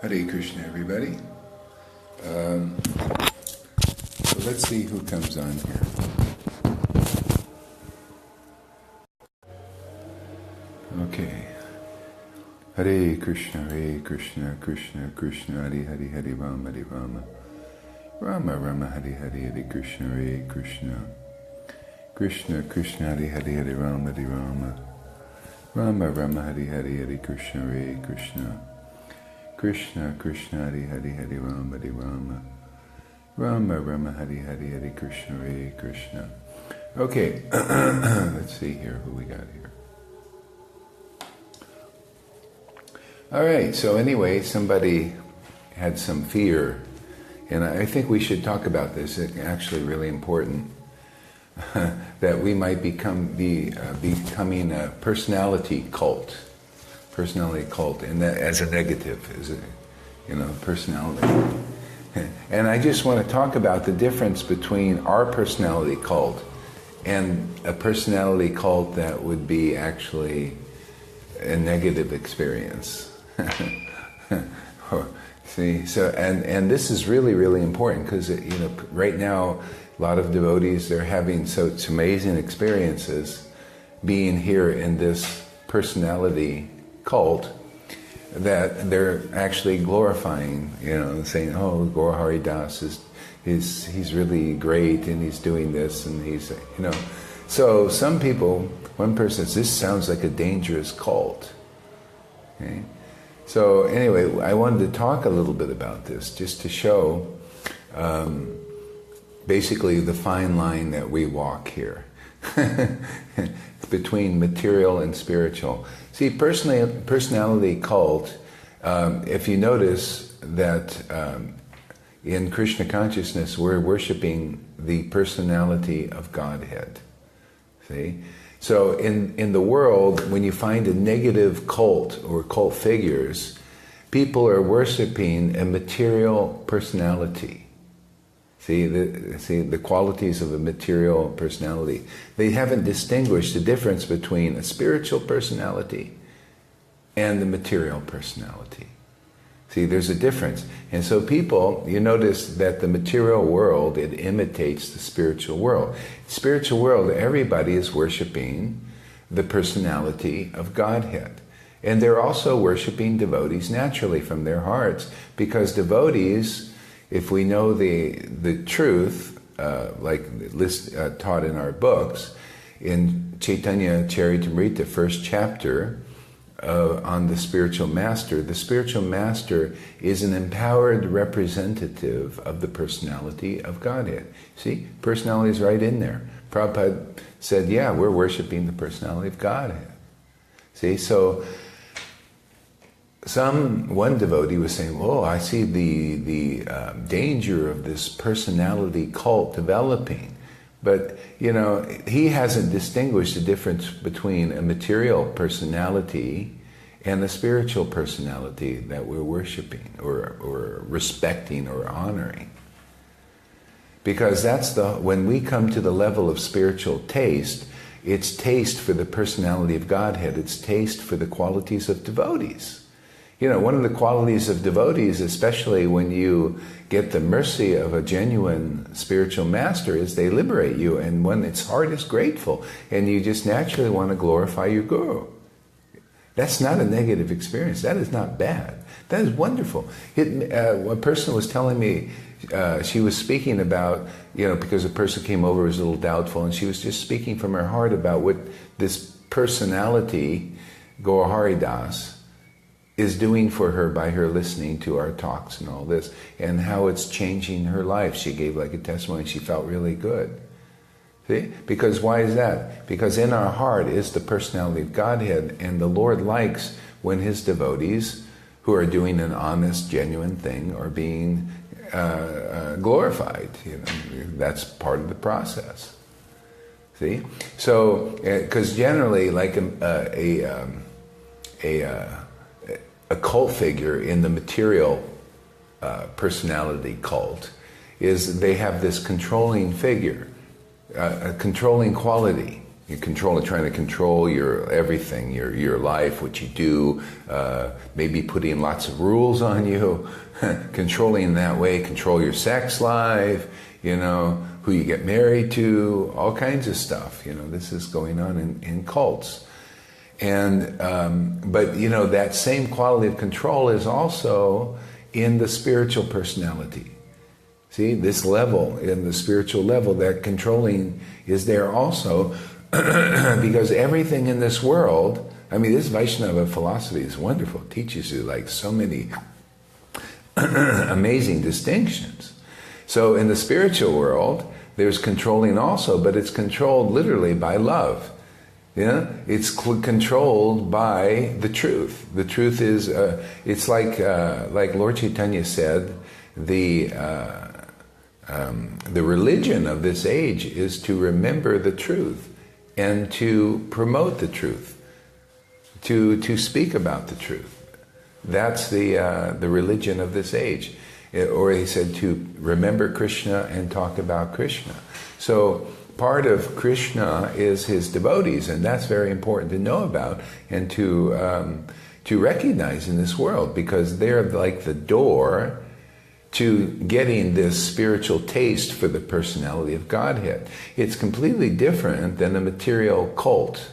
Hare Krishna, everybody. So let's see who comes on here. Okay. Hare Krishna, Krishna Krishna, Hare Hare, Hare Rama, Rama Rama, Hare Hare, Hare Krishna, Krishna Krishna, Hare Hare, Hare Rama, Rama Rama, Hare Hare, Hare Krishna, Krishna Krishna, Hare Hare, Hare Rama, Rama Rama, Hare Hare, Hare Krishna. Okay, let's see here who we got here. All right, so anyway, somebody had some fear, and I think we should talk about this. It's actually really important that we might becoming a personality cult, and that as a negative, personality. And I just want to talk about the difference between our personality cult and a personality cult that would be actually a negative experience. See, so and this is really, really important because right now a lot of devotees, they're having such amazing experiences being here in this personality cult that they're actually glorifying, saying, "Oh, Gaurahari Das he's really great and he's doing this and he's So some people, one person says, "This sounds like a dangerous cult." Okay. So anyway, I wanted to talk a little bit about this, just to show basically the fine line that we walk here between material and spiritual. See, personality cult, if you notice that in Krishna consciousness we're worshipping the personality of Godhead. See? So in the world, when you find a negative cult or cult figures, people are worshiping a material personality. See the qualities of a material personality. They haven't distinguished the difference between a spiritual personality and the material personality. See, there's a difference. And so people, you notice that the material world, it imitates the spiritual world. Spiritual world, everybody is worshiping the personality of Godhead. And they're also worshiping devotees naturally from their hearts, because devotees, if we know the truth, taught in our books, in Chaitanya Charitamrita, first chapter, on the spiritual master is an empowered representative of the personality of Godhead. See, personality is right in there. Prabhupada said, yeah, we're worshiping the personality of Godhead. See, so one devotee was saying, "Whoa, I see the danger of this personality cult developing." But, he hasn't distinguished the difference between a material personality and a spiritual personality that we're worshiping or respecting or honoring. Because when we come to the level of spiritual taste, it's taste for the personality of Godhead, it's taste for the qualities of devotees. One of the qualities of devotees, especially when you get the mercy of a genuine spiritual master, is they liberate you, and when its heart is grateful, and you just naturally want to glorify your guru. That's not a negative experience. That is not bad. That is wonderful. A person was telling me, she was speaking about, because a person came over who was a little doubtful, and she was just speaking from her heart about what this personality, Gaurahari Das, is doing for her by her listening to our talks and all this, and how it's changing her life. She gave like a testimony, she felt really good. See? Because why is that? Because in our heart is the personality of Godhead, and the Lord likes when His devotees, who are doing an honest, genuine thing, are being glorified. That's part of the process. See? So, because generally, like a cult figure in the material personality cult is they have this controlling figure, a controlling quality. You're trying to control your everything, your life, what you do, maybe putting lots of rules on you, controlling that way, control your sex life, who you get married to, all kinds of stuff. This is going on in cults. And, but that same quality of control is also in the spiritual personality. See, this level, in the spiritual level, that controlling is there also. Because everything in this world, this Vaishnava philosophy is wonderful. It teaches you like so many amazing distinctions. So in the spiritual world, there's controlling also, but it's controlled literally by love. It's controlled by the truth. The truth is, it's like Lord Chaitanya said, the religion of this age is to remember the truth. And to promote the truth, to speak about the truth. That's the religion of this age. Or he said to remember Krishna and talk about Krishna. So part of Krishna is his devotees, and that's very important to know about and to recognize in this world, because they're like the door to getting this spiritual taste for the personality of Godhead. It's completely different than a material cult.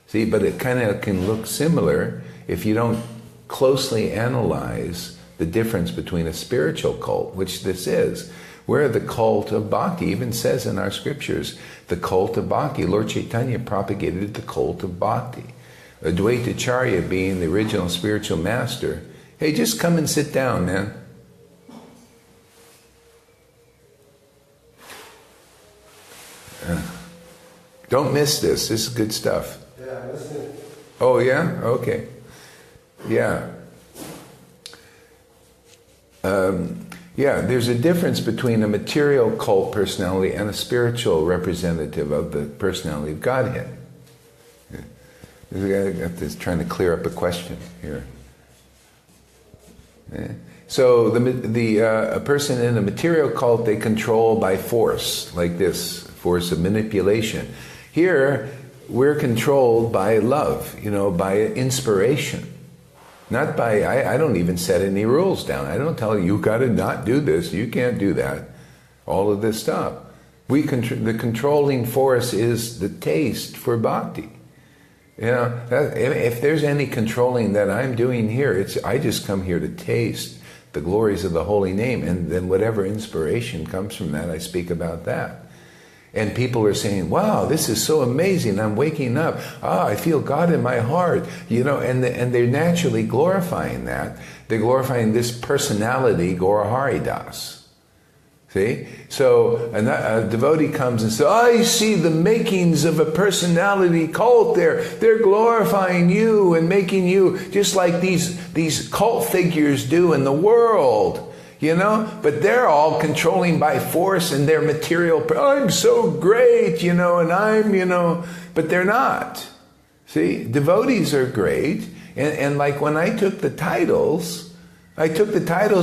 See, but it kind of can look similar if you don't closely analyze the difference between a spiritual cult, which this is. We're the cult of bhakti. Even says in our scriptures, the cult of bhakti. Lord Chaitanya propagated the cult of bhakti. Advaita Acharya being the original spiritual master. Hey, just come and sit down, man. Don't miss this. This is good stuff. Yeah, I'm listening. Oh, yeah? Okay. Yeah. There's a difference between a material cult personality and a spiritual representative of the personality of Godhead. I'm trying to clear up a question here. So a person in a material cult, they control by force, like this, force of manipulation. Here, we're controlled by love, by inspiration. Not by, I don't even set any rules down. I don't tell you got to not do this, you can't do that. All of this stuff. The controlling force is the taste for bhakti. If there's any controlling that I'm doing here, I just come here to taste the glories of the holy name, and then whatever inspiration comes from that, I speak about that. And people are saying, wow, this is so amazing, I'm waking up, I feel God in my heart, and they're naturally glorifying that. They're glorifying this personality, Gaurahari Das. See? So a devotee comes and says, I see the makings of a personality cult there. They're glorifying you and making you just like these cult figures do in the world. But they're all controlling by force and their material. I'm so great, and I'm, but they're not. See, devotees are great. And like when I took the titles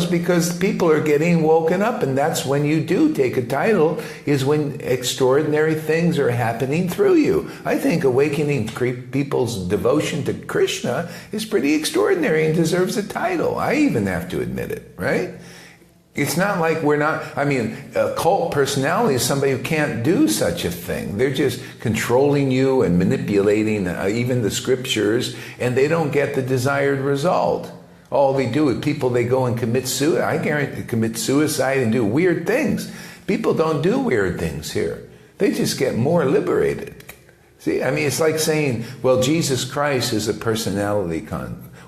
because people are getting woken up. And that's when you do take a title, is when extraordinary things are happening through you. I think awakening people's devotion to Krishna is pretty extraordinary and deserves a title. I even have to admit it, right? It's not like a cult personality is somebody who can't do such a thing. They're just controlling you and manipulating even the scriptures, and they don't get the desired result. All they do is they go and commit suicide. I guarantee commit suicide and do weird things. People don't do weird things here. They just get more liberated. See, it's like saying, well, Jesus Christ is a personality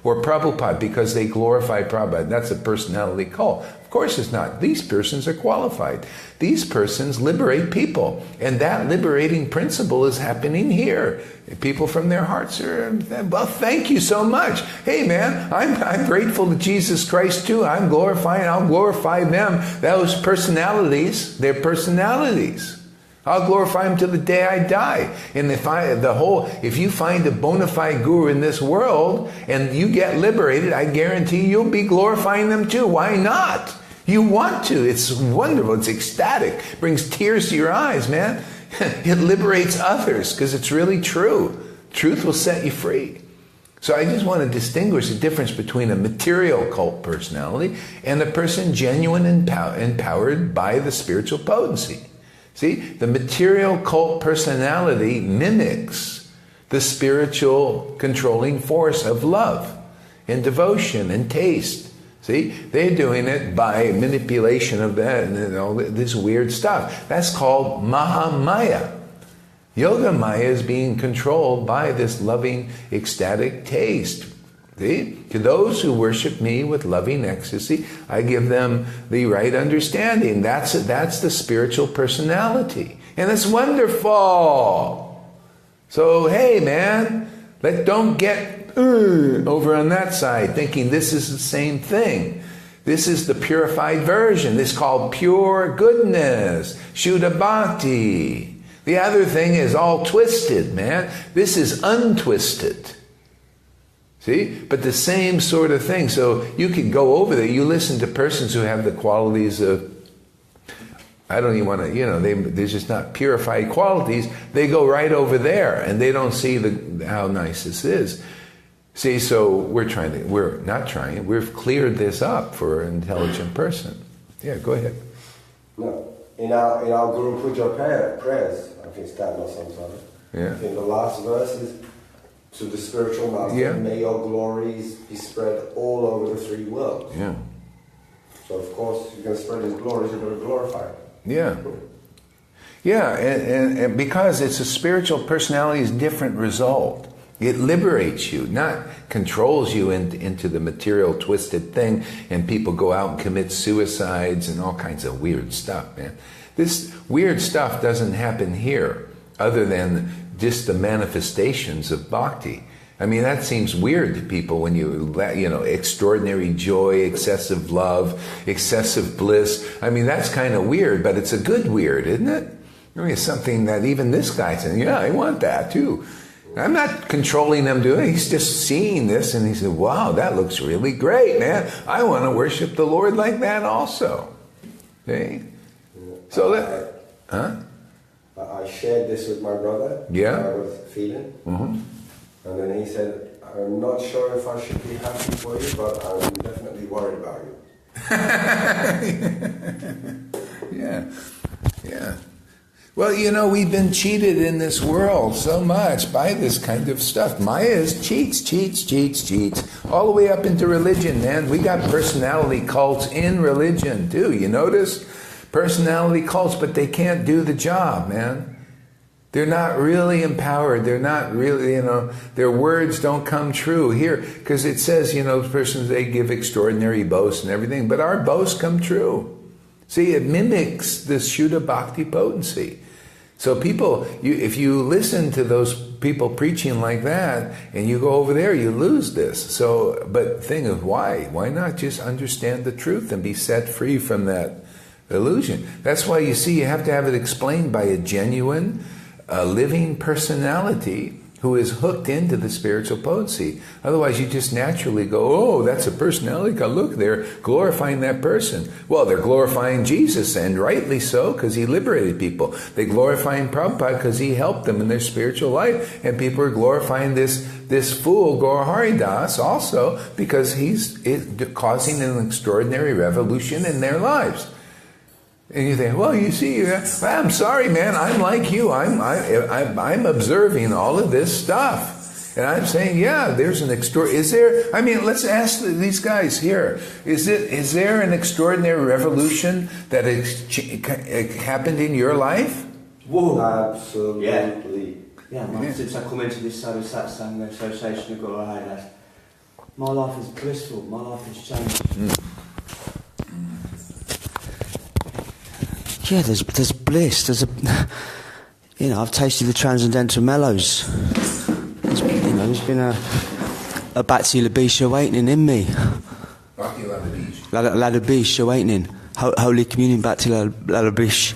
or Prabhupada, because they glorify Prabhupada. That's a personality cult. Of course it's not. These persons are qualified. These persons liberate people. And that liberating principle is happening here. People from their hearts are, well, thank you so much. Hey man, I'm grateful to Jesus Christ too. I'll glorify them. Those personalities, they're personalities. I'll glorify him till the day I die. And if you find a bona fide guru in this world and you get liberated, I guarantee you'll be glorifying them too. Why not? You want to. It's wonderful. It's ecstatic. Brings tears to your eyes, man. It liberates others because it's really true. Truth will set you free. So I just want to distinguish the difference between a material cult personality and a person genuine and empowered by the spiritual potency. See, the material cult personality mimics the spiritual controlling force of love and devotion and taste. See, they're doing it by manipulation of that and all this weird stuff. That's called Mahamaya. Yoga Maya is being controlled by this loving, ecstatic taste. See? To those who worship me with loving ecstasy, I give them the right understanding. That's the spiritual personality. And it's wonderful. So, hey, man, don't get over on that side thinking this is the same thing. This is the purified version. This is called pure goodness, Shuddha Bhakti. The other thing is all twisted, man. This is untwisted. See? But the same sort of thing. So you could go over there. You listen to persons who have the qualities of, I don't even want to, they're just not purified qualities. They go right over there and they don't see how nice this is. See, so we've cleared this up for an intelligent person. Yeah, go ahead. No. In our Guru Puja prayers, I think it's that or sometime. Yeah. I think the last verse is to the spiritual master, may your glories be spread all over the three worlds. Yeah. So of course, you're going to spread his glories, you're going to glorify him. Yeah. Yeah, and because it's a spiritual personality's different result. It liberates you, not controls you into the material twisted thing, and people go out and commit suicides and all kinds of weird stuff, man. This weird stuff doesn't happen here, other than just the manifestations of bhakti. I mean, that seems weird to people when extraordinary joy, excessive love, excessive bliss. I mean, that's kind of weird, but it's a good weird, isn't it? I mean, it's something that even this guy said, yeah, I want that too. I'm not controlling them doing it. He's just seeing this and he said, wow, that looks really great, man. I want to worship the Lord like that also. See? So I shared this with my brother. Yeah. I was feeling. Mm-hmm. And then he said, I'm not sure if I should be happy for you, but I'm definitely worried about you. Yeah. Well, we've been cheated in this world so much by this kind of stuff. Maya is cheats. All the way up into religion, man. We got personality cults in religion, too. You notice? Personality cults, but they can't do the job, man. They're not really empowered. They're not really, their words don't come true here. Because it says, persons, they give extraordinary boasts and everything, but our boasts come true. See, it mimics this Shuddha Bhakti potency. So people, if you listen to those people preaching like that, and you go over there, you lose this. So, but the thing is, why? Why not just understand the truth and be set free from that illusion? That's why you see, you have to have it explained by a genuine, living personality who is hooked into the spiritual potency. Otherwise, you just naturally go, oh, that's a personality. Look, they're glorifying that person. Well, they're glorifying Jesus, and rightly so, because he liberated people. They're glorifying Prabhupada because he helped them in their spiritual life. And people are glorifying this fool, Gaurahari Das, also because he's causing an extraordinary revolution in their lives. And you think, well, you see, I'm sorry, man. I'm like you. I'm observing all of this stuff, and I'm saying, yeah, there's an extraordinary. Is there? I mean, let's ask these guys here. Is there an extraordinary revolution that happened in your life? Whoa! Absolutely. Yeah. Since I come into this side of Satsang, the Association of Gaurahari, my life is blissful. My life has changed. Yeah, there's bliss. I've tasted the transcendental mellows. There's been a Bhakti Labish awakening in me. Bhakti Labish. Labish awakening. Holy Communion Bhakti Labish.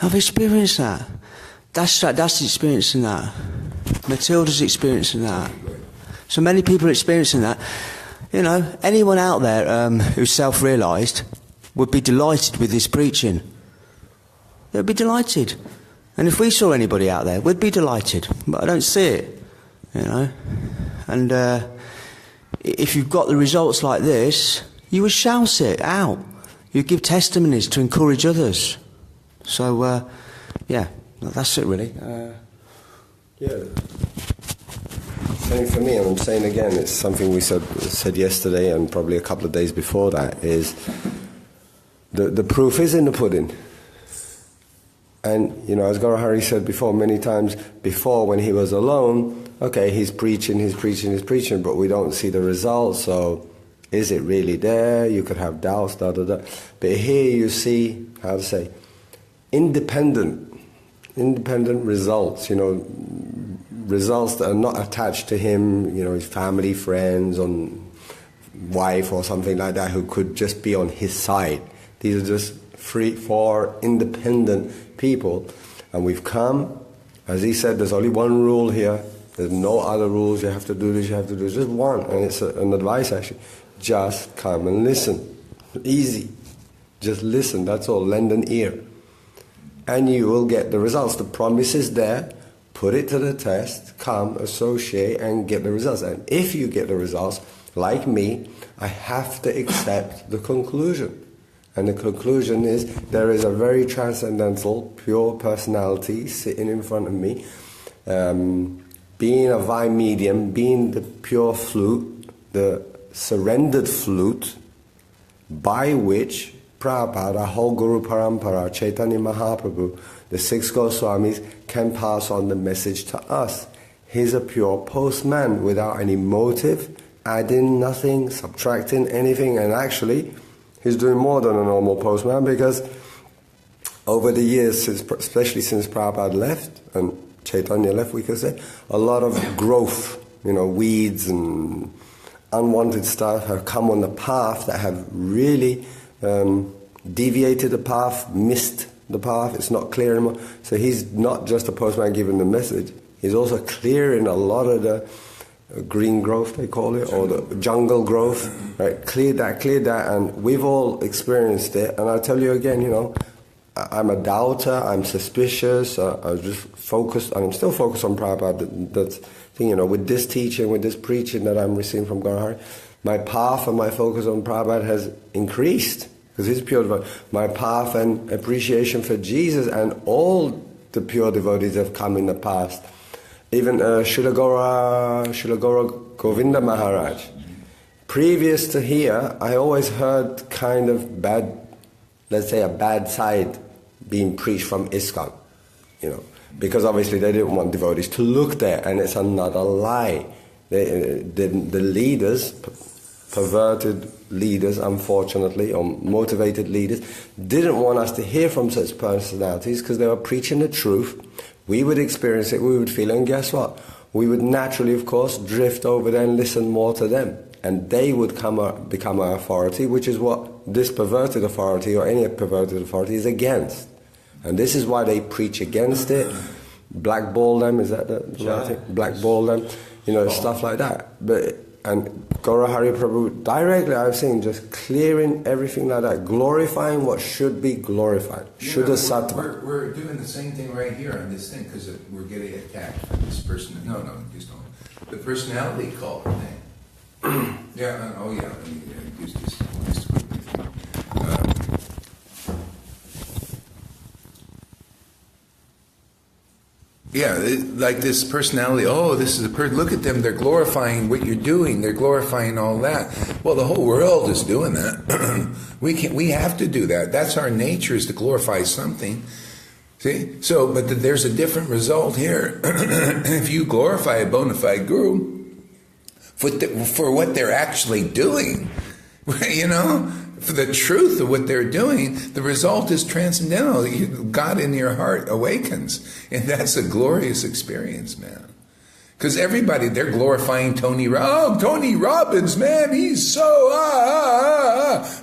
I've experienced that. That's experiencing that. Matilda's experiencing that. So many people are experiencing that. Anyone out there who's self-realised would be delighted with this preaching. They'd be delighted. And if we saw anybody out there, we'd be delighted. But I don't see it, you know. And if you've got the results like this, you would shout it out. You give testimonies to encourage others. So, yeah, that's it really. Yeah. Same for me, and I'm saying again, it's something we said yesterday and probably a couple of days before that, is the proof is in the pudding. And, you know, as Gaurahari said before, many times before when he was alone, okay, he's preaching, but we don't see the results, so is it really there? You could have doubts, But here you see, how to say, independent results, you know, results that are not attached to him, you know, his family, friends, or wife or something like that, who could just be on his side. These are just 4 independent people. And we've come, as he said, there's only one rule here. There's no other rules. You have to do this, you have to do this. Just one. And it's an advice, actually. Just come and listen. Easy. Just listen, that's all. Lend an ear. And you will get the results. The promise is there. Put it to the test. Come, associate, and get the results. And if you get the results, like me, I have to accept the conclusion. And the conclusion is there is a very transcendental, pure personality sitting in front of me, being a vine medium, being the pure flute, the surrendered flute, by which Prabhupada, whole Guru Parampara, Chaitanya Mahaprabhu, the 6 Goswamis can pass on the message to us. He's a pure postman without any motive, adding nothing, subtracting anything, and actually he's doing more than a normal postman, because over the years, especially since Prabhupada left and Chaitanya left, we could say, a lot of growth, you know, weeds and unwanted stuff have come on the path that have really deviated the path, missed the path. It's not clear anymore. So he's not just a postman giving the message. He's also clearing a lot of the green growth, they call it, or the jungle growth. Right? Cleared that, and we've all experienced it. And I tell you again, you know, I'm a doubter, I'm suspicious, I was just focused, and I'm still focused on Prabhupada. That thing, you know, with this teaching, with this preaching that I'm receiving from Gaurahari, my path and my focus on Prabhupada has increased, because he's pure devotee. My path and appreciation for Jesus and all the pure devotees have come in the past. Even Srila Gaura Govinda Maharaj. Previous to here, I always heard kind of bad, let's say a bad side being preached from ISKCON, you know, because obviously they didn't want devotees to look there, and it's another lie. The leaders, perverted leaders, unfortunately, or motivated leaders, didn't want us to hear from such personalities because they were preaching the truth. We would experience it, we would feel it, and guess what? We would naturally, of course, drift over there and listen more to them. And they would become our authority, which is what this perverted authority, or any perverted authority, is against. And this is why they preach against it, blackball them, is that the right thing? Blackball them, you know, stuff like that. And Gaurahari Prabhu, directly I've seen, just clearing everything like that, glorifying what should be glorified. Shuddha Sattva. We're doing the same thing right here on this thing, because we're getting attacked from this person. No, just don't. The personality cult thing. Yeah, oh yeah, just quickly. Yeah, like this personality, oh, this is a person, look at them, they're glorifying what you're doing, they're glorifying all that. Well, the whole world is doing that. We have to do that. That's our nature, is to glorify something. See? So, but there's a different result here. If you glorify a bona fide guru for what they're actually doing, you know, for the truth of what they're doing, the result is transcendental. God in your heart awakens. And that's a glorious experience, man. Because everybody, they're glorifying Tony Robbins, man, he's so,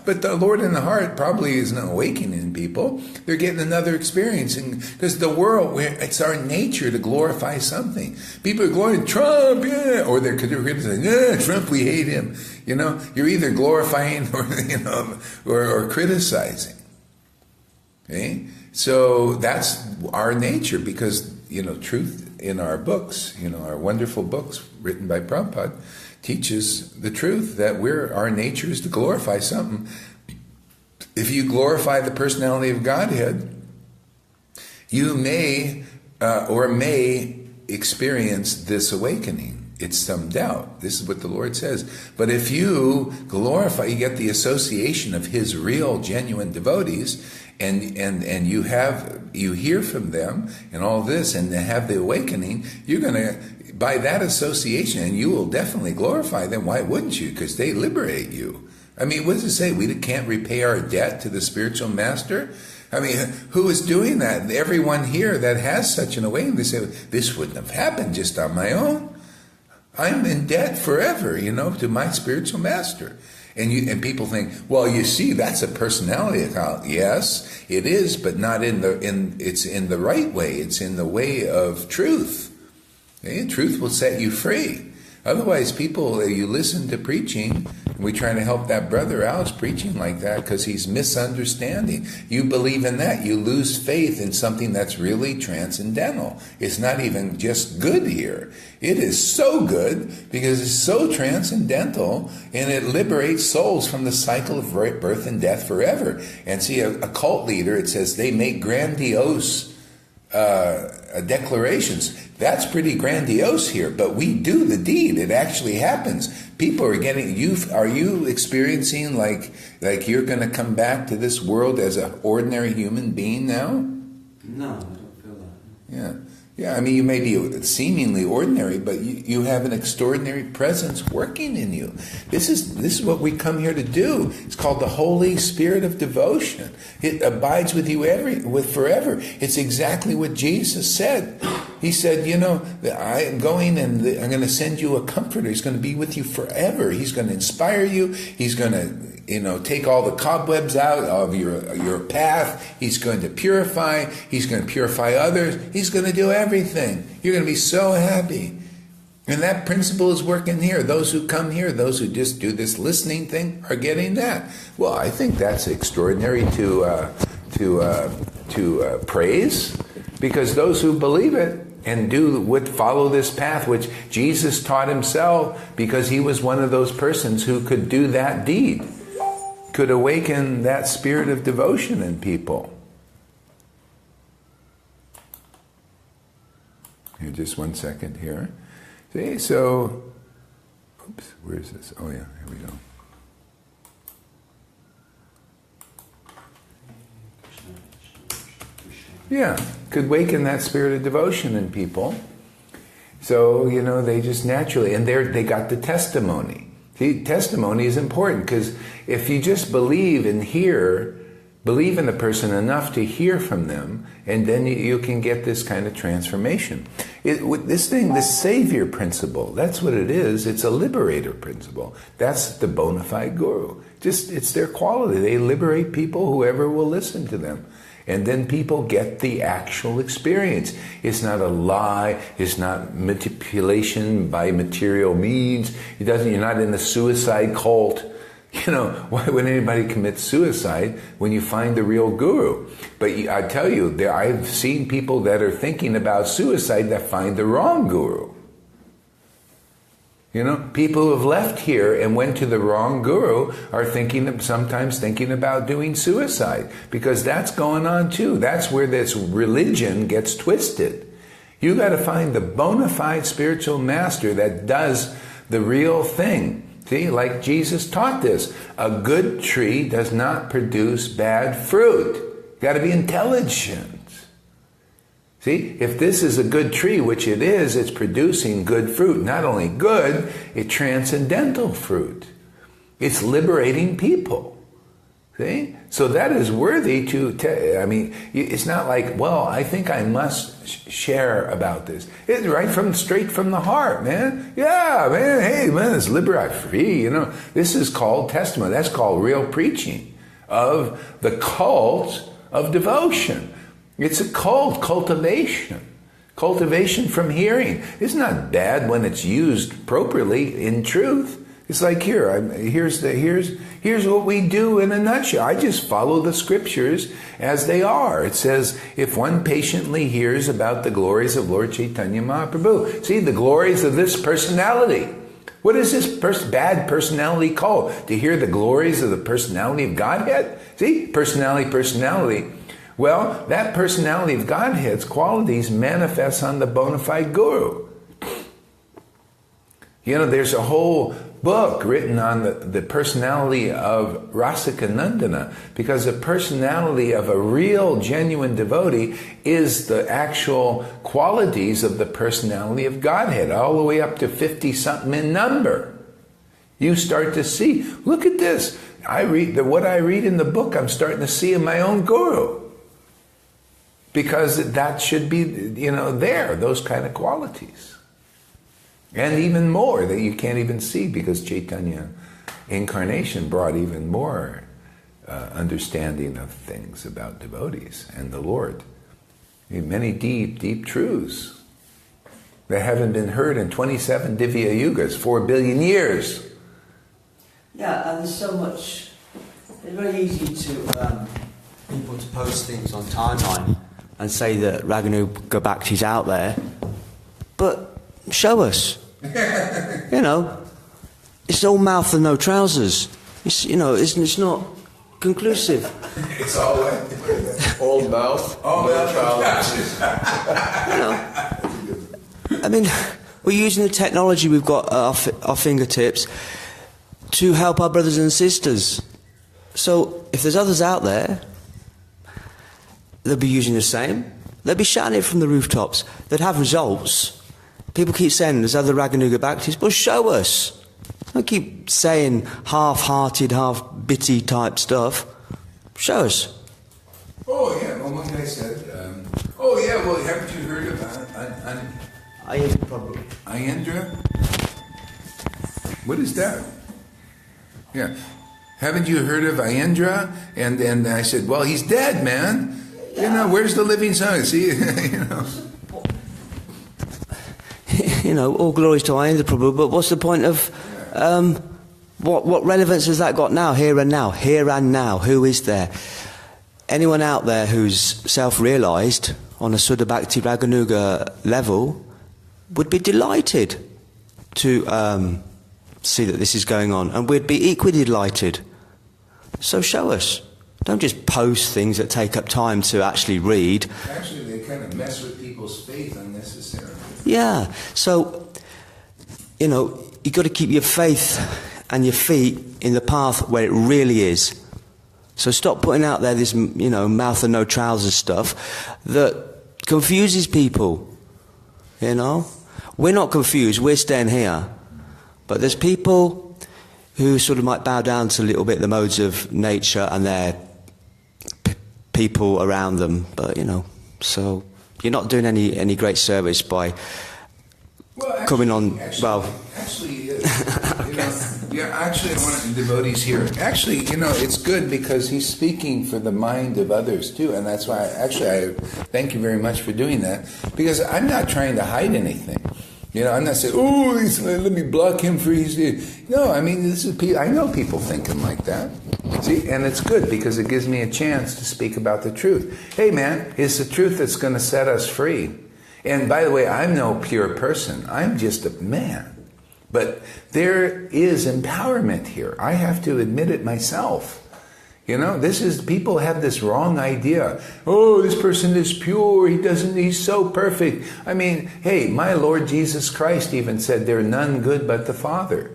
But the Lord in the heart probably is not awakening people. They're getting another experience. Because the world, it's our nature to glorify something. People are glorifying Trump, yeah, or they're criticizing, yeah, Trump, we hate him. You know, you're either glorifying or, you know, or criticizing. Okay? So that's our nature, because, truth in our books, our wonderful books written by Prabhupada, teaches the truth that our nature is to glorify something. If you glorify the personality of Godhead, you may experience this awakening. It's some doubt. This is what the Lord says. But if you glorify, you get the association of His real, genuine devotees, and you hear from them and all this, and they have the awakening, you're going to, by that association, and you will definitely glorify them. Why wouldn't you? Because they liberate you. I mean, what does it say? We can't repay our debt to the spiritual master? I mean, who is doing that? Everyone here that has such an awakening, they say, this wouldn't have happened just on my own. I'm in debt forever, to my spiritual master. And people think, well, you see, that's a personality account. Yes, it is, but not it's in the right way. It's in the way of truth. Okay? Truth will set you free. Otherwise, you listen to preaching, and we try to help that brother out preaching like that because he's misunderstanding. You believe in that. You lose faith in something that's really transcendental. It's not even just good here. It is so good because it's so transcendental, and it liberates souls from the cycle of birth and death forever. And see, a cult leader, it says they make grandiose declarations. That's pretty grandiose here, but we do the deed. It actually happens. People are getting, are you experiencing like you're going to come back to this world as an ordinary human being now? No, I don't feel that. Yeah. Yeah, I mean, you may be seemingly ordinary, but you have an extraordinary presence working in you. This is what we come here to do. It's called the Holy Spirit of devotion. It abides with you forever. It's exactly what Jesus said. He said, I am going and I'm going to send you a comforter. He's going to be with you forever. He's going to inspire you. He's going to take all the cobwebs out of your path. He's going to purify. He's going to purify others. He's going to do everything. You're going to be so happy. And that principle is working here. Those who come here, those who just do this listening thing, are getting that. Well, I think that's extraordinary to praise, because those who believe it and follow this path, which Jesus taught himself, because he was one of those persons who could do that deed, could awaken that spirit of devotion in people. Here, just one second here. See, so, oops, where is this? Oh yeah, here we go. Yeah, could awaken that spirit of devotion in people. So, they just naturally, and they got the testimony. See, testimony is important, because if you just believe in a person enough to hear from them, and then you can get this kind of transformation. This Savior principle, that's what it is. It's a liberator principle. That's the bona fide guru. It's their quality. They liberate people, whoever will listen to them. And then people get the actual experience. It's not a lie. It's not manipulation by material means. You're not in the suicide cult. Why would anybody commit suicide when you find the real guru? But I tell you, I've seen people that are thinking about suicide that find the wrong guru. People who have left here and went to the wrong guru are sometimes thinking about doing suicide, because that's going on too. That's where this religion gets twisted. You got to find the bona fide spiritual master that does the real thing. See, like Jesus taught this, a good tree does not produce bad fruit. You got to be intelligent. See, if this is a good tree, which it is, it's producing good fruit. Not only good, it's transcendental fruit. It's liberating people. See? So that is worthy it's not like, well, I think I must share about this. It's straight from the heart, man. Yeah, man, hey, man, it's liberate free, This is called testimony. That's called real preaching of the cult of devotion. It's a cultivation from hearing. It's not bad when it's used appropriately in truth. It's like here's what we do in a nutshell. I just follow the scriptures as they are. It says, if one patiently hears about the glories of Lord Chaitanya Mahaprabhu. See, the glories of this personality. What is this bad personality called? To hear the glories of the personality of Godhead? See, personality. Well, that personality of Godhead's qualities manifests on the bona fide guru. You know, there's a whole book written on the personality of Rasika Nandana, because the personality of a real, genuine devotee is the actual qualities of the personality of Godhead, all the way up to 50-something in number. You start to see, look at this. What I read in the book, I'm starting to see in my own guru. Because that should be, there, those kind of qualities. And even more that you can't even see, because Chaitanya incarnation brought even more understanding of things about devotees and the Lord. Many deep, deep truths that haven't been heard in 27 Divya Yugas, 4 billion years. Yeah, and there's so much. It's very easy to people to post things on timeline and say that Raganuga Bhakti's out there, but show us. It's all mouth and no trousers. It's not conclusive. It's all All mouth, no trousers. I mean, we're using the technology we've got at our fingertips to help our brothers and sisters. So if there's others out there, they'll be using the same. They'll be shouting it from the rooftops. They'd have results. People keep saying there's other Raganuga Bhaktis. Well, show us. Don't keep saying half-hearted, half-bitty type stuff. Show us. Oh, yeah. Well, one guy said, haven't you heard of Ayendra? What is that? Yeah. Haven't you heard of Ayendra? And I said, well, he's dead, man. Where's the living son? See, all glories to Ayendra Prabhu, but what's the point of... what relevance has that got now, here and now? Here and now, who is there? Anyone out there who's self-realised on a Suddha Bhakti Raganuga level would be delighted to see that this is going on, and we'd be equally delighted. So show us. Don't just post things that take up time to actually read. Actually, they kind of mess with people's faith unnecessarily. Yeah, so, you've got to keep your faith and your feet in the path where it really is. So stop putting out there this, mouth and no trousers stuff that confuses people, We're not confused, we're staying here. But there's people who sort of might bow down to a little bit the modes of nature and their people around them. But, so you're not doing any great service by coming on, Actually, one of the devotees here. Actually, it's good because he's speaking for the mind of others too, and that's why. I thank you very much for doing that, because I'm not trying to hide anything. I'm not saying, let me block him for his. No, I mean, this is. I know people thinking like that. See, and it's good because it gives me a chance to speak about the truth. Hey, man, it's the truth that's going to set us free. And by the way, I'm no pure person. I'm just a man. But there is empowerment here. I have to admit it myself. People have this wrong idea. Oh, this person is pure. He's so perfect. I mean, hey, my Lord Jesus Christ even said there are none good but the Father.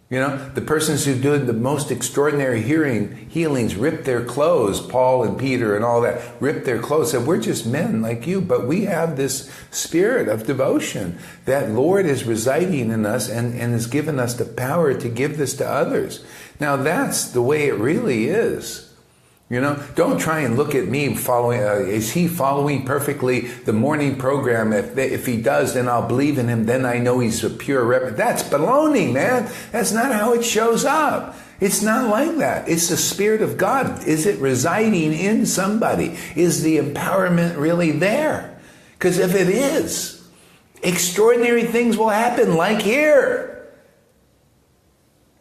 The persons who do the most extraordinary healings rip their clothes, Paul and Peter and all that, rip their clothes, said, we're just men like you, but we have this spirit of devotion that Lord is residing in us and has given us the power to give this to others. Now that's the way it really is. Don't try and look at me following, is he following perfectly the morning program? If he does, then I'll believe in him, then I know he's a pure rep. That's baloney, man. That's not how it shows up. It's not like that. It's the Spirit of God. Is it residing in somebody? Is the empowerment really there? Because if it is, extraordinary things will happen, like here.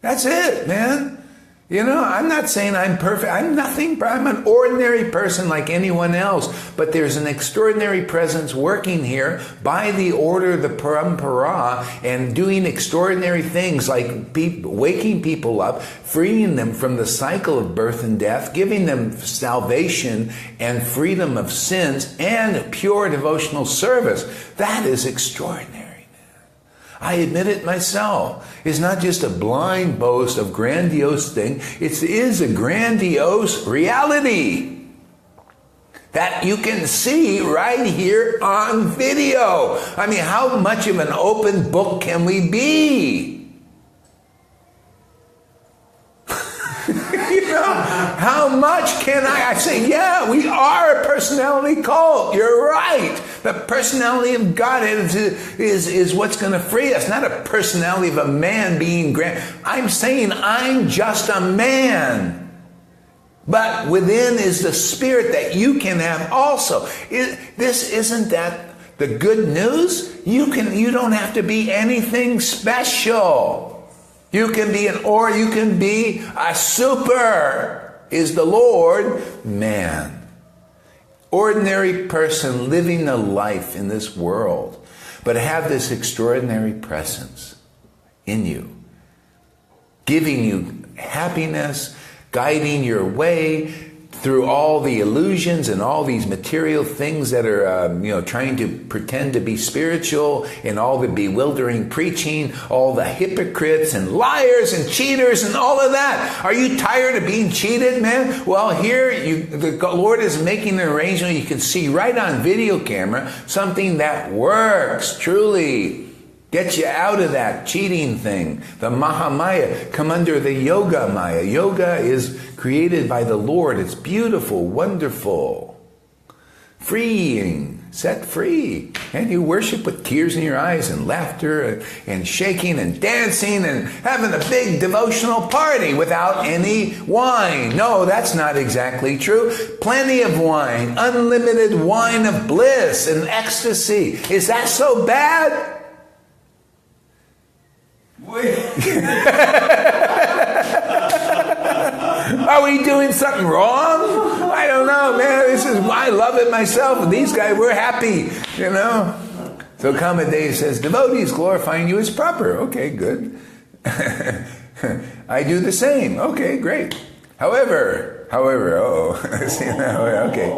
That's it, man. You know, I'm not saying I'm perfect. I'm nothing. I'm an ordinary person like anyone else. But there's an extraordinary presence working here by the order, the parampara, and doing extraordinary things like waking people up, freeing them from the cycle of birth and death, giving them salvation and freedom of sins and pure devotional service. That is extraordinary. I admit it myself. It's not just a blind boast of grandiose thing. It is a grandiose reality that you can see right here on video. I mean, how much of an open book can we be? You know, how much can I say, yeah, we are a personality cult. You're right. The personality of God is what's going to free us, not a personality of a man being grand. I'm saying I'm just a man. But within is the spirit that you can have also. Isn't that the good news? You don't have to be anything special. You can be you can be a super, is the Lord, man. Ordinary person living a life in this world, but have this extraordinary presence in you, giving you happiness, guiding your way through all the illusions and all these material things that are, trying to pretend to be spiritual, and all the bewildering preaching, all the hypocrites and liars and cheaters and all of that. Are you tired of being cheated, man? Well, here the Lord is making an arrangement. You can see right on video camera something that works, truly. Get you out of that cheating thing. The Mahamaya, come under the Yoga Maya. Yoga is created by the Lord. It's beautiful, wonderful, freeing, set free. And you worship with tears in your eyes and laughter and shaking and dancing and having a big devotional party without any wine. No, that's not exactly true. Plenty of wine, unlimited wine of bliss and ecstasy. Is that so bad? Are we doing something wrong? I don't know, man. I love it myself. And these guys, we're happy, you know. So Kamadeva says, devotees glorifying you is proper. Okay, good. I do the same. Okay, great. However, okay.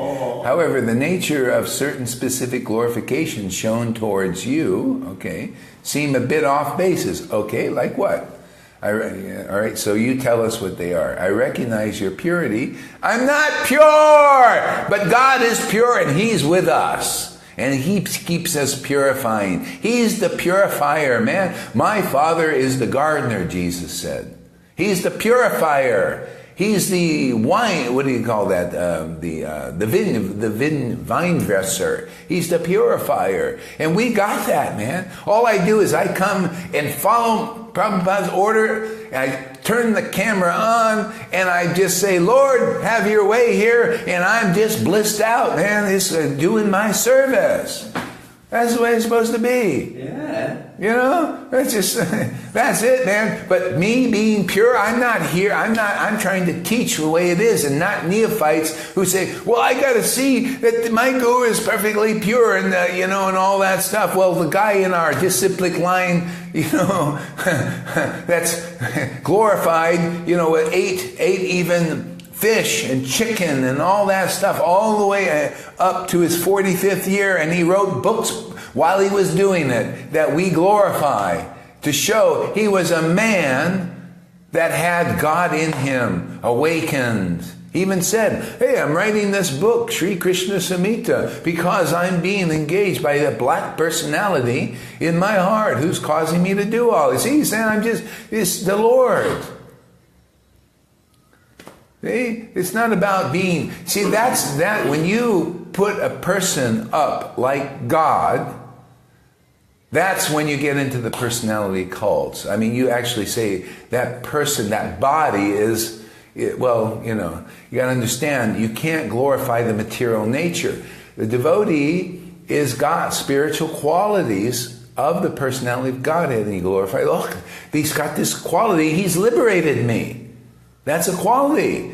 However, the nature of certain specific glorifications shown towards you, okay, seem a bit off basis. Okay, like what? All right, so you tell us what they are. I recognize your purity. I'm not pure, but God is pure and He's with us. And He keeps us purifying. He's the purifier, man. My Father is the gardener, Jesus said. He's the purifier. He's the wine, what do you call that? The vine dresser. He's the purifier. And we got that, man. All I do is I come and follow Prabhupada's order, and I turn the camera on, and I just say, Lord, have your way here, and I'm just blissed out, man. It's doing my service. That's the way it's supposed to be. Yeah. You know? That's it, man. But me being pure, I'm not here. I'm trying to teach the way it is, and not neophytes who say, well, I got to see that my guru is perfectly pure and, and all that stuff. Well, the guy in our disciplic line, that's glorified, ate even fish and chicken and all that stuff all the way up to his 45th year, and he wrote books while he was doing it that we glorify to show he was a man that had God in him, awakened. He even said, hey, I'm writing this book, Sri Krishna Samhita, because I'm being engaged by a black personality in my heart who's causing me to do all this. He's saying, it's the Lord. See? It's not about being... See, that's that. When you put a person up like God, that's when you get into the personality cults. I mean, you actually say that person, that body is... Well, you got to understand, you can't glorify the material nature. The devotee is God. Spiritual qualities of the personality of Godhead, and he glorified, look, he's got this quality, he's liberated me. That's a quality.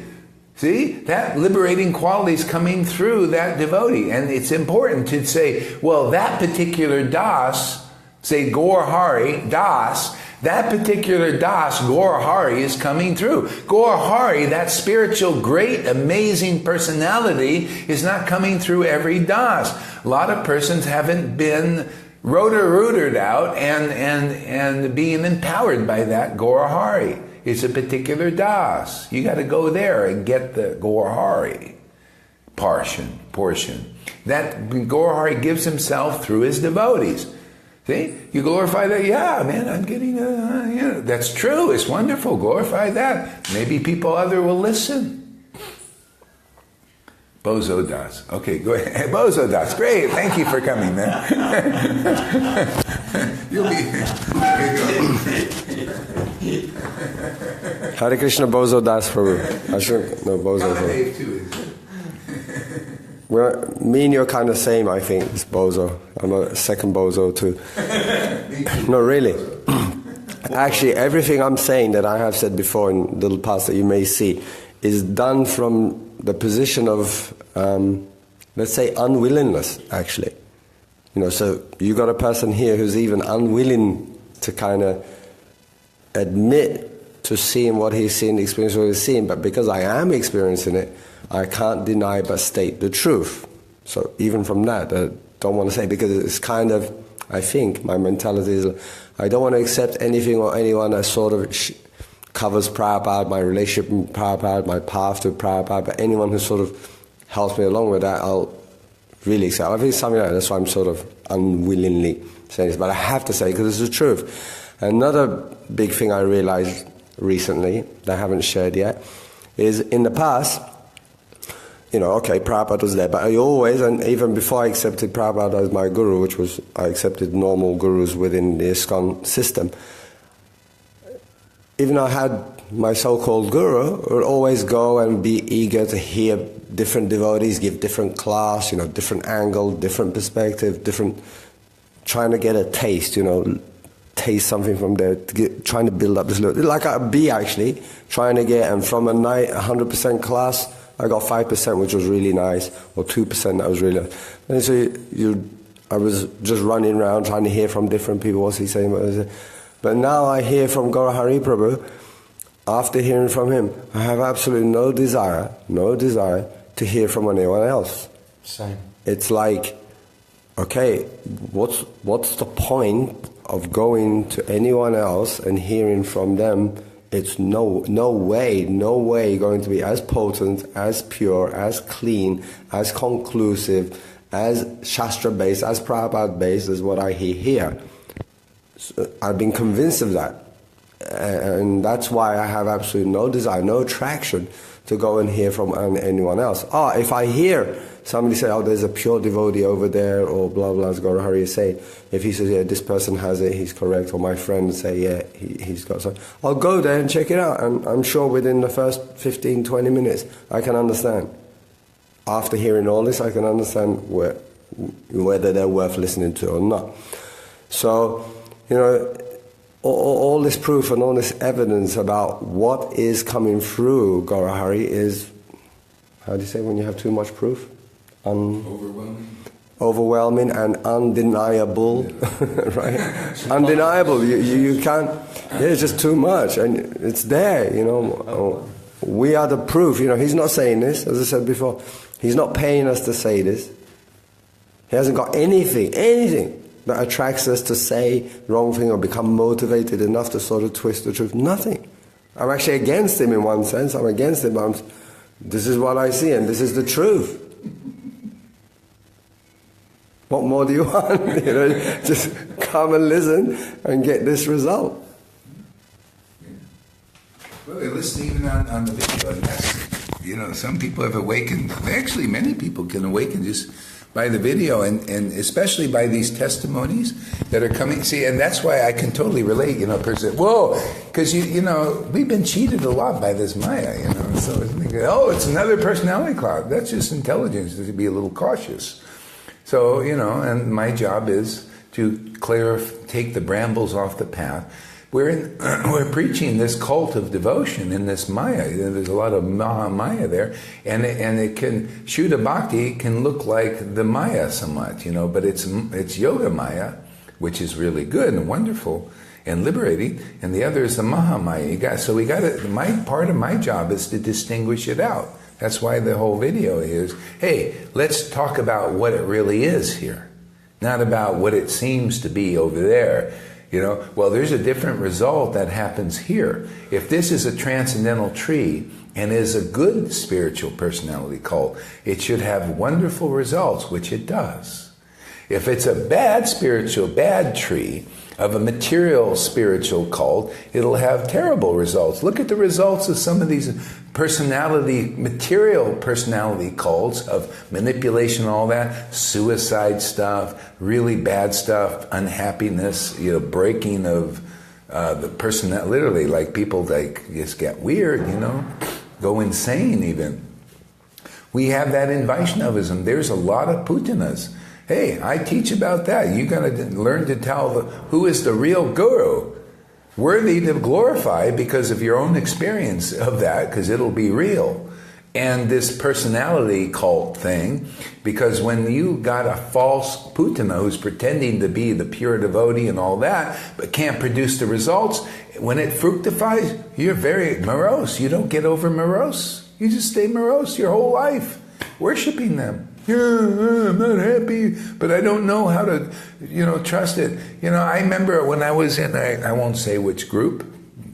See, that liberating quality is coming through that devotee. And it's important to say, well, that particular Das, say Gaurahari, Das, that particular Das, Gaurahari, is coming through. Gaurahari, that spiritual, great, amazing personality, is not coming through every Das. A lot of persons haven't been rooted out and being empowered by that Gaurahari. It's a particular Das. You got to go there and get the Gaurahari portion. That Gaurahari gives himself through his devotees. See? You glorify that? Yeah, man, I'm getting that's true. It's wonderful. Glorify that. Maybe people other will listen. Bozo Das. Okay, go ahead. Bozo Das. Great. Thank you for coming, man. You'll be... Hare Krishna Bozo Das Prabhu. I should know Bozo. Dave too. Well, me and you're kind of same, I think. It's Bozo. I'm a second Bozo too. No, really. Actually, everything I'm saying that I have said before in little parts that you may see is done from the position of, let's say, unwillingness, actually. So you got a person here who's even unwilling to kind of admit to seeing what he's seeing, experience what he's seeing, but because I am experiencing it, I can't deny but state the truth. So even from that, I don't want to say, because it's kind of, I think, my mentality is, I don't want to accept anything or anyone that sort of covers Prabhupada, my relationship with Prabhupada, my path to Prabhupada, but anyone who sort of helps me along with that, I'll really accept. I think it's something like that. That's why I'm sort of unwillingly saying this, but I have to say because it's the truth. Another big thing I realized recently that I haven't shared yet is in the past, okay, Prabhupada was there, but I always, and even before I accepted Prabhupada as my guru, which was, I accepted normal gurus within the ISKCON system, even though I had my so-called guru, I would always go and be eager to hear different devotees give different class, different angle, different perspective, trying to get a taste, taste something from there, trying to build up this little, like a bee actually, trying to get, and from a 100% class, I got 5%, which was really nice, or 2%, that was really nice. And so I was just running around trying to hear from different people, what's he saying, what is it? But now I hear from Gaurahari Prabhu, after hearing from him, I have absolutely no desire to hear from anyone else. Same. It's like, okay, what's the point of going to anyone else and hearing from them? It's no way going to be as potent, as pure, as clean, as conclusive, as Shastra-based, as Prabhupada-based as what I hear here. So I've been convinced of that. And that's why I have absolutely no desire, no attraction to go and hear from anyone else. If I hear somebody say, there's a pure devotee over there, or blah, blah, as Gaurahari is saying, if he says, yeah, this person has it, he's correct, or my friend say, yeah, he's got something, I'll go there and check it out, and I'm sure within the first 15, 20 minutes, I can understand. After hearing all this, I can understand whether they're worth listening to or not. So, all this proof and all this evidence about what is coming through Gaurahari is, how do you say when you have too much proof? Overwhelming and undeniable, right? Undeniable. You can't. It's just too much, and it's there. We are the proof. He's not saying this, as I said before. He's not paying us to say this. He hasn't got anything that attracts us to say wrong thing or become motivated enough to sort of twist the truth. Nothing. I'm actually against him in one sense. I'm against him. This is what I see, and this is the truth. What more do you want? Just come and listen and get this result. Well, they listen even on the video, and that's, some people have awakened. Actually, many people can awaken just by the video, and especially by these testimonies that are coming. See, and that's why I can totally relate, a person, whoa, because, we've been cheated a lot by this Maya, so it's another personality cloud. That's just intelligence, to be a little cautious. So, and my job is to take the brambles off the path. We're preaching this cult of devotion in this Maya. There's a lot of Maya there, and it can Shuddha Bhakti can look like the Maya somewhat, but it's Yoga Maya, which is really good and wonderful and liberating, and the other is the Mahamaya. Part of my job is to distinguish it out. That's why the whole video is, hey, let's talk about what it really is here, not about what it seems to be over there. Well, there's a different result that happens here. If this is a transcendental tree and is a good spiritual personality cult, it should have wonderful results, which it does. If it's a bad tree of a material spiritual cult, it'll have terrible results. Look at the results of some of these material personality cults of manipulation, all that, suicide stuff, really bad stuff, unhappiness, breaking of the person, literally, like people just get weird, go insane even. We have that in Vaishnavism. There's a lot of Putinas. Hey, I teach about that. You got to learn to tell who is the real guru, worthy to glorify because of your own experience of that, because it'll be real. And this personality cult thing, because when you got a false Putana who's pretending to be the pure devotee and all that, but can't produce the results, when it fructifies, you're very morose. You don't get over morose. You just stay morose your whole life, worshipping them. Yeah, I'm not happy, but I don't know how to, trust it. I remember when I was in, I won't say which group,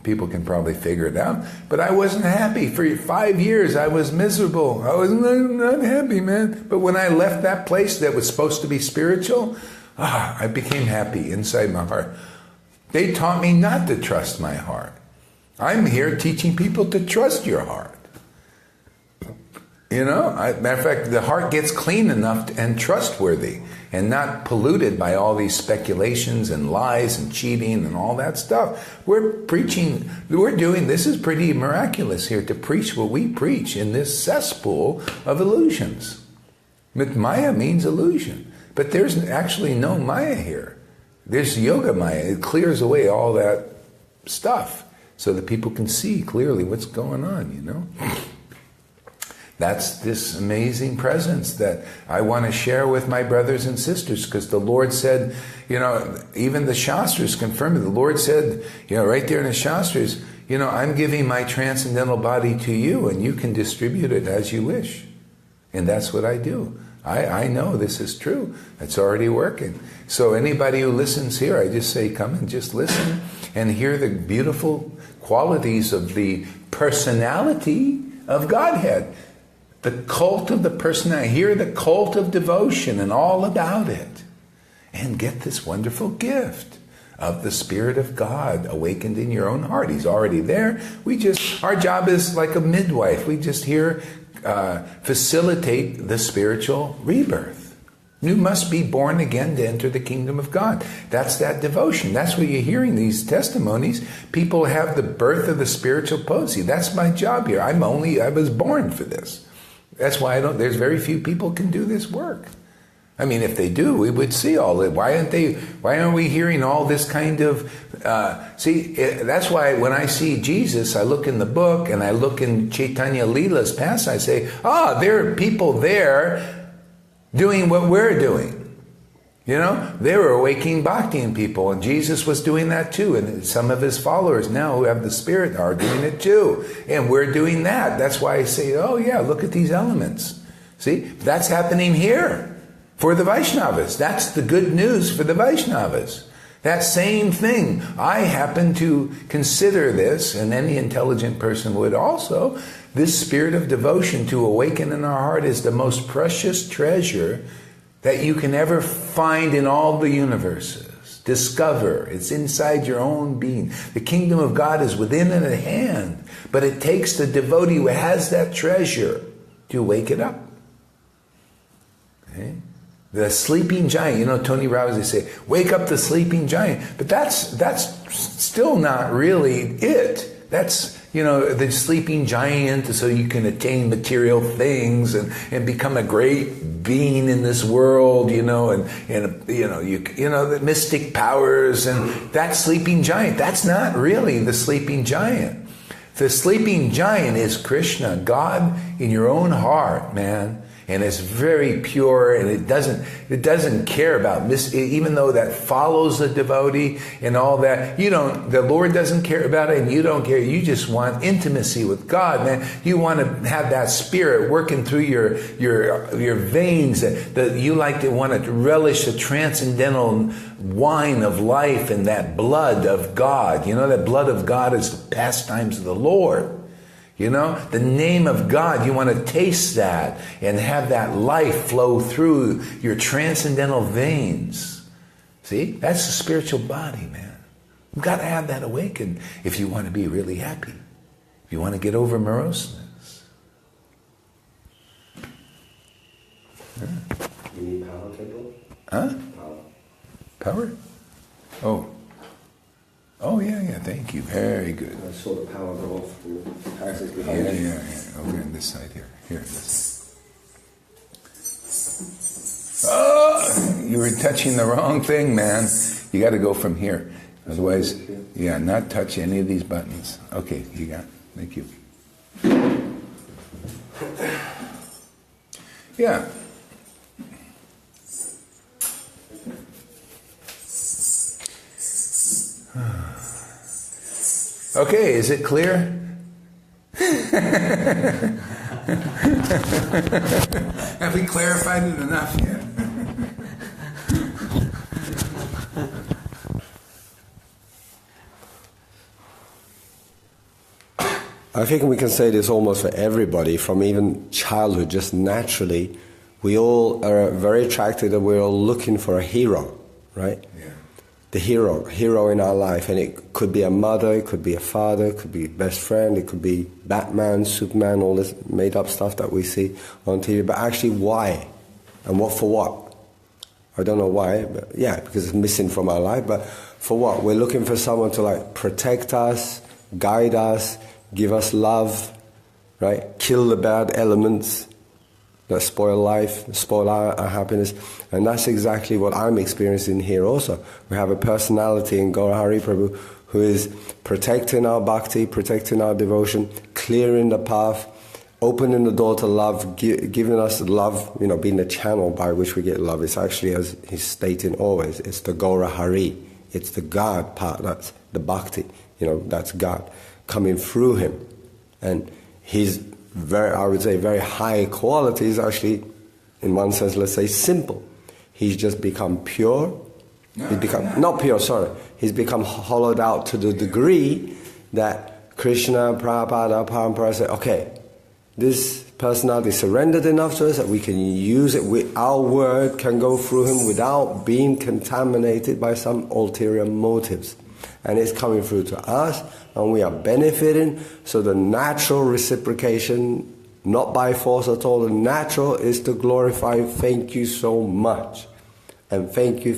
people can probably figure it out, but I wasn't happy. For 5 years, I was miserable. I was not happy, man. But when I left that place that was supposed to be spiritual, I became happy inside my heart. They taught me not to trust my heart. I'm here teaching people to trust your heart. Matter of fact, the heart gets clean enough and trustworthy and not polluted by all these speculations and lies and cheating and all that stuff. This is pretty miraculous here to preach what we preach in this cesspool of illusions. Maya means illusion, but there's actually no Maya here. There's Yoga Maya. It clears away all that stuff so that people can see clearly what's going on, That's this amazing presence that I want to share with my brothers and sisters, because the Lord said, even the Shastras confirm it. The Lord said, right there in the Shastras, I'm giving my transcendental body to you and you can distribute it as you wish. And that's what I do. I know this is true. It's already working. So anybody who listens here, I just say, come and just listen and hear the beautiful qualities of the personality of Godhead. The cult of the personality. Hear the cult of devotion and all about it. And get this wonderful gift of the Spirit of God awakened in your own heart. He's already there. Our job is like a midwife. We just here facilitate the spiritual rebirth. You must be born again to enter the kingdom of God. That's that devotion. That's what you're hearing, these testimonies. People have the birth of the spiritual potency. That's my job here. I was born for this. That's why there's very few people can do this work. I mean, if they do, we would see all it. Why aren't we hearing all this kind of, that's why when I see Jesus, I look in the book and I look in Chaitanya Leela's past, I say, there are people there doing what we're doing. They were awakening bhakti in people, and Jesus was doing that too. And some of his followers now who have the Spirit are doing it too. And we're doing that. That's why I say, look at these elements. See, that's happening here for the Vaishnavas. That's the good news for the Vaishnavas. That same thing. I happen to consider this, and any intelligent person would also, this spirit of devotion to awaken in our heart is the most precious treasure that you can ever find in all the universes. Discover. It's inside your own being. The kingdom of God is within and at hand. But it takes the devotee who has that treasure to wake it up. Okay? The sleeping giant. Tony Robbins, they say, wake up the sleeping giant. But that's still not really it. That's the sleeping giant, so you can attain material things and become a great being in this world, the mystic powers and that sleeping giant. That's not really the sleeping giant. The sleeping giant is Krishna, God in your own heart, man. And it's very pure, and it doesn't care about even though that follows the devotee and all that. The Lord doesn't care about it, and you don't care. You just want intimacy with God, man. You want to have that spirit working through your veins. That you want to relish the transcendental wine of life and that blood of God. That blood of God is the pastimes of the Lord. The name of God, you want to taste that and have that life flow through your transcendental veins. See? That's the spiritual body, man. You've got to have that awakened if you want to be really happy. If you want to get over moroseness. You need power, people? Huh? Power. Power? Oh, yeah, thank you. Very good. I saw the power go off from the houses behind Yeah. you. Over on this side here. Here, this. Oh, you were touching the wrong thing, man. You got to go from here. Otherwise, not touch any of these buttons. Okay, you got it. Thank you. Yeah. Okay, is it clear? Have we clarified it enough yet? I think we can say this almost for everybody, from even childhood, just naturally. We all are very attracted and we're all looking for a hero, right? Yeah. The hero in our life. And it could be a mother, it could be a father, it could be a best friend, it could be Batman, Superman, all this made up stuff that we see on TV. But actually, why? And what for what? I don't know why, but because it's missing from our life. But for what? We're looking for someone to protect us, guide us, give us love, right? Kill the bad elements that spoil life, spoil our happiness. And that's exactly what I'm experiencing here also. We have a personality in Gaurahari Prabhu who is protecting our bhakti, protecting our devotion, clearing the path, opening the door to love, giving us love, being the channel by which we get love. It's actually, as he's stating always, it's the Gaurahari. It's the God part, that's the bhakti, that's God coming through him. And his very high quality is actually, in one sense, let's say, simple. He's just become pure. He's become hollowed out to the degree that Krishna, Prabhupada, Parampara said, okay, this personality surrendered enough to us that we can use it. Our word can go through him without being contaminated by some ulterior motives. And it's coming through to us, and we are benefiting. So the natural reciprocation, not by force at all, the natural is to glorify, thank you so much. And thank you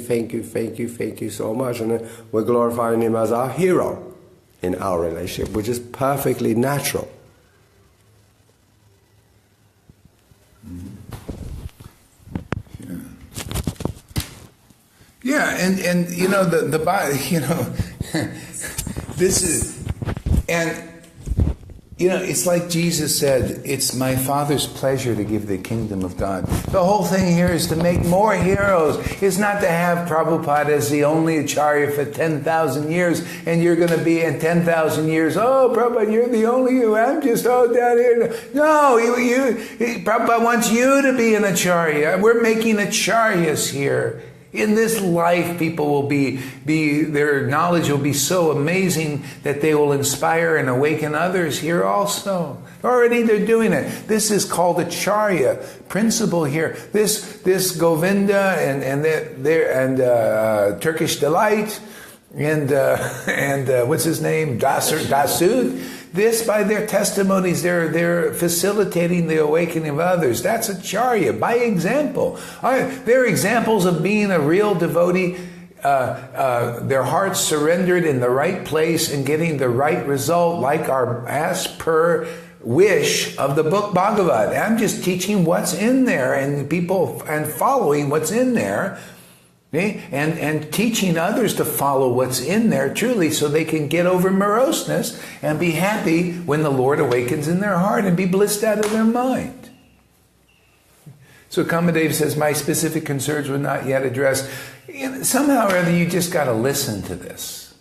so much. And then we're glorifying him as our hero in our relationship, which is perfectly natural. Yeah, and the body, this is, and it's like Jesus said, it's my Father's pleasure to give the kingdom of God. The whole thing here is to make more heroes. It's not to have Prabhupada as the only acharya for 10,000 years, and you're going to be in 10,000 years, oh, Prabhupada, you're the only you, I'm just down here. No, Prabhupada wants you to be an acharya. We're making acharyas here. In this life, people will their knowledge will be so amazing that they will inspire and awaken others here also. Already they're doing it. This is called acharya principle here. This Govinda and Turkish Delight and what's his name? Dasud. This, by their testimonies, they're facilitating the awakening of others. That's acharya, by example. They're examples of being a real devotee their hearts surrendered in the right place and getting the right result, like our as per wish of the book Bhagavad. I'm just teaching what's in there and people and following what's in there. Okay? And teaching others to follow what's in there truly so they can get over moroseness and be happy when the Lord awakens in their heart and be blissed out of their mind. So Kamadeva says, my specific concerns were not yet addressed. Somehow or other, you just got to listen to this.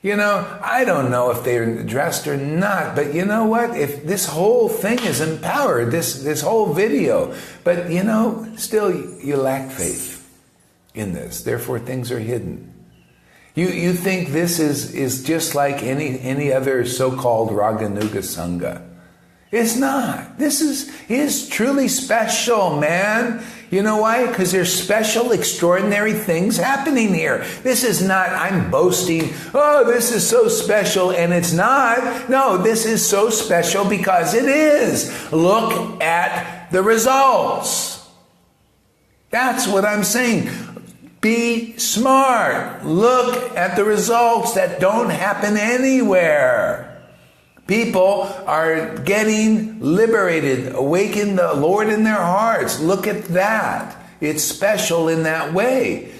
You know, I don't know if they're addressed or not, but you know what? If this whole thing is empowered, this whole video, but you know, still you lack faith in this. Therefore, things are hidden. You think this is just like any other so-called Raganuga Sangha. It's not. This is truly special, man. You know why? Because there's special, extraordinary things happening here. This is not, I'm boasting, oh, this is so special, and it's not. No, this is so special because it is. Look at the results. That's what I'm saying. Be smart. Look at the results that don't happen anywhere. People are getting liberated, awaken the Lord in their hearts. Look at that. It's special in that way.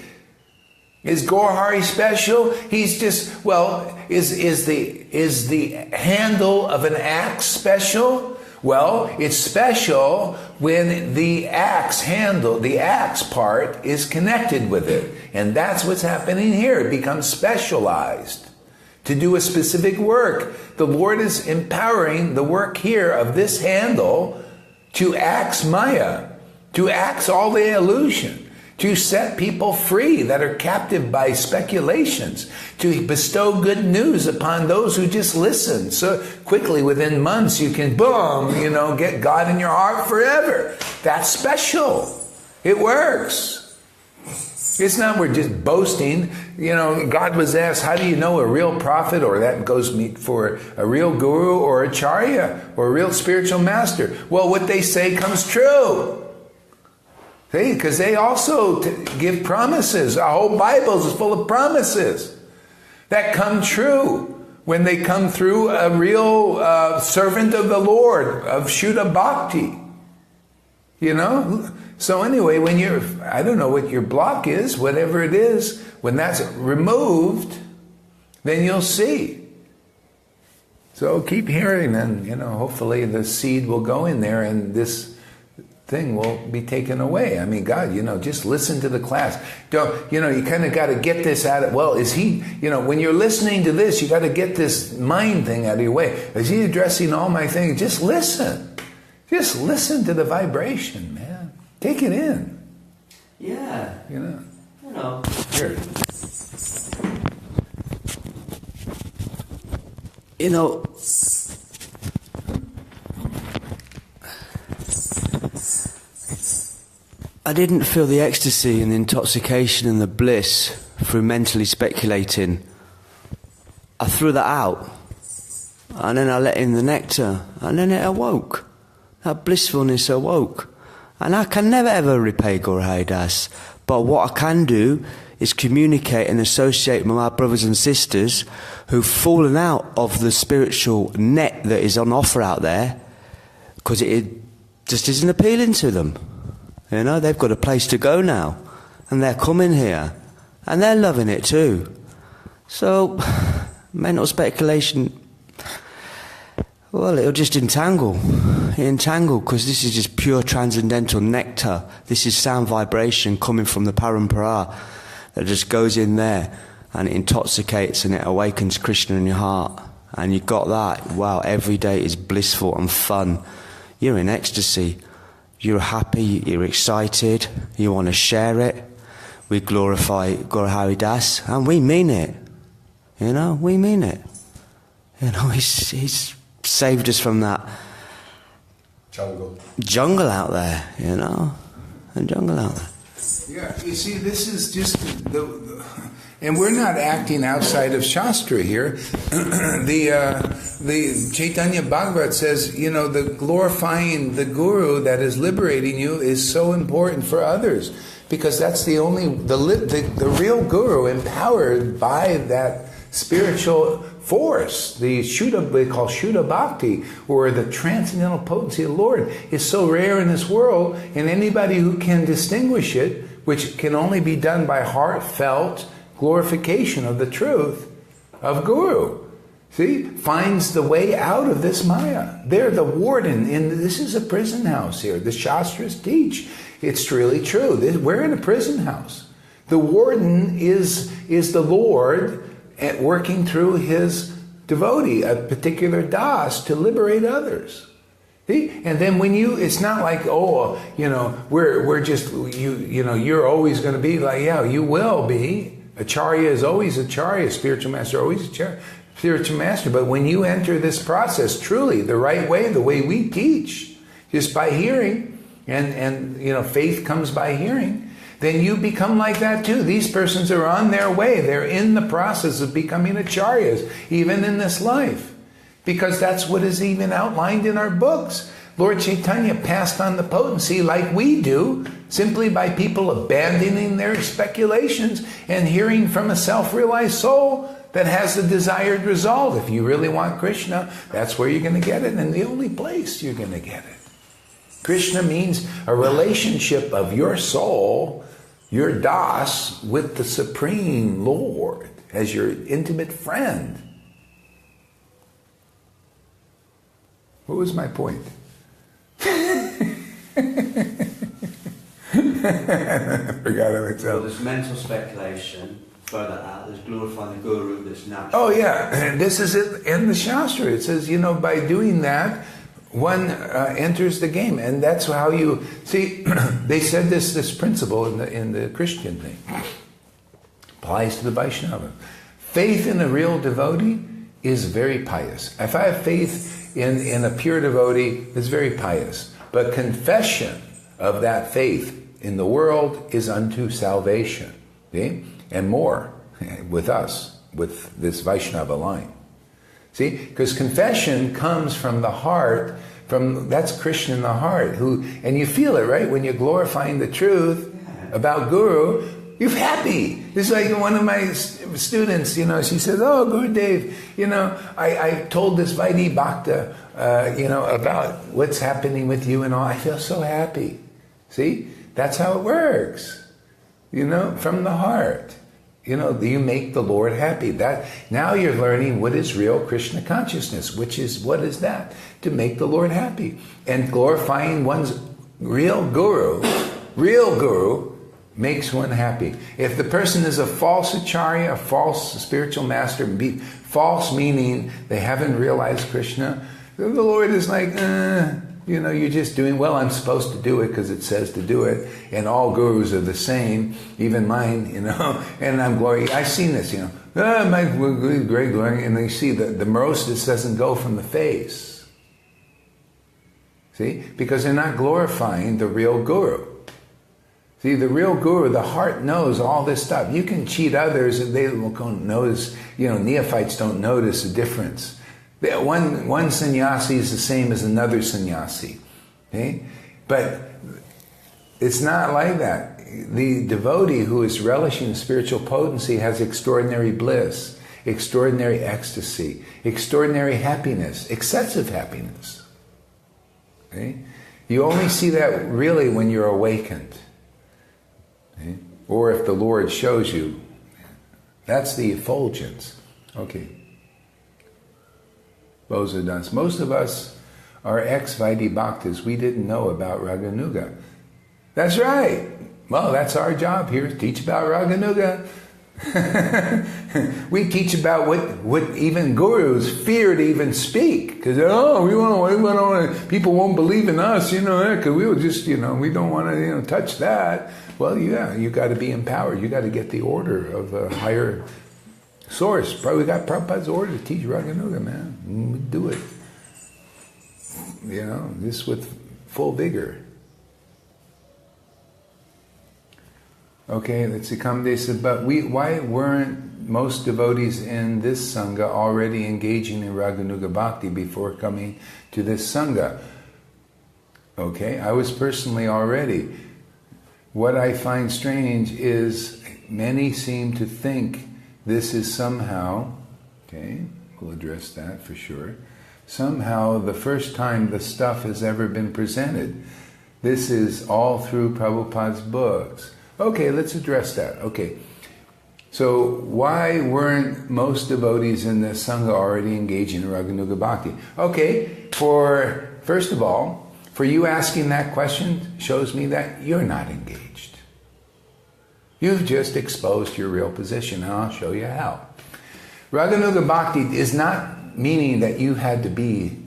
Is Gaurahari special? He's just, well, is the handle of an axe special? Well, it's special when the axe handle, the axe part is connected with it. And that's what's happening here. It becomes specialized to do a specific work. The Lord is empowering the work here of this handle to axe Maya, to axe all the illusion, to set people free that are captive by speculations, to bestow good news upon those who just listen. So quickly, within months, you can, boom, get God in your heart forever. That's special. It works. It's not we're just boasting. God was asked, how do you know a real prophet, or that goes for a real guru or acharya or a real spiritual master? Well, what they say comes true. See, because they also give promises. Our whole Bible is full of promises that come true when they come through a real servant of the Lord, of Shuddha Bhakti. So anyway, when I don't know what your block is, whatever it is, when that's removed, then you'll see. So keep hearing, and hopefully the seed will go in there and this thing will be taken away. I mean, God, just listen to the class. Don't, you kind of got to get this out of, well, is he, when you're listening to this, you got to get this mind thing out of your way. Is he addressing all my things? Just listen. Just listen to the vibration, man. Take it in. Yeah. Here. I didn't feel the ecstasy and the intoxication and the bliss through mentally speculating. I threw that out. And then I let in the nectar. And then it awoke. That blissfulness awoke. And I can never ever repay Gaurahari Das. But what I can do is communicate and associate with my brothers and sisters who've fallen out of the spiritual net that is on offer out there, because it just isn't appealing to them. They've got a place to go now. And they're coming here. And they're loving it too. So, mental speculation, well, it'll just entangle, because this is just pure transcendental nectar. This is sound vibration coming from the parampara that just goes in there and it intoxicates and it awakens Krishna in your heart. And you got that. Wow, every day is blissful and fun. You're in ecstasy. You're happy, you're excited, you want to share it. We glorify Gaurahari Das, and we mean it. We mean it. He's saved us from that jungle out there, and jungle out there. Yeah, you see, this is just And we're not acting outside of Shastra here. The Chaitanya Bhagavat says, the glorifying the Guru that is liberating you is so important for others, because that's the real Guru empowered by that spiritual force, the Shuddha, we call Shuddha Bhakti, or the transcendental potency of the Lord, is so rare in this world, and anybody who can distinguish it, which can only be done by heartfelt glorification of the truth of Guru, finds the way out of this Maya. They're the warden, this is a prison house here. The Shastras teach. It's really true. We're in a prison house. The warden is the Lord working through his devotee, a particular das, to liberate others. See? And then when it's not like, we're just, you're always going to be like, yeah, you will be. Acharya is always Acharya, spiritual master always spiritual master. But when you enter this process truly, the right way, the way we teach, just by hearing, and faith comes by hearing, then you become like that too. These persons are on their way. They're in the process of becoming acharyas, even in this life. Because that's what is even outlined in our books. Lord Chaitanya passed on the potency like we do, simply by people abandoning their speculations and hearing from a self-realized soul that has the desired result. If you really want Krishna, that's where you're going to get it, and the only place you're going to get it. Krishna means a relationship of your soul, your das, with the Supreme Lord as your intimate friend. What was my point? I forgot it myself. Well, there's mental speculation, further out, there's glorifying the Guru that's natural. Oh yeah, and this is it in the Shastra. It says, by doing that, one enters the game, and that's how you see. They said this principle in the Christian thing applies to the Vaishnava. Faith in a real devotee is very pious. If I have faith in a pure devotee, it's very pious. But confession of that faith in the world is unto salvation. See? And more with us, with this Vaishnava line. See? Because confession comes from the heart, that's Krishna in the heart, and you feel it, right? When you're glorifying the truth about Guru, you're happy. This is like one of my students, she says, "Oh, Gurudev, I told this Vaidhi Bhakta, about what's happening with you and all. I feel so happy." See? That's how it works. From the heart. You make the Lord happy. Now you're learning what is real Krishna consciousness, what is that? To make the Lord happy. And glorifying one's real Guru makes one happy. If the person is a false acharya, a false spiritual master, false meaning they haven't realized Krishna, the Lord is like, you're just doing, well, I'm supposed to do it because it says to do it, and all gurus are the same, even mine, and I'm glory. I've seen this, my great glory, and you see the moroseness doesn't go from the face. See? Because they're not glorifying the real Guru. See, the real Guru, the heart knows all this stuff. You can cheat others and they don't notice, neophytes don't notice the difference. One sannyasi is the same as another sannyasi. Okay? But it's not like that. The devotee who is relishing spiritual potency has extraordinary bliss, extraordinary ecstasy, extraordinary happiness, excessive happiness. Okay? You only see that really when you're awakened. Okay? Or if the Lord shows you. That's the effulgence. Okay. Bosadas. Most of us are ex-Vaidhi Bhaktas. We didn't know about Raganuga. That's right. Well, that's our job here, teach about Raganuga. We teach about what even gurus fear to even speak. Because, people won't believe in us, because we'll just, we don't want to, touch that. Well, yeah, you got to be empowered. You got to get the order of a higher source. Probably got Prabhupada's order to teach Raganuga, man. We do it. Just with full vigor. Okay, let's see, Kamdesa, but why weren't most devotees in this Sangha already engaging in Raganuga Bhakti before coming to this Sangha? Okay, I was personally already. What I find strange is many seem to think this is somehow, okay, we'll address that for sure, somehow the first time the stuff has ever been presented. This is all through Prabhupada's books. Okay, let's address that. Okay, so why weren't most devotees in the Sangha already engaging in Raganuga Bhakti? Okay, first of all, for you asking that question shows me that you're not engaged. You've just exposed your real position, and I'll show you how. Raganuga Bhakti is not meaning that you had to be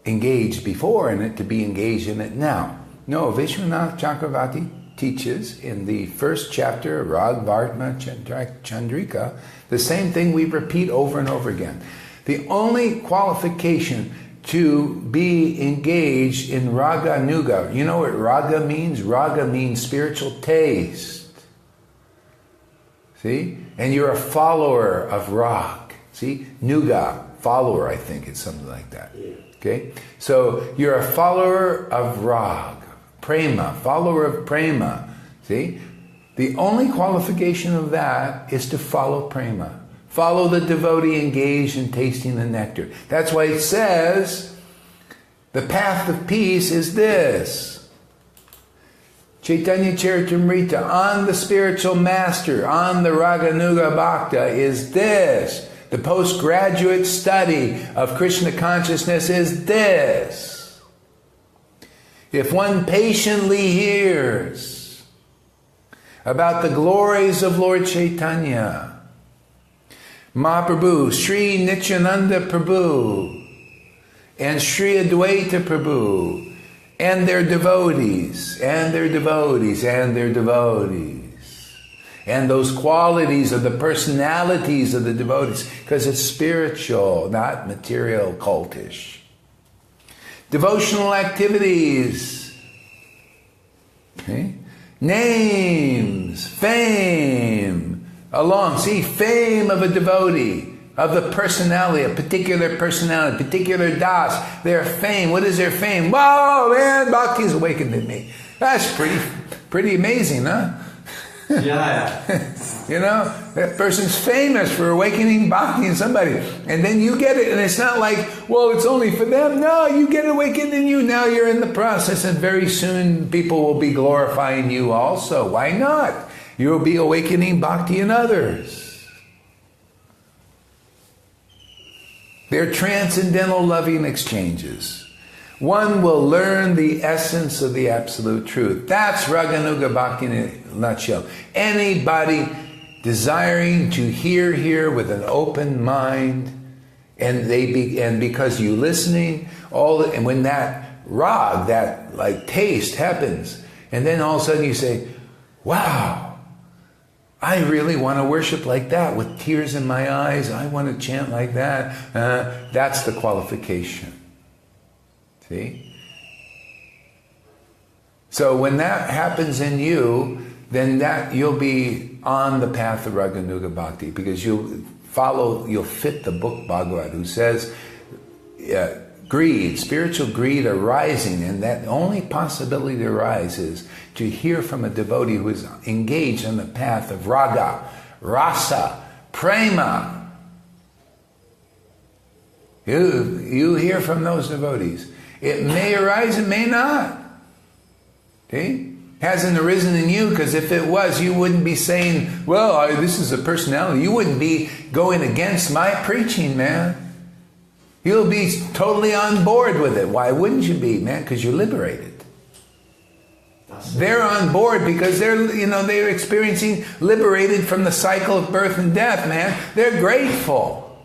engaged before in it to be engaged in it now. No, Vishwanath Chakravarti teaches in the first chapter, Ragvartma Chandrika, the same thing we repeat over and over again. The only qualification to be engaged in Raganuga, you know what Raga means? Raga means spiritual taste. See? And you're a follower of Rag. See? Nuga, follower, I think it's something like that. Okay? So you're a follower of Rag. Prema, follower of Prema. See? The only qualification of that is to follow Prema. Follow the devotee engaged in tasting the nectar. That's why it says the path of peace is this. Chaitanya Charitamrita, on the spiritual master, on the Raganuga Bhakta is this. The postgraduate study of Krishna consciousness is this. If one patiently hears about the glories of Lord Chaitanya, Mahaprabhu, Sri Nityananda Prabhu, and Sri Advaita Prabhu, and their devotees, and their devotees, and their devotees, and those qualities of the personalities of the devotees, because it's spiritual, not material, cultish. Devotional activities, okay? Names, fame, fame of a devotee, of the personality, a particular personality, particular das, their fame. What is their fame? Whoa, man, Bhakti's awakened in me. That's pretty amazing, huh? Yeah. You know, that person's famous for awakening Bhakti in somebody. And then you get it, and it's not like, well, it's only for them. No, you get it awakened in you. Now you're in the process, and very soon people will be glorifying you also. Why not? You'll be awakening Bhakti in others. They're transcendental loving exchanges. One will learn the essence of the absolute truth. That's Raganuga Bhakti in a nutshell. Anybody desiring to hear with an open mind, and because you listening, and when that rag, that like taste happens, and then all of a sudden you say, wow, I really want to worship like that with tears in my eyes. I want to chant like that. That's the qualification. See? So when that happens in you, then you'll be on the path of Raganuga Bhakti, because you'll fit the book Bhagavad, who says greed, spiritual greed arising, and that only possibility to arise is to hear from a devotee who is engaged on the path of raga, rasa, prema. You hear from those devotees. It may arise, it may not. See? Hasn't arisen in you, because if it was, you wouldn't be saying, well, this is a personality. You wouldn't be going against my preaching, man. You'll be totally on board with it. Why wouldn't you be, man? Because you're liberated. They're on board because they're experiencing liberated from the cycle of birth and death, man. They're grateful.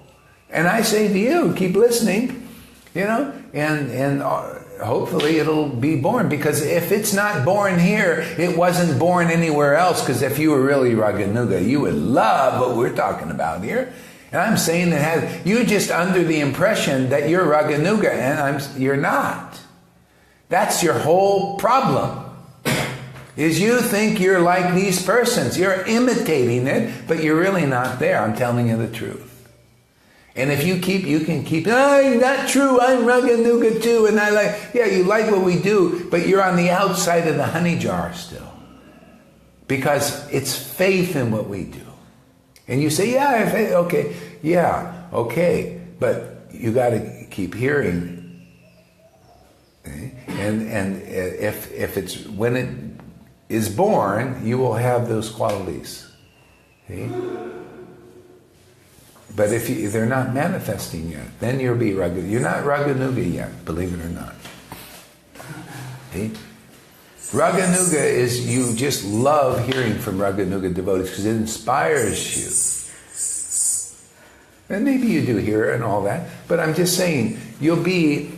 And I say to you, keep listening, and hopefully it'll be born, because if it's not born here, it wasn't born anywhere else, because if you were really Raganuga, you would love what we're talking about here. And I'm saying that you're just under the impression that you're Raganuga, and you're not. That's your whole problem. is you think you're like these persons. You're imitating it, but you're really not there. I'm telling you the truth. And if you can keep, not true, I'm Raganuga too, and you like what we do, but you're on the outside of the honey jar still. Because it's faith in what we do. And you say, okay, but you got to keep hearing. Okay? And if it's, when it is born, you will have those qualities. Okay? But if they're not manifesting yet, then you'll be Raganuga. You're not Raganuga yet, believe it or not. See? Raganuga is, you just love hearing from Raganuga devotees because it inspires you. And maybe you do hear it and all that, but I'm just saying, you'll be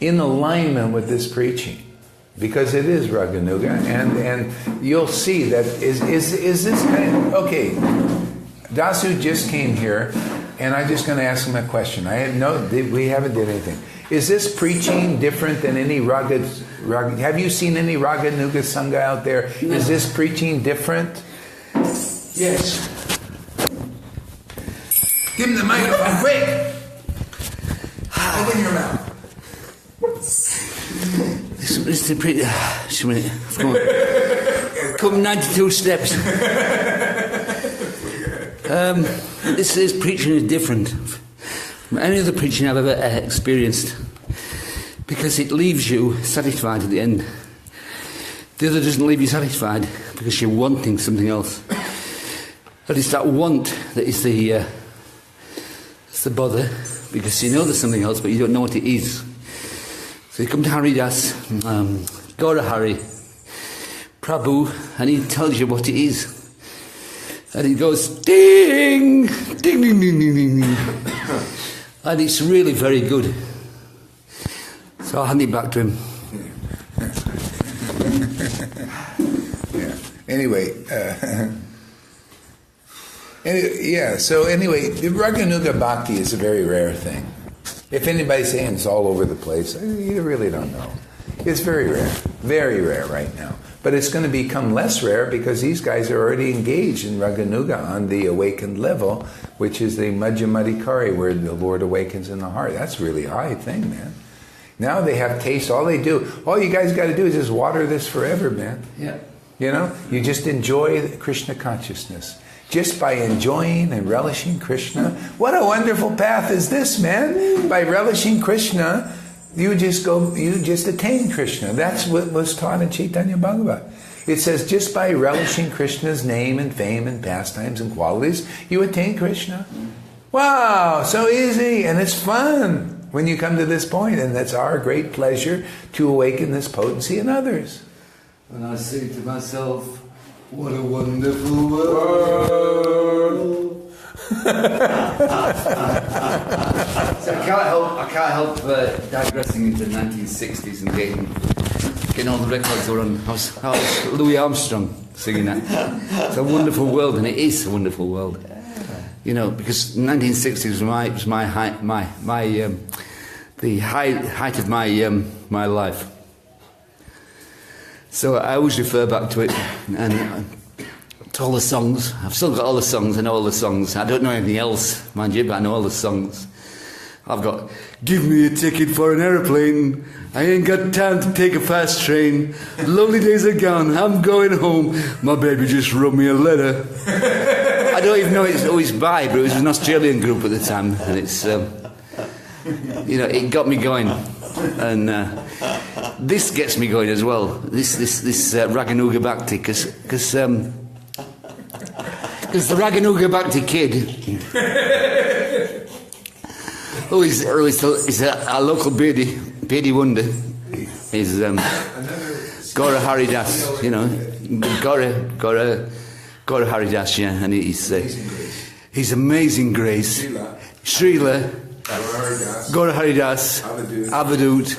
in alignment with this preaching. Because it is Raganuga, and you'll see that is this kind of, okay, Dasu just came here, and I'm just going to ask him a question. We haven't did anything. Is this preaching different than any have you seen any Raganuga Sangha out there? No. Is this preaching different? Yes. Give him the microphone, quick! Open your mouth. It's the pretty. Come 92 steps. This preaching is different from any other preaching I've ever experienced because it leaves you satisfied at the end. The other doesn't leave you satisfied because you're wanting something else. But it's that want that is the bother, because you know there's something else but you don't know what it is. So you come to Haridas, Gaurahari, Prabhu, and he tells you what it is. And it goes ding, ding, ding, ding, ding, ding, ding. And it's really very good. So I'll hand it back to him. Yeah. Anyway, the Raganuga Bhakti is a very rare thing. If anybody's saying it's all over the place, you really don't know. It's very rare right now. But it's going to become less rare because these guys are already engaged in Raganuga on the awakened level, which is the Majjamadikari, where the Lord awakens in the heart. That's really a high thing, man. Now they have taste. All you guys got to do is just water this forever, man. Yeah. You know, you just enjoy the Krishna consciousness. Just by enjoying and relishing Krishna. What a wonderful path is this, man. By relishing Krishna, you just attain Krishna. That's what was taught in Chaitanya Bhagavat. It says just by relishing Krishna's name and fame and pastimes and qualities, you attain Krishna. Wow, so easy, and it's fun when you come to this point, and that's our great pleasure to awaken this potency in others. And I say to myself, what a wonderful world. So I can't help digressing into the 1960s and getting all the records on. I was Louis Armstrong singing that. It's a wonderful world, and it is a wonderful world. You know, because 1960s was my height, the height of my life. So I always refer back to it, and to all the songs. I've still got all the songs. I know all the songs. I don't know anything else, mind you, but I know all the songs. I've got, give me a ticket for an aeroplane. I ain't got time to take a fast train. Lovely days are gone. I'm going home. My baby just wrote me a letter. I don't even know who it's by, but it was an Australian group at the time, and it's, it got me going. And this gets me going as well. This Raganuga Bhakti, because the Raganuga Bhakti kid, he's a local Bedi wonder. He's Gaurahari Das, Gaurahari Das, yeah, and he's Amazing Grace, Srila, Gaurahari Das, Avadut,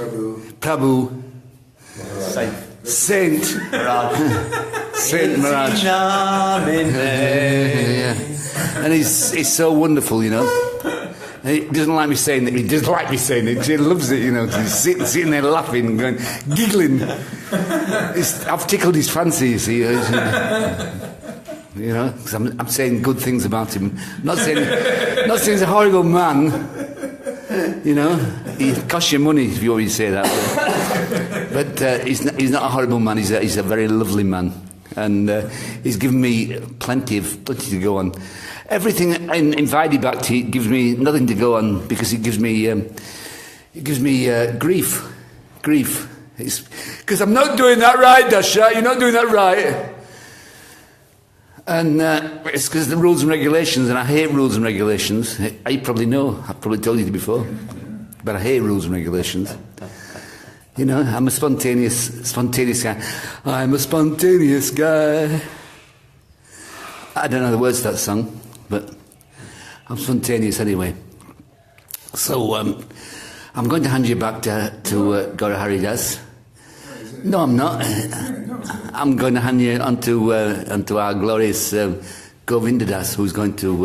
Prabhu, Saint Maharaj. Yeah. And he's so wonderful, He doesn't like me saying it. He doesn't like me saying it. He loves it, you know. He's sitting there laughing, going, giggling. I've tickled his fancy, you see. You know, 'cause I'm saying good things about him. Not saying he's a horrible man. You know, he costs you money if you always say that. But he's not a horrible man. He's a very lovely man, and he's given me plenty to go on. Everything in Vaidhi Bhakti gives me nothing to go on because it gives me grief. It's because I'm not doing that right, Dasha. You're not doing that right. And it's because of the rules and regulations, and I hate rules and regulations. You probably know. I've probably told you before, but I hate rules and regulations. You know, I'm a spontaneous guy. I'm a spontaneous guy. I don't know the words to that song, but I'm spontaneous anyway. So I'm going to hand you back to Gaurahari Das. No, I'm not. I'm going to hand you onto our glorious Govinda Das, who's going to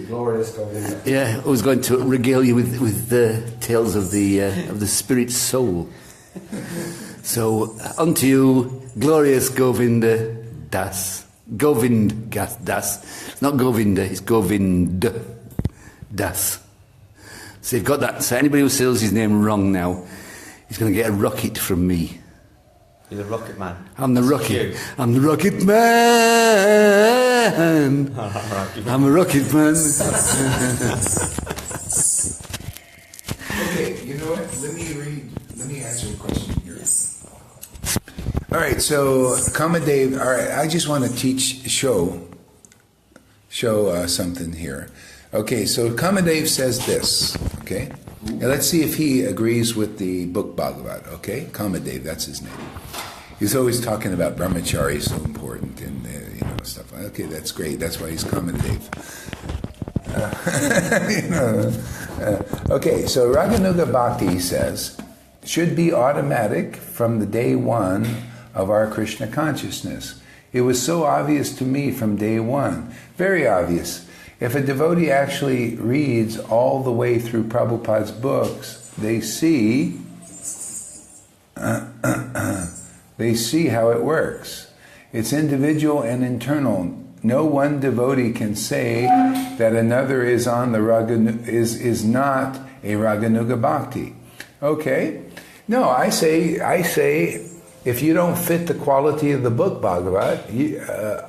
glorious Govinda. Yeah, who's going to regale you with the tales of the spirit soul. So onto you, glorious Govinda Das. Govind Das. It's not Govinda, it's Govind Das. So you've got that. So anybody who says his name wrong now, he's going to get a rocket from me. You're the rocket man. I'm the rocket. I'm the rocket man. I'm a rocket man. Okay, you know what? Let me answer a question here. All right, so Kamadev, all right, I just want to show something here. Okay, so Kamadev says this, okay? Now let's see if he agrees with the book Bhagavad, okay? Kamadev, that's his name. He's always talking about brahmachari, so important, and stuff. Okay, that's great. That's why he's Kamadev. Okay, so Raganuga Bhakti says, should be automatic from the day one of our Krishna consciousness. It was so obvious to me from day one. Very obvious. If a devotee actually reads all the way through Prabhupada's books, they see how it works. It's individual and internal. No one devotee can say that another is on the is not a Raganuga Bhakti. Okay? No, I say if you don't fit the quality of the book Bhagavad,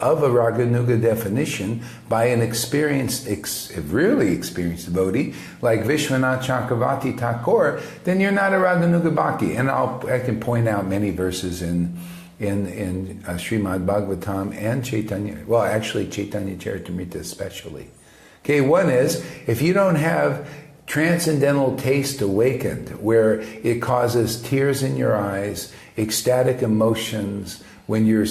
of a Raganuga definition, by an really experienced devotee, like Vishwanath Chakravarti Thakur, then you're not a Raganuga Bhakti. And I can point out many verses in Srimad Bhagavatam and Chaitanya, well actually Chaitanya Charitamrita especially. Okay, one is, if you don't have transcendental taste awakened, where it causes tears in your eyes, ecstatic emotions, when you're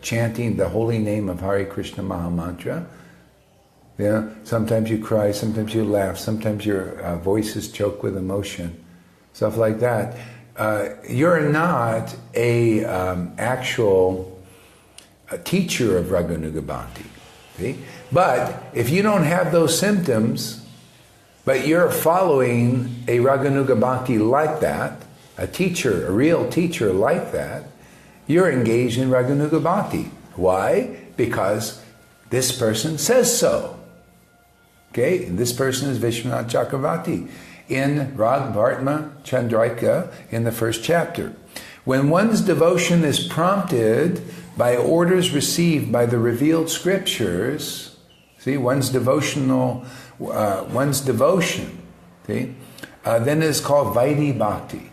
chanting the holy name of Hare Krishna Mahamantra, yeah, sometimes you cry, sometimes you laugh, sometimes your voice is choked with emotion, stuff like that. You're not a actual teacher of Raganuga Bhakti. See? But if you don't have those symptoms, but you're following a Raganuga Bhakti like that, a real teacher like that, you're engaged in Raganuga Bhakti. Why? Because this person says so. Okay? And this person is Vishwanath Chakravarti in Rag Bhartma Chandraika in the first chapter. When one's devotion is prompted by orders received by the revealed scriptures, see, one's devotion, see, then it is called Vaidhi Bhakti.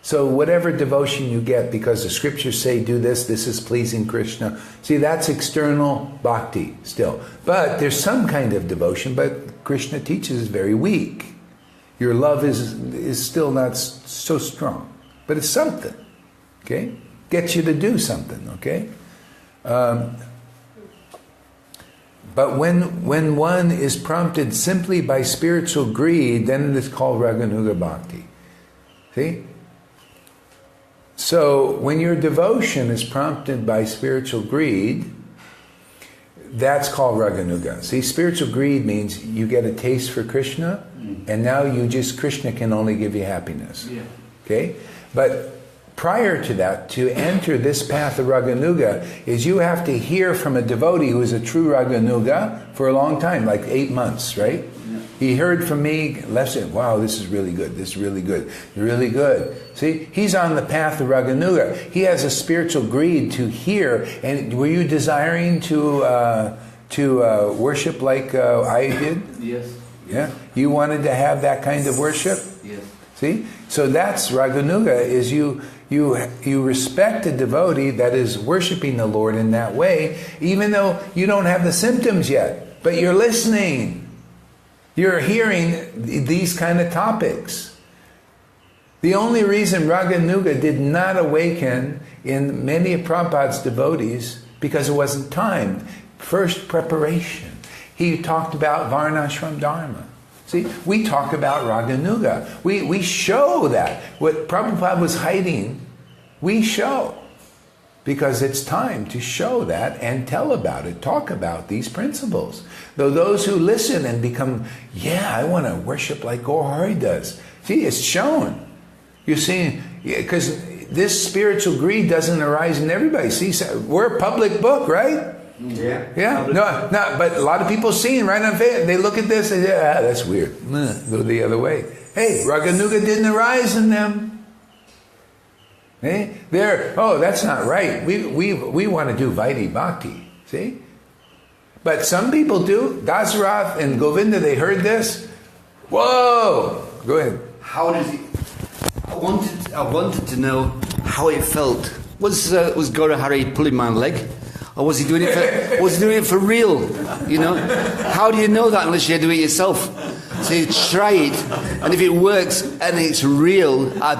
So whatever devotion you get, because the scriptures say do this, this is pleasing Krishna. See, that's external bhakti still. But there's some kind of devotion, but Krishna teaches is very weak. Your love is still not so strong. But it's something, okay? Gets you to do something, okay? But when one is prompted simply by spiritual greed, then it is called Raganuga Bhakti. See? So when your devotion is prompted by spiritual greed, That's called Raganuga. See, spiritual greed means you get a taste for Krishna, and now Krishna can only give you happiness. Yeah. Okay? But prior to that, to enter this path of Raganuga, is you have to hear from a devotee who is a true Raganuga for a long time, like 8 months, right? Yeah. He heard from me, left saying, wow, this is really good, this is really good, really good. See, he's on the path of Raganuga. He has a spiritual greed to hear. And were you desiring to worship like I did? Yes. Yeah? You wanted to have that kind of worship? Yes. See? So that's Raganuga, is you respect a devotee that is worshiping the Lord in that way, even though you don't have the symptoms yet. But you're listening. You're hearing these kind of topics. The only reason Raganuga did not awaken in many of Prabhupada's devotees, because it wasn't time. First, preparation. He talked about Varnashram Dharma. See, we talk about Raganuga. We show that. What Prabhupada was hiding, we show. Because it's time to show that and tell about it, talk about these principles. Though those who listen and become, yeah, I want to worship like Gaurahari does. See, it's shown. You're seeing, because this spiritual greed doesn't arise in everybody. See, we're a public book, right? Yeah. Yeah. No, but a lot of people seeing right on Facebook, they look at this and say, that's weird. Go the other way. Hey, Raganuga didn't arise in them. Hey, that's not right. We want to do Vaidhi Bhakti. See? But some people do. Dasarath and Govinda, they heard this. Whoa! Go ahead. How does it? I wanted to know how it felt. Was Gaurahari pulling my leg, or was he doing it for real? You know, how do you know that unless you do it yourself? So you try it, and if it works and it's real, I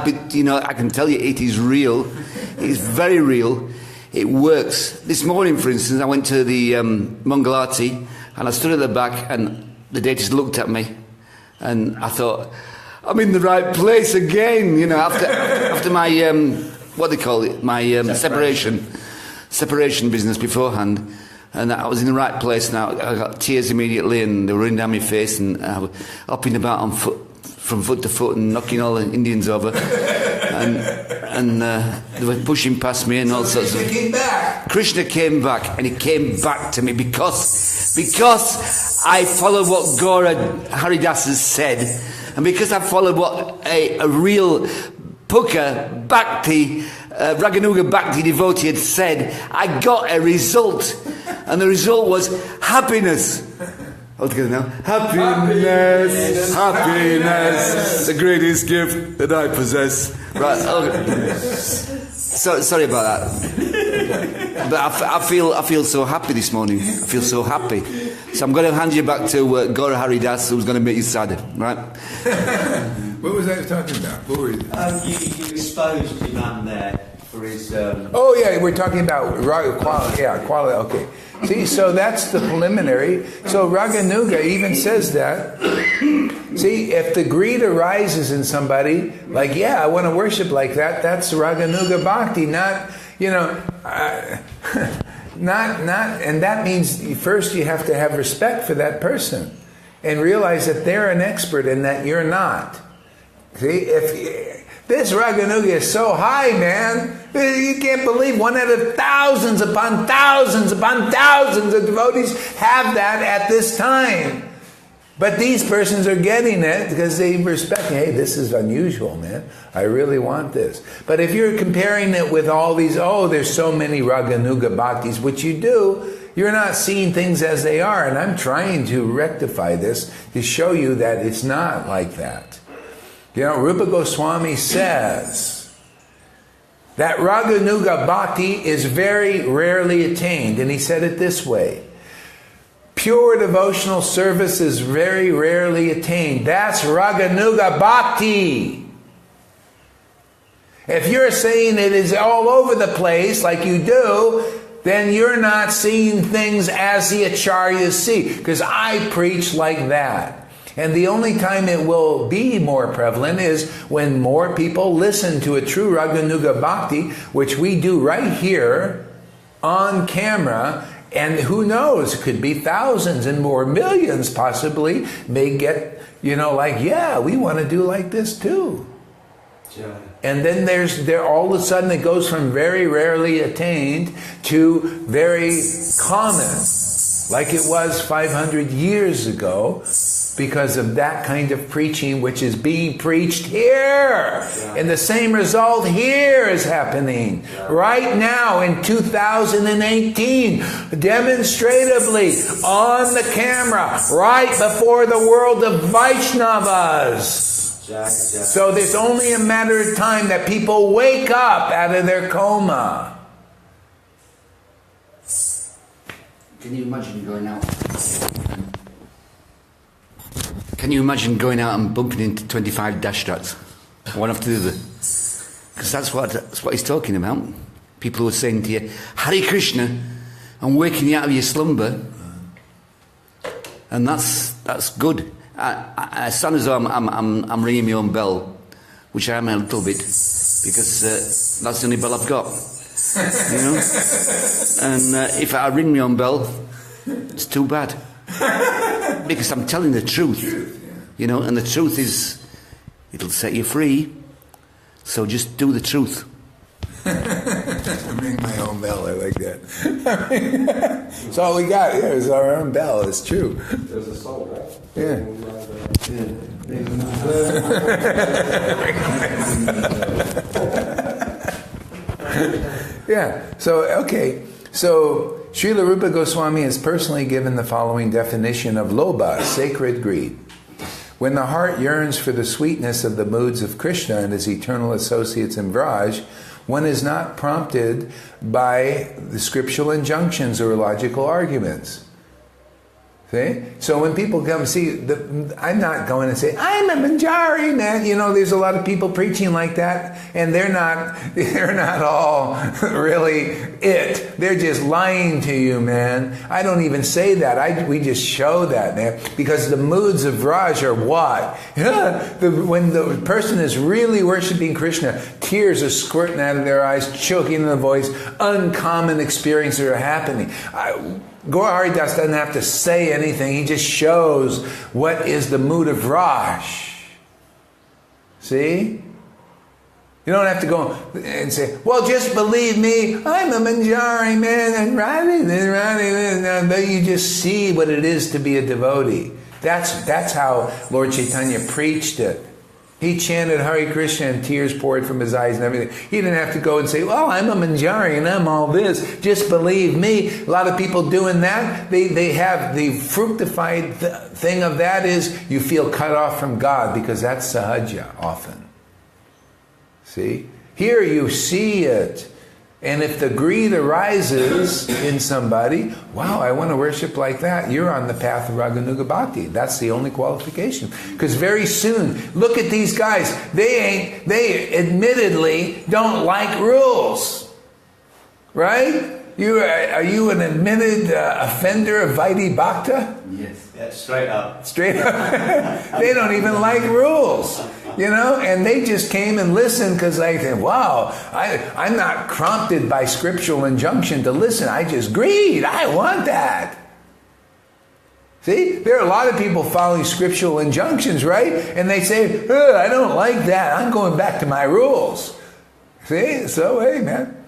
can tell you it is real. It's very real. It works. This morning, for instance, I went to the Mangalati, and I stood at the back, and the dentist looked at me, and I thought, I'm in the right place again. You know, after my what they call it, my separation business beforehand. And I was in the right place now. I got tears immediately, and they were running down my face, and I was hopping about on foot, from foot to foot, and knocking all the Indians over. and they were pushing past me and all sorts of. Krishna came back, and he came back to me because I followed what Gaurahari Das has said, and because I followed what a real Puka Bhakti, Raganuga Bhakti devotee had said, I got a result. And the result was happiness. All together now. Happiness, the greatest gift that I possess. Right. Okay. So sorry about that. But I feel so happy this morning. I feel so happy. So I'm going to hand you back to Gaurahari Das, who's going to make you sad, right? What was I talking about? What were you? You exposed your man there for his. Oh yeah, we're talking about quality. Yeah, quality. Okay. See, so that's the preliminary. So Raganuga even says that. See, if the greed arises in somebody, like, yeah, I want to worship like that, that's Raganuga Bhakti, not, and that means first you have to have respect for that person and realize that they're an expert and that you're not. See, this Raganuga is so high, man. You can't believe one out of thousands upon thousands upon thousands of devotees have that at this time. But these persons are getting it because they respect, hey, this is unusual, man. I really want this. But if you're comparing it with all these, there's so many Raganuga Bhaktis, which you do, you're not seeing things as they are. And I'm trying to rectify this to show you that it's not like that. Rupa Goswami says that Raganuga Bhakti is very rarely attained. And he said it this way. Pure devotional service is very rarely attained. That's Raganuga Bhakti. If you're saying it is all over the place like you do, then you're not seeing things as the acharyas see. Because I preach like that. And the only time it will be more prevalent is when more people listen to a true Raganuga Bhakti, which we do right here on camera, And who knows, it could be thousands and more, millions possibly, may get, like, yeah, we want to do like this too. Jai. And then there all of a sudden it goes from very rarely attained to very common, like it was 500 years ago, because of that kind of preaching which is being preached here. Yeah. And the same result here is happening right now in 2018, demonstratively on the camera, right before the world of Vaishnavas. Jai, Jai. So there's only a matter of time that people wake up out of their coma. Can you imagine going out? Can you imagine going out and bumping into 25 Dashrats, one after the other? Because that's what he's talking about. People who are saying to you, Hare Krishna, and waking you out of your slumber. And that's good. I sound as though I'm ringing my own bell, which I am a little bit, because that's the only bell I've got. And if I ring my own bell, it's too bad. Because I'm telling the truth, and the truth is, it'll set you free. So just do the truth. Ring my own bell, I like that. It's all we got here is our own bell, it's true. There's a song, right? Yeah. Yeah, so Srila Rupa Goswami has personally given the following definition of lobha, sacred greed. When the heart yearns for the sweetness of the moods of Krishna and his eternal associates in Vraj, one is not prompted by the scriptural injunctions or logical arguments. See? So when people come, I'm not going to say, I'm a Manjari, man. There's a lot of people preaching like that, and they're not all really it. They're just lying to you, man. I don't even say that. We just show that, man. Because the moods of Raj are what? When the person is really worshiping Krishna, tears are squirting out of their eyes, choking in the voice, uncommon experiences are happening. Gaurahari Das doesn't have to say anything. He just shows what is the mood of Raj. See? You don't have to go and say, well, just believe me, I'm a Manjari, man, and Radhi this, Radhi this. No, you just see what it is to be a devotee. That's how Lord Chaitanya preached it. He chanted Hare Krishna and tears poured from his eyes and everything. He didn't have to go and say, well, I'm a Manjari and I'm all this. Just believe me. A lot of people doing that, they have the fructified thing of that is you feel cut off from God, because that's sahaja often. See? Here you see it. And if the greed arises in somebody, wow, I want to worship like that, you're on the path of Raganuga Bhakti. That's the only qualification. Because very soon, look at these guys. They admittedly don't like rules. Right? Are you an admitted offender of Vaidhi Bhakta? Yes. Yeah, straight up. Straight up. They don't even like rules. And they just came and listened because they said, wow, I'm not prompted by scriptural injunction to listen. I just greed. I want that. See, there are a lot of people following scriptural injunctions, right? And they say, I don't like that. I'm going back to my rules. See, so hey, man.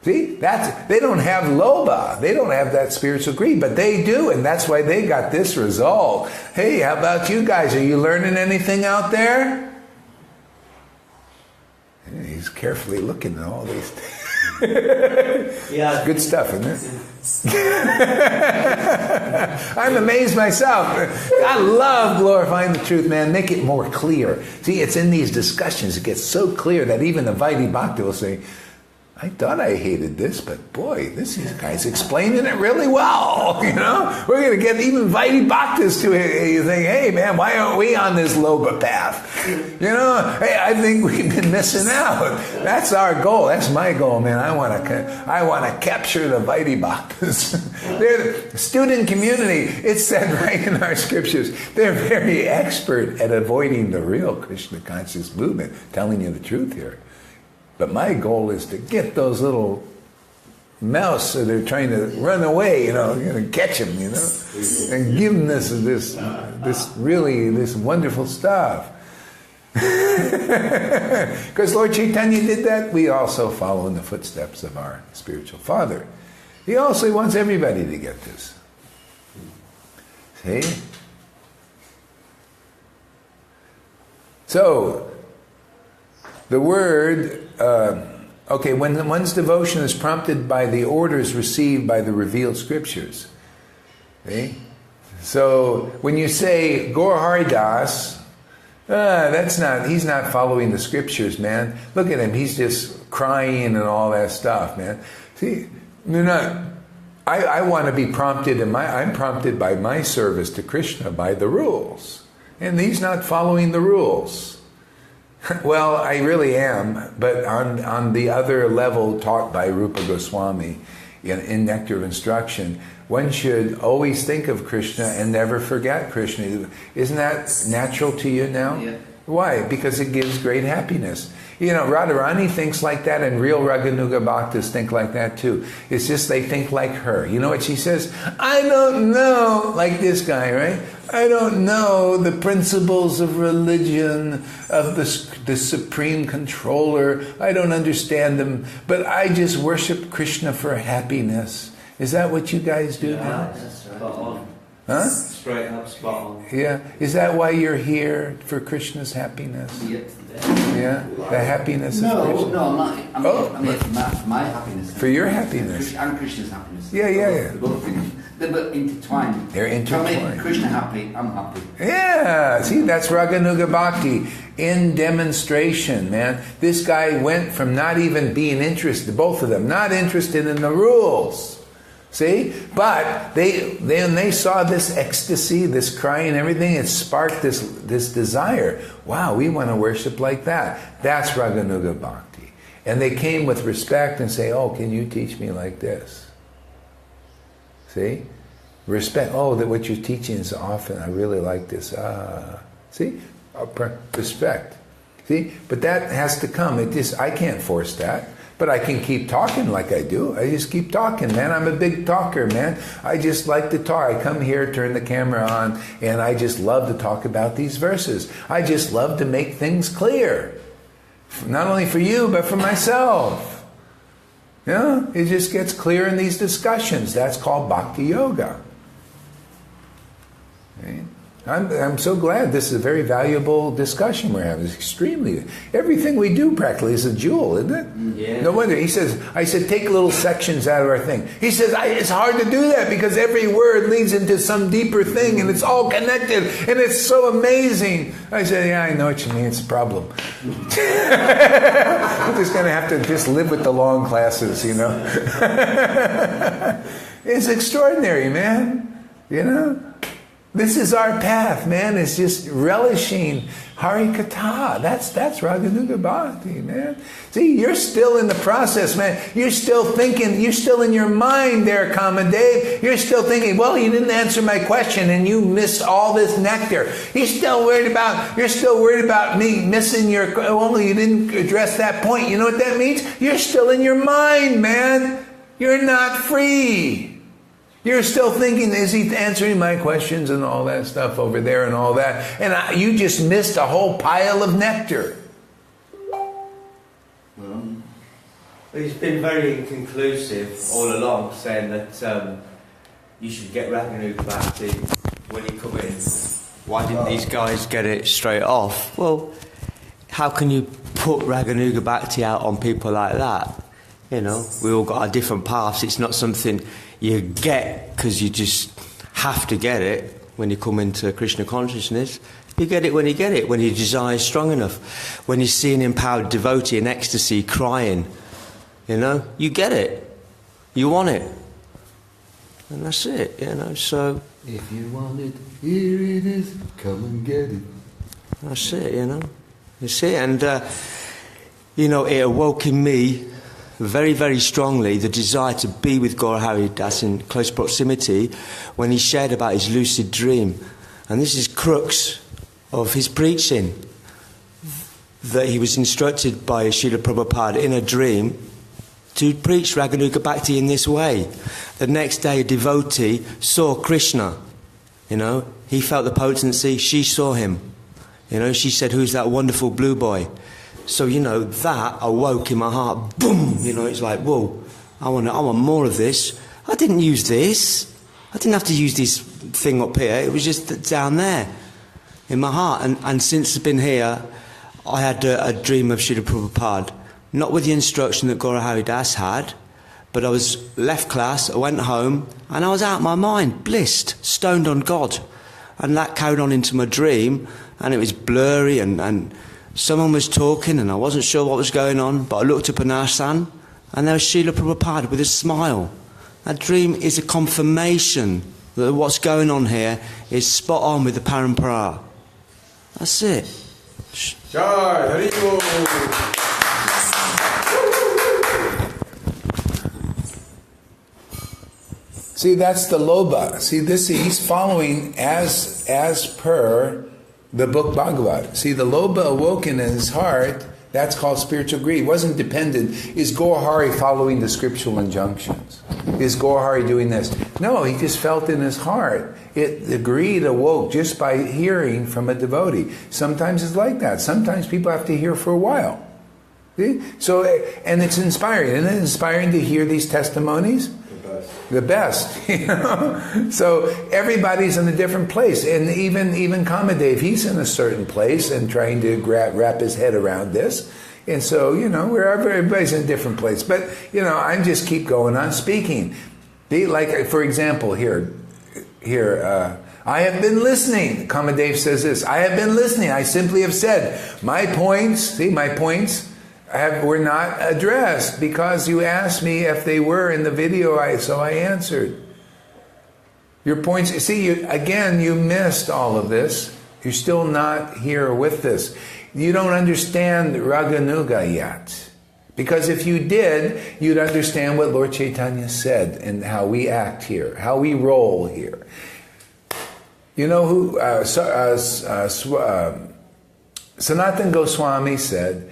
See, they don't have lobha. They don't have that spiritual greed, but they do, and that's why they got this result. Hey, how about you guys? Are you learning anything out there? He's carefully looking at all these things. Yeah. Good stuff, isn't it? I'm amazed myself. I love glorifying the truth, man. Make it more clear. See, it's in these discussions, it gets so clear that even the Vaidhi Bhakta will say, I thought I hated this, but boy, this guy's explaining it really well. We're going to get even Vaidhi Bhaktas to it. You think, hey man, why aren't we on this lobha path? Hey, I think we've been missing out. That's our goal. That's my goal, man. I want to capture the Vaidhi Bhaktas. They're the student community. It's said right in our scriptures. They're very expert at avoiding the real Krishna conscious movement. Telling you the truth here. But my goal is to get those little, mouse, so they're trying to run away, and catch him, and give him this wonderful stuff. Because Lord Chaitanya did that, we also follow in the footsteps of our spiritual father. He also wants everybody to get this. See? So, the word, when one's devotion is prompted by the orders received by the revealed scriptures. See? So, when you say, Gaurahari Das, he's not following the scriptures, man. Look at him, he's just crying and all that stuff, man. See, you're not... I want to be prompted, I'm prompted by my service to Krishna by the rules. And he's not following the rules. Well, I really am, but on the other level taught by Rupa Goswami in Nectar of Instruction, one should always think of Krishna and never forget Krishna. Isn't that natural to you now? Yeah. Why? Because it gives great happiness. Radharani thinks like that, and real Raganuga Bhaktas think like that too. It's just they think like her. You know what she says? I don't know, like this guy, right? I don't know the principles of religion, of the supreme controller. I don't understand them, but I just worship Krishna for happiness. Is that what you guys do now? That's spot on. Huh? Straight up, spot on. Yeah. Is that why you're here, for Krishna's happiness? Yeah. Yeah? The happiness of Krishna? No, I'm not. I'm here for my happiness. For your happiness? And Krishna's happiness. Yeah. They're both intertwined. They're intertwined. If I make Krishna happy, I'm happy. Yeah, see, that's Raganuga Bhakti in demonstration, man. This guy went from not even being interested, both of them, not interested in the rules. See? But when they saw this ecstasy, this crying and everything, it sparked this desire. Wow, we want to worship like that. That's Raganuga Bhakti. And they came with respect and say, oh, can you teach me like this? See? Respect. Oh, that what you're teaching is often, I really like this. See? Respect. See? But that has to come. I can't force that. But I can keep talking like I do. I just keep talking, man. I'm a big talker, man. I just like to talk. I come here, turn the camera on, and I just love to talk about these verses. I just love to make things clear. Not only for you, but for myself. Yeah, it just gets clear in these discussions. That's called Bhakti Yoga. Right? I'm so glad this is a very valuable discussion we're having. It's extremely... Everything we do practically is a jewel, isn't it? Yeah. No wonder. I said, take little sections out of our thing. He says, it's hard to do that because every word leads into some deeper thing and it's all connected and it's so amazing. I said, yeah, I know what you mean. It's a problem. We're just going to have to just live with the long classes, It's extraordinary, man. This is our path, man. It's just relishing Hari Katha. That's Raganuga Bhakti, man. See, you're still in the process, man. You're still thinking, you're still in your mind there, Kamadeva. You're still thinking, well, you didn't answer my question and you missed all this nectar. You're still worried about me missing your, well, you didn't address that point. You know what that means? You're still in your mind, man. You're not free. You're still thinking, is he answering my questions and all that stuff over there and all that? And you just missed a whole pile of nectar. He's been very inconclusive all along, saying that you should get Raganuga Bhakti when you come in. Why didn't these guys get it straight off? Well, how can you put Raganuga Bhakti out on people like that? We all got our different paths. It's not something you get because you just have to get it when you come into Krishna consciousness. You get it when you get it, when your desire is strong enough. When you see an empowered devotee in ecstasy crying, you get it. You want it. And that's it, so... If you want it, here it is, come and get it. That's it, That's it, and, it awoke in me very, very strongly the desire to be with Gaurahari Das in close proximity when he shared about his lucid dream. And this is crux of his preaching, that he was instructed by Srila Prabhupada in a dream to preach Raganuga Bhakti in this way. The next day, a devotee saw Krishna. You know, he felt the potency, she saw him. You know, she said, who's that wonderful blue boy? So, you know, that awoke in my heart. Boom! You know, it's like, whoa, I want more of this. I didn't use this. I didn't have to use this thing up here. It was just down there in my heart. And since I've been here, I had a dream of Srila Prabhupada. Not with the instruction that Gaurahari Das had, but I was left class, I went home, and I was out of my mind, blissed, stoned on God. And that carried on into my dream, and it was blurry, and someone was talking, and I wasn't sure what was going on, but I looked up an Asan, and there was Srila Prabhupada with a smile. That dream is a confirmation that what's going on here is spot on with the Parampara. That's it. See, that's the loba. See, he's following as per the book Bhagavad. See, the loba awoken in his heart, that's called spiritual greed. It wasn't dependent. Is Gaurahari following the scriptural injunctions? Is Gaurahari doing this? No, he just felt in his heart. The greed awoke just by hearing from a devotee. Sometimes it's like that. Sometimes people have to hear for a while. See? So, and it's inspiring. Isn't it inspiring to hear these testimonies? The best, you know. So everybody's in a different place, and even Kamadev, he's in a certain place and trying to wrap his head around this. And so, you know, everybody's in a different place. But you know, I just keep going on speaking. Like, for example, here, I have been listening. Kamadev says this. I have been listening. I simply have said my points. See, my points were not addressed because you asked me if they were in the video, so I answered. Your points, see, you missed all of this. You're still not here with this. You don't understand Raganuga yet. Because if you did, you'd understand what Lord Chaitanya said and how we act here, how we roll here. You know who Sanatan Goswami said,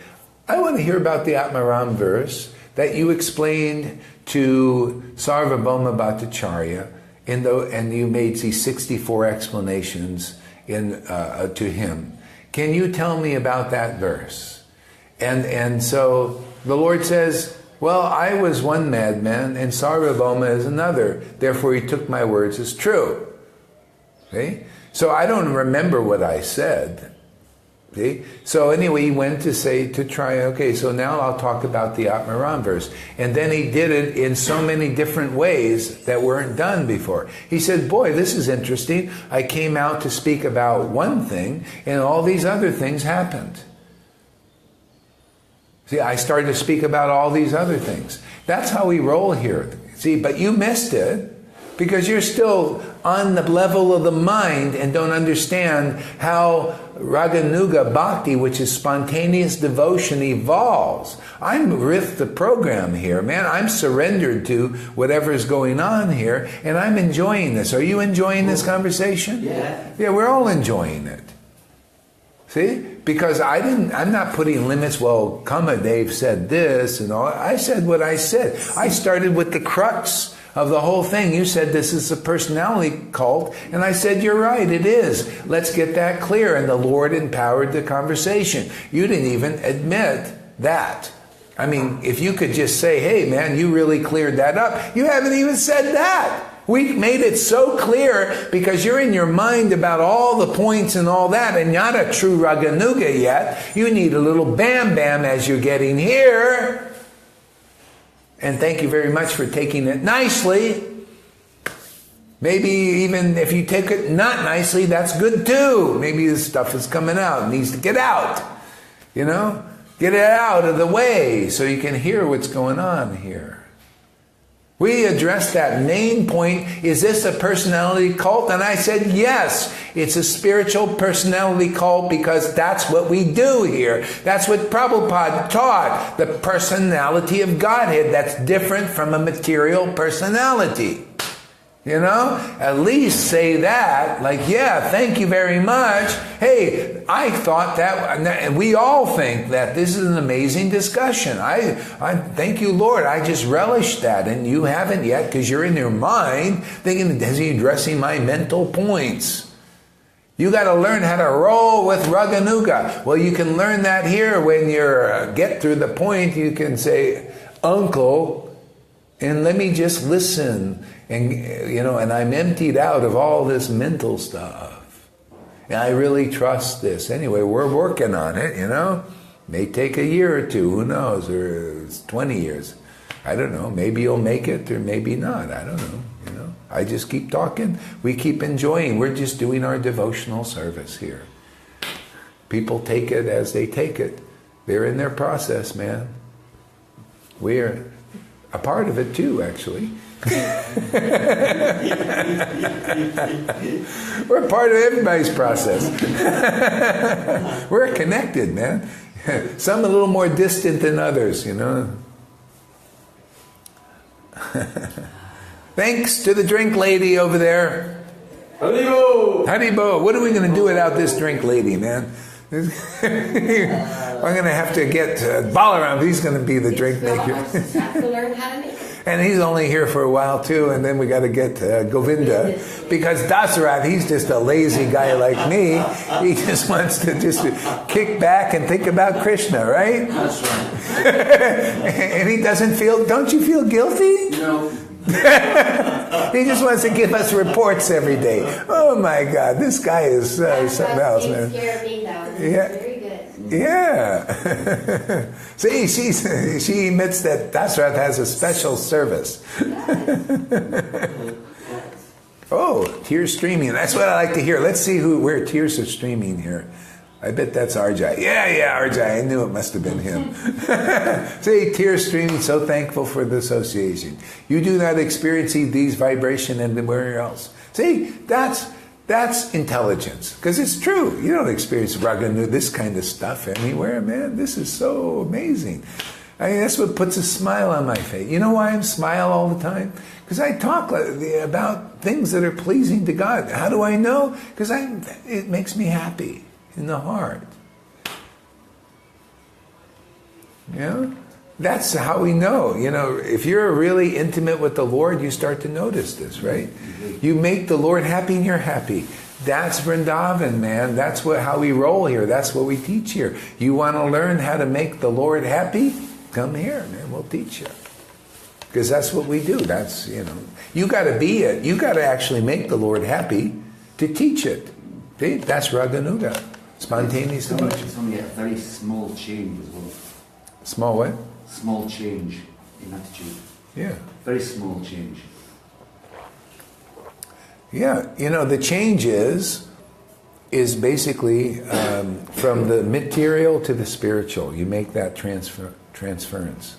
I want to hear about the Atmaram verse that you explained to Sarvabhauma Bhattacharya, and you made these 64 explanations to him. Can you tell me about that verse? And so the Lord says, well, I was one madman and Sarvabhauma is another. Therefore he took my words as true. Okay? So I don't remember what I said. See? So anyway, he went to try, okay, so now I'll talk about the Atmaram verse. And then he did it in so many different ways that weren't done before. He said, boy, this is interesting. I came out to speak about one thing, and all these other things happened. See, I started to speak about all these other things. That's how we roll here. See, but you missed it because you're still on the level of the mind and don't understand how Raganuga Bhakti, which is spontaneous devotion, evolves. I'm with the program here, man. I'm surrendered to whatever is going on here, and I'm enjoying this. Are you enjoying this conversation? Yeah. Yeah, we're all enjoying it. See? Because I'm not putting limits, well, Kamadev said this and all. I said what I said. I started with the crux of the whole thing. You said this is a personality cult, and I said, you're right, it is. Let's get that clear. And the Lord empowered the conversation. You didn't even admit that. I mean, if you could just say, hey, man, you really cleared that up. You haven't even said that. We made it so clear because you're in your mind about all the points and all that, and not a true Raganuga yet. You need a little bam bam as you're getting here. And thank you very much for taking it nicely. Maybe even if you take it not nicely, that's good too. Maybe this stuff is coming out. It needs to get out. You know? Get it out of the way so you can hear what's going on here. We addressed that main point. Is this a personality cult? And I said, yes, it's a spiritual personality cult because that's what we do here. That's what Prabhupada taught. The personality of Godhead that's different from a material personality. You know, at least say that, like, yeah, thank you very much. Hey, I thought that, and we all think that this is an amazing discussion. I thank you, Lord. I just relish that, and you haven't yet because you're in your mind thinking, is he addressing my mental points? You got to learn how to roll with Raganuga. Well, you can learn that here when you get through the point. You can say, Uncle, and let me just listen. And, you know, and I'm emptied out of all this mental stuff. And I really trust this. Anyway, we're working on it, you know. May take a year or two, who knows, or 20 years. I don't know. Maybe you'll make it or maybe not. I don't know, you know. I just keep talking. We keep enjoying. We're just doing our devotional service here. People take it as they take it. They're in their process, man. We're a part of it too, actually. We're part of everybody's process. We're connected, man. Some a little more distant than others, you know. Thanks to the drink lady over there. Haribo! Haribo! What are we going to do without this drink lady, man? I'm going to have to get Balaram. He's going to be the drink maker. Have to learn how to make it. And he's only here for a while too, and then we got to get Govinda, because Dasarath, he's just a lazy guy like me. He just wants to just kick back and think about Krishna, right? That's right. And he doesn't feel, don't you feel guilty? No. He just wants to give us reports every day. Oh my God, this guy is something else, man. Yeah. Very good. Yeah. See, she admits that Dasarath has a special service. Oh, tears streaming. That's what I like to hear. Let's see where tears are streaming here. I bet that's Arjai. Yeah, Arjai. I knew it must have been him. See, tears streaming, so thankful for the association. You do not experience these vibration anywhere else. See, that's intelligence. Because it's true. You don't experience Raganu, this kind of stuff anywhere, man. This is so amazing. I mean, that's what puts a smile on my face. You know why I smile all the time? Because I talk about things that are pleasing to God. How do I know? Because it makes me happy in the heart. You know? That's how we know. You know, if you're really intimate with the Lord, you start to notice this, right? You make the Lord happy and you're happy. That's Vrindavan, man. That's how we roll here. That's what we teach here. You want to learn how to make the Lord happy? Come here, man. We'll teach you. Because that's what we do. That's, you know, you got to be it. You got to actually make the Lord happy to teach it. See? That's Raganuga. Spontaneous devotion. It's only a very small change as well. Small what? Small change in attitude. Yeah. Very small change. Yeah, you know, the change is basically from the material to the spiritual. You make that transference.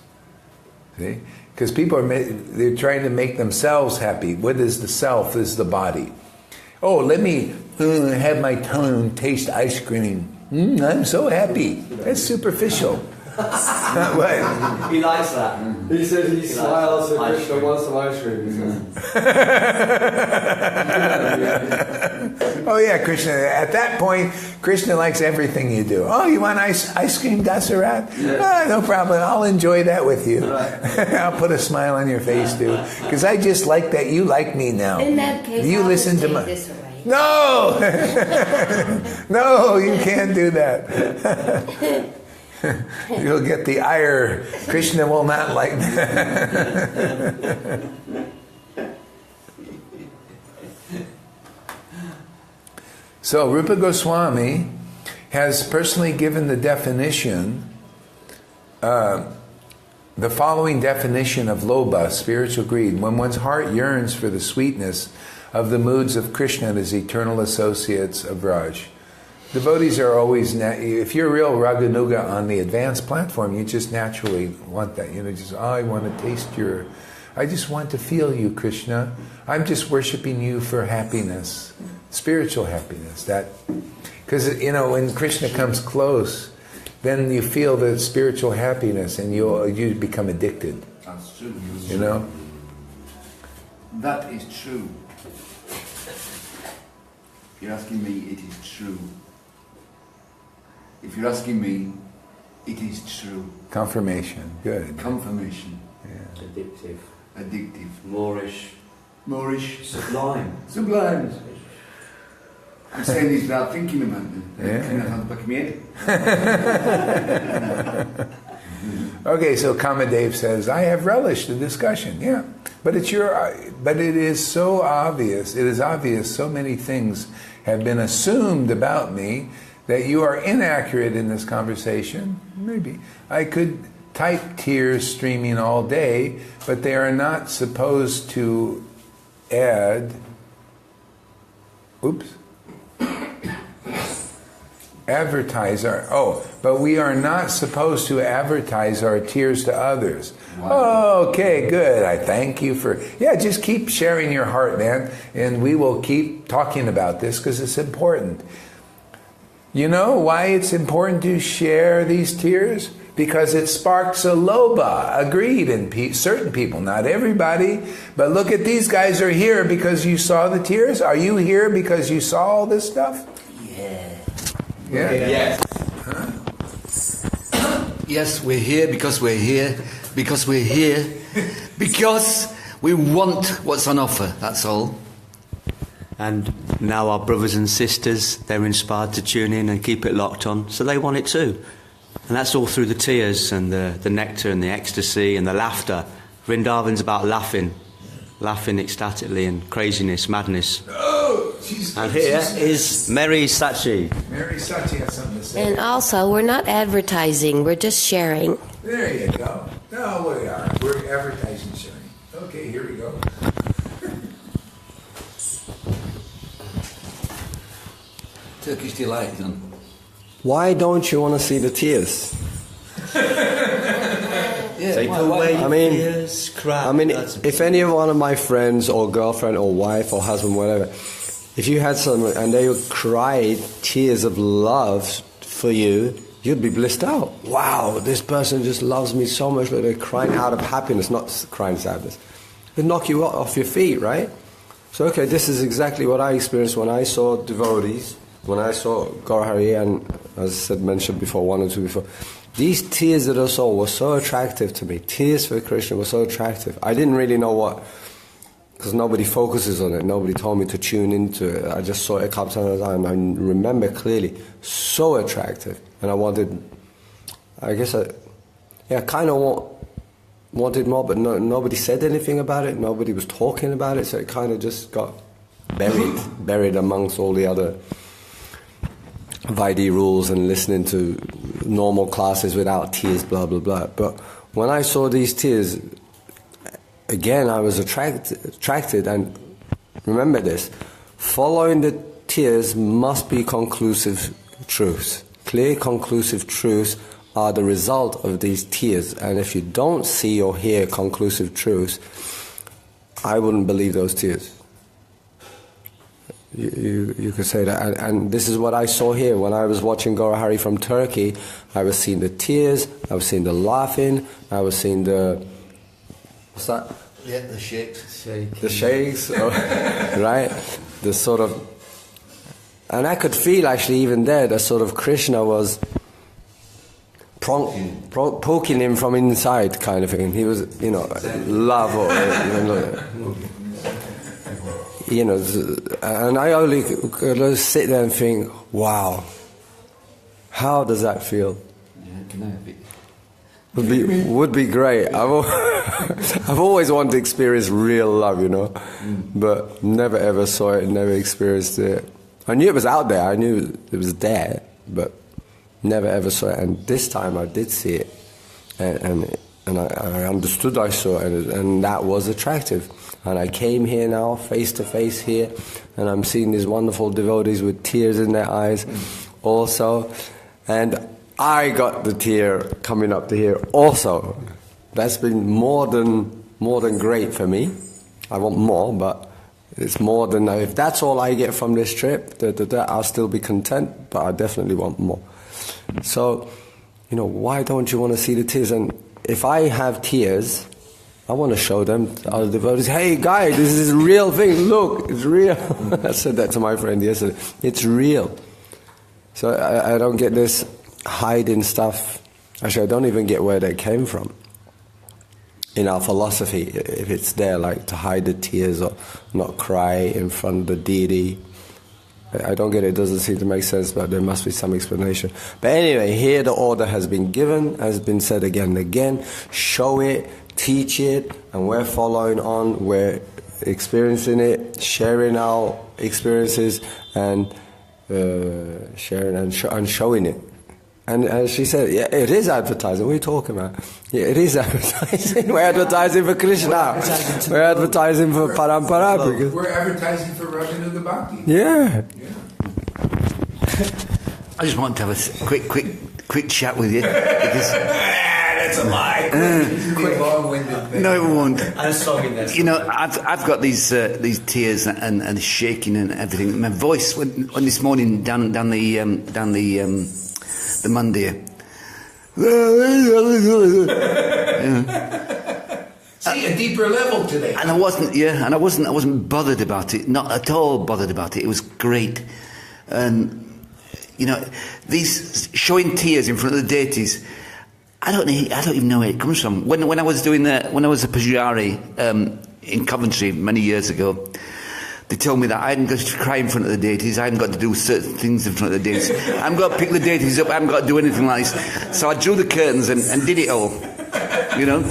See? Because people they're trying to make themselves happy. What is the self? Is the body. Oh, let me have my tongue taste ice cream. I'm so happy. That's superficial. What? He likes that. He said he smiles at Krishna wants some ice cream. Oh yeah, Krishna. At that point, Krishna likes everything you do. Oh, you want ice cream, Dasarath? Yeah. Oh, no problem. I'll enjoy that with you. Right. I'll put a smile on your face too, because I just like that you like me now. In that case, you I'll listen to my. This away. No, no, you can't do that. You'll get the ire. Krishna will not like that. So Rupa Goswami has personally given the definition, the following definition of lobha, spiritual greed: when one's heart yearns for the sweetness of the moods of Krishna and his eternal associates of Raj. Devotees are always, if you're a real Raganuga on the advanced platform, you just naturally want that. You know, just, I want to taste I just want to feel you, Krishna. I'm just worshiping you for happiness, spiritual happiness. Because, you know, when Krishna comes close, then you feel the spiritual happiness and you become addicted. That's true. You know? That is true. If you're asking me, it is true. If you're asking me, it is true. Confirmation. Good. Confirmation. Yeah. Addictive. Addictive. Moorish. Moorish. Sublime. Sublime. I'm saying this without thinking about it. Yeah. Coming out of the back of my head. Okay, so Kama Dave says, I have relished the discussion. Yeah, but it is so obvious. It is obvious so many things have been assumed about me that you are inaccurate in this conversation. Maybe I could type tears streaming all day, but they are not supposed to add. Advertise but we are not supposed to advertise our tears to others. Wow. Okay, good. I thank you for, just keep sharing your heart, man, and we will keep talking about this because it's important. You know why it's important to share these tears? Because it sparks a loba, agreed, in certain people, not everybody. But look at these guys are here because you saw the tears. Are you here because you saw all this stuff? Yeah. Yes. Huh? Yes, we're here because we're here. Because we're here. Because we want what's on offer, that's all. And now our brothers and sisters, they're inspired to tune in and keep it locked on, so they want it too. And that's all through the tears and the nectar and the ecstasy and the laughter. Vrindavan's about laughing ecstatically and craziness, madness. And here is Mary Sachi. Mary Sachi has something to say. And also, we're not advertising, we're just sharing. There you go. No, we are. We're advertising sharing. Okay, here we go. Turkish delight, John. Why don't you want to see the tears? Take away I mean, tears, cry. if any one of my friends or girlfriend or wife or husband, whatever, if you had someone and they would cry tears of love for you, you'd be blissed out. Wow, this person just loves me so much that they're crying out of happiness, not crying sadness. It'd knock you off your feet, right? So, okay, this is exactly what I experienced when I saw devotees, when I saw Gaurahari, and as I said, mentioned before, one or two before. These tears of the soul were so attractive to me. Tears for Krishna were so attractive. I didn't really know what, because nobody focuses on it. Nobody told me to tune into it. I just saw it a couple times and I remember clearly. So attractive. And I wanted, I guess kind of wanted more, but nobody said anything about it. Nobody was talking about it, so it kind of just got buried amongst all the other Vaidhi rules and listening to normal classes without tears, blah, blah, blah. But when I saw these tears, again, I was attracted, and remember this, following the tears must be conclusive truths. Clear, conclusive truths are the result of these tears, and if you don't see or hear conclusive truths, I wouldn't believe those tears. You could say that, and this is what I saw here when I was watching Gaurahari from Turkey. I was seeing the tears, I was seeing the laughing, I was seeing the, what's that? Yeah, the shakes. The shakes, right? The sort of, and I could feel actually even there that sort of Krishna was poking him from inside, kind of thing. He was, love or and I only could sit there and think, wow, how does that feel? Yeah, can I have it? Would be great. I've always wanted to experience real love, but never ever saw it, never experienced it. I knew it was out there, I knew it was there, but never ever saw it. And this time I did see it, and I understood I saw it, and that was attractive. And I came here now, face to face here, and I'm seeing these wonderful devotees with tears in their eyes also. And I got the tear coming up to here also. That's been more than great for me. I want more, but it's more than, if that's all I get from this trip, I'll still be content, but I definitely want more. So, why don't you want to see the tears? And if I have tears, I want to show them, other devotees, hey guys, this is a real thing, look, it's real. I said that to my friend yesterday, it's real. So I don't get this hiding stuff. Actually, I don't even get where they came from. In our philosophy, if it's there, like to hide the tears or not cry in front of the deity. I don't get it, it doesn't seem to make sense, but there must be some explanation. But anyway, here the order has been given, has been said again and again, show it, teach it, and we're following on, we're experiencing it, sharing our experiences, and sharing and showing it. And as she said, yeah, it is advertising. What are you talking about? Yeah, it is advertising. We're advertising for Krishna. We're advertising for Parampara. We're advertising for Raganuga Bhakti. Yeah. I just want to have a quick chat with you. Because that's a lie. Long-winded thing. No, it won't. And a song in there. You know, I've got these tears and shaking and everything. My voice when this morning down the Monday. See, a deeper level today. And I wasn't bothered about it. Not at all bothered about it. It was great. And you know, these showing tears in front of the deities. I don't even know where it comes from. When I was a Pujari in Coventry many years ago, they told me that I hadn't got to cry in front of the deities, I hadn't got to do certain things in front of the deities. I haven't got to pick the deities up, I haven't got to do anything like this. So I drew the curtains and did it all. You know?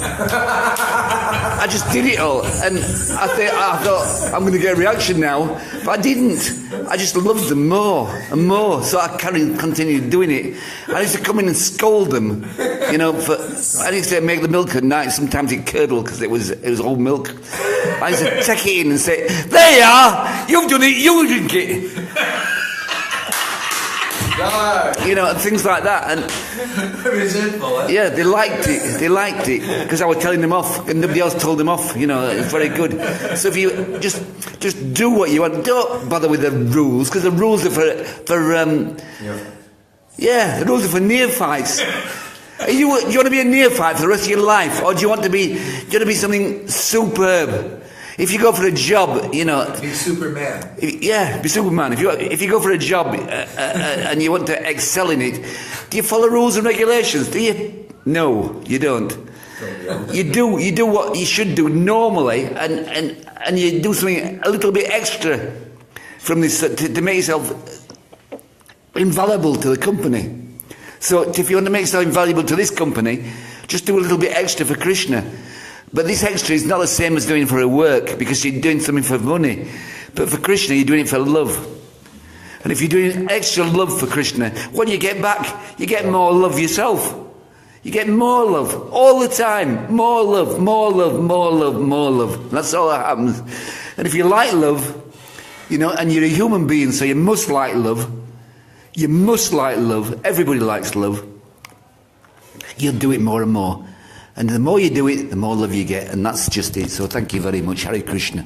I just did it all. And I thought, I'm going to get a reaction now. But I didn't. I just loved them more and more. So I continued doing it. I used to come in and scold them. You know, I used to make the milk at night. Sometimes it curdled because it was old milk. I used to take it in and say, there you are! You've done it, you drink it! You know, and things like that. And resentful, yeah, they liked it because I was telling them off and nobody else told them off. You know, it's very good. So if you just do what you want, don't bother with the rules, because the rules are for the rules are for neophytes. Do you want to be a neophyte for the rest of your life, or do you want to be something superb? If you go for a job, you know, be Superman. Yeah, be Superman. If you go for a job and you want to excel in it, do you follow rules and regulations? Do you? No, you don't. You do what you should do normally, and you do something a little bit extra from this to make yourself invaluable to the company. So if you want to make yourself invaluable to this company, just do a little bit extra for Krishna. But this extra is not the same as doing for a work, because you're doing something for money. But for Krishna, you're doing it for love. And if you're doing extra love for Krishna, when you get back, you get more love yourself. You get more love all the time. More love, more love, more love, more love. That's all that happens. And if you like love, you know, and you're a human being, so you must like love. You must like love. Everybody likes love. You'll do it more and more. And the more you do it, the more love you get. And that's just it. So thank you very much. Hare Krishna.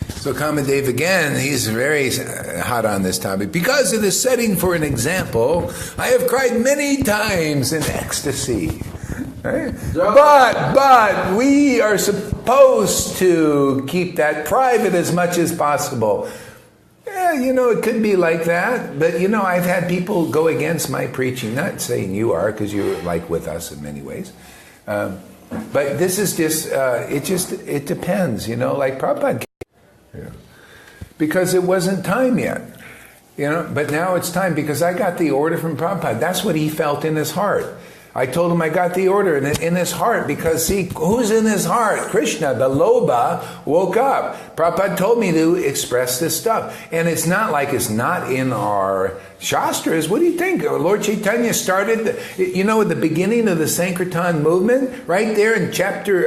So Kamadev again, he's very hot on this topic. Because of the setting for an example, I have cried many times in ecstasy. Right? But we are supposed to keep that private as much as possible. Yeah, you know, it could be like that. But, you know, I've had people go against my preaching. Not saying you are, because you're like with us in many ways. But this is it depends, you know, like Prabhupada. Yeah. Because it wasn't time yet. You know, but now it's time, because I got the order from Prabhupada. That's what he felt in his heart. I told him I got the order in his heart, because see, who's in his heart? Krishna, the Lobha, woke up. Prabhupada told me to express this stuff. And it's not like it's not in our Shastras. What do you think? Lord Chaitanya started, you know, at the beginning of the Sankirtan movement, right there in chapter,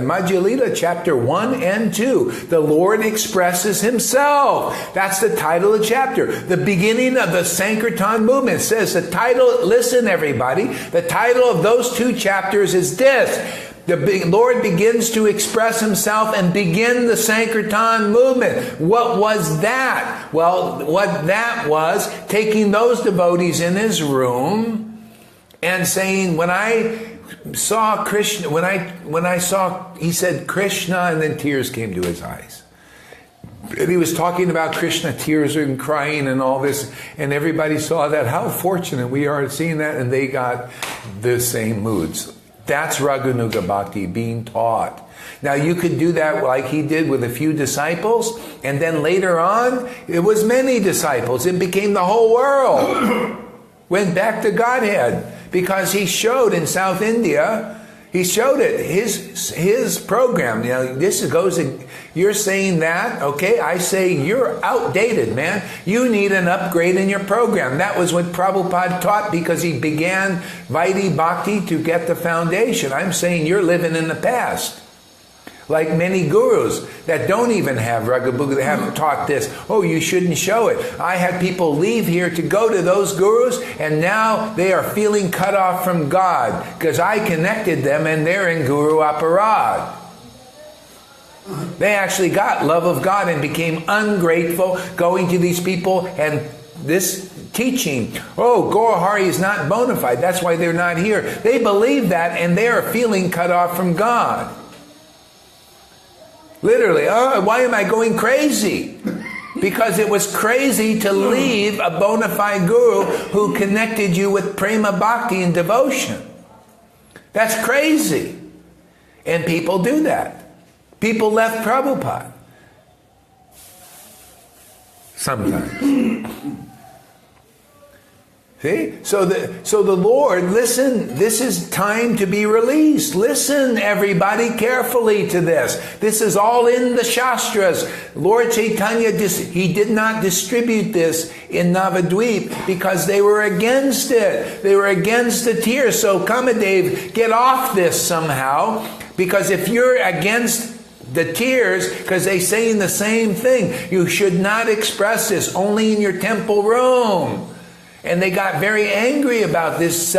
Madhya Lila, chapter 1 and 2. The Lord expresses himself. That's the title of the chapter. The beginning of the Sankirtan movement says the title, listen everybody, the title of those two chapters is this. The Lord begins to express himself and begin the Sankirtan movement. What was that? Well, what that was, taking those devotees in his room and saying, when I saw Krishna, when I saw, he said Krishna, and then tears came to his eyes. And he was talking about Krishna, tears and crying and all this, and everybody saw that. How fortunate we are seeing that, and they got the same moods. That's Raganuga Bhakti, being taught. Now you could do that like he did with a few disciples, and then later on, it was many disciples. It became the whole world. Went back to Godhead, because he showed in South India, he showed it, his program. You know, this goes, you're saying that, okay, I say you're outdated, man. You need an upgrade in your program. That was what Prabhupada taught, because he began Vaidhi Bhakti to get the foundation. I'm saying you're living in the past. Like many gurus that don't even have Raganuga, they haven't taught this. Oh, you shouldn't show it. I had people leave here to go to those gurus, and now they are feeling cut off from God because I connected them and they're in Guru Aparad. They actually got love of God and became ungrateful going to these people and this teaching. Oh, Gaurahari is not bona fide. That's why they're not here. They believe that, and they are feeling cut off from God. Literally, why am I going crazy? Because it was crazy to leave a bona fide guru who connected you with prema bhakti and devotion. That's crazy. And people do that. People left Prabhupada. Sometimes. See? So the Lord, listen, this is time to be released. Listen, everybody, carefully to this. This is all in the Shastras. Lord Chaitanya, he did not distribute this in Navadvip because they were against it. They were against the tears. So Kamadev, get off this somehow, because if you're against the tears, because they saying the same thing, you should not express this, only in your temple room. And they got very angry about this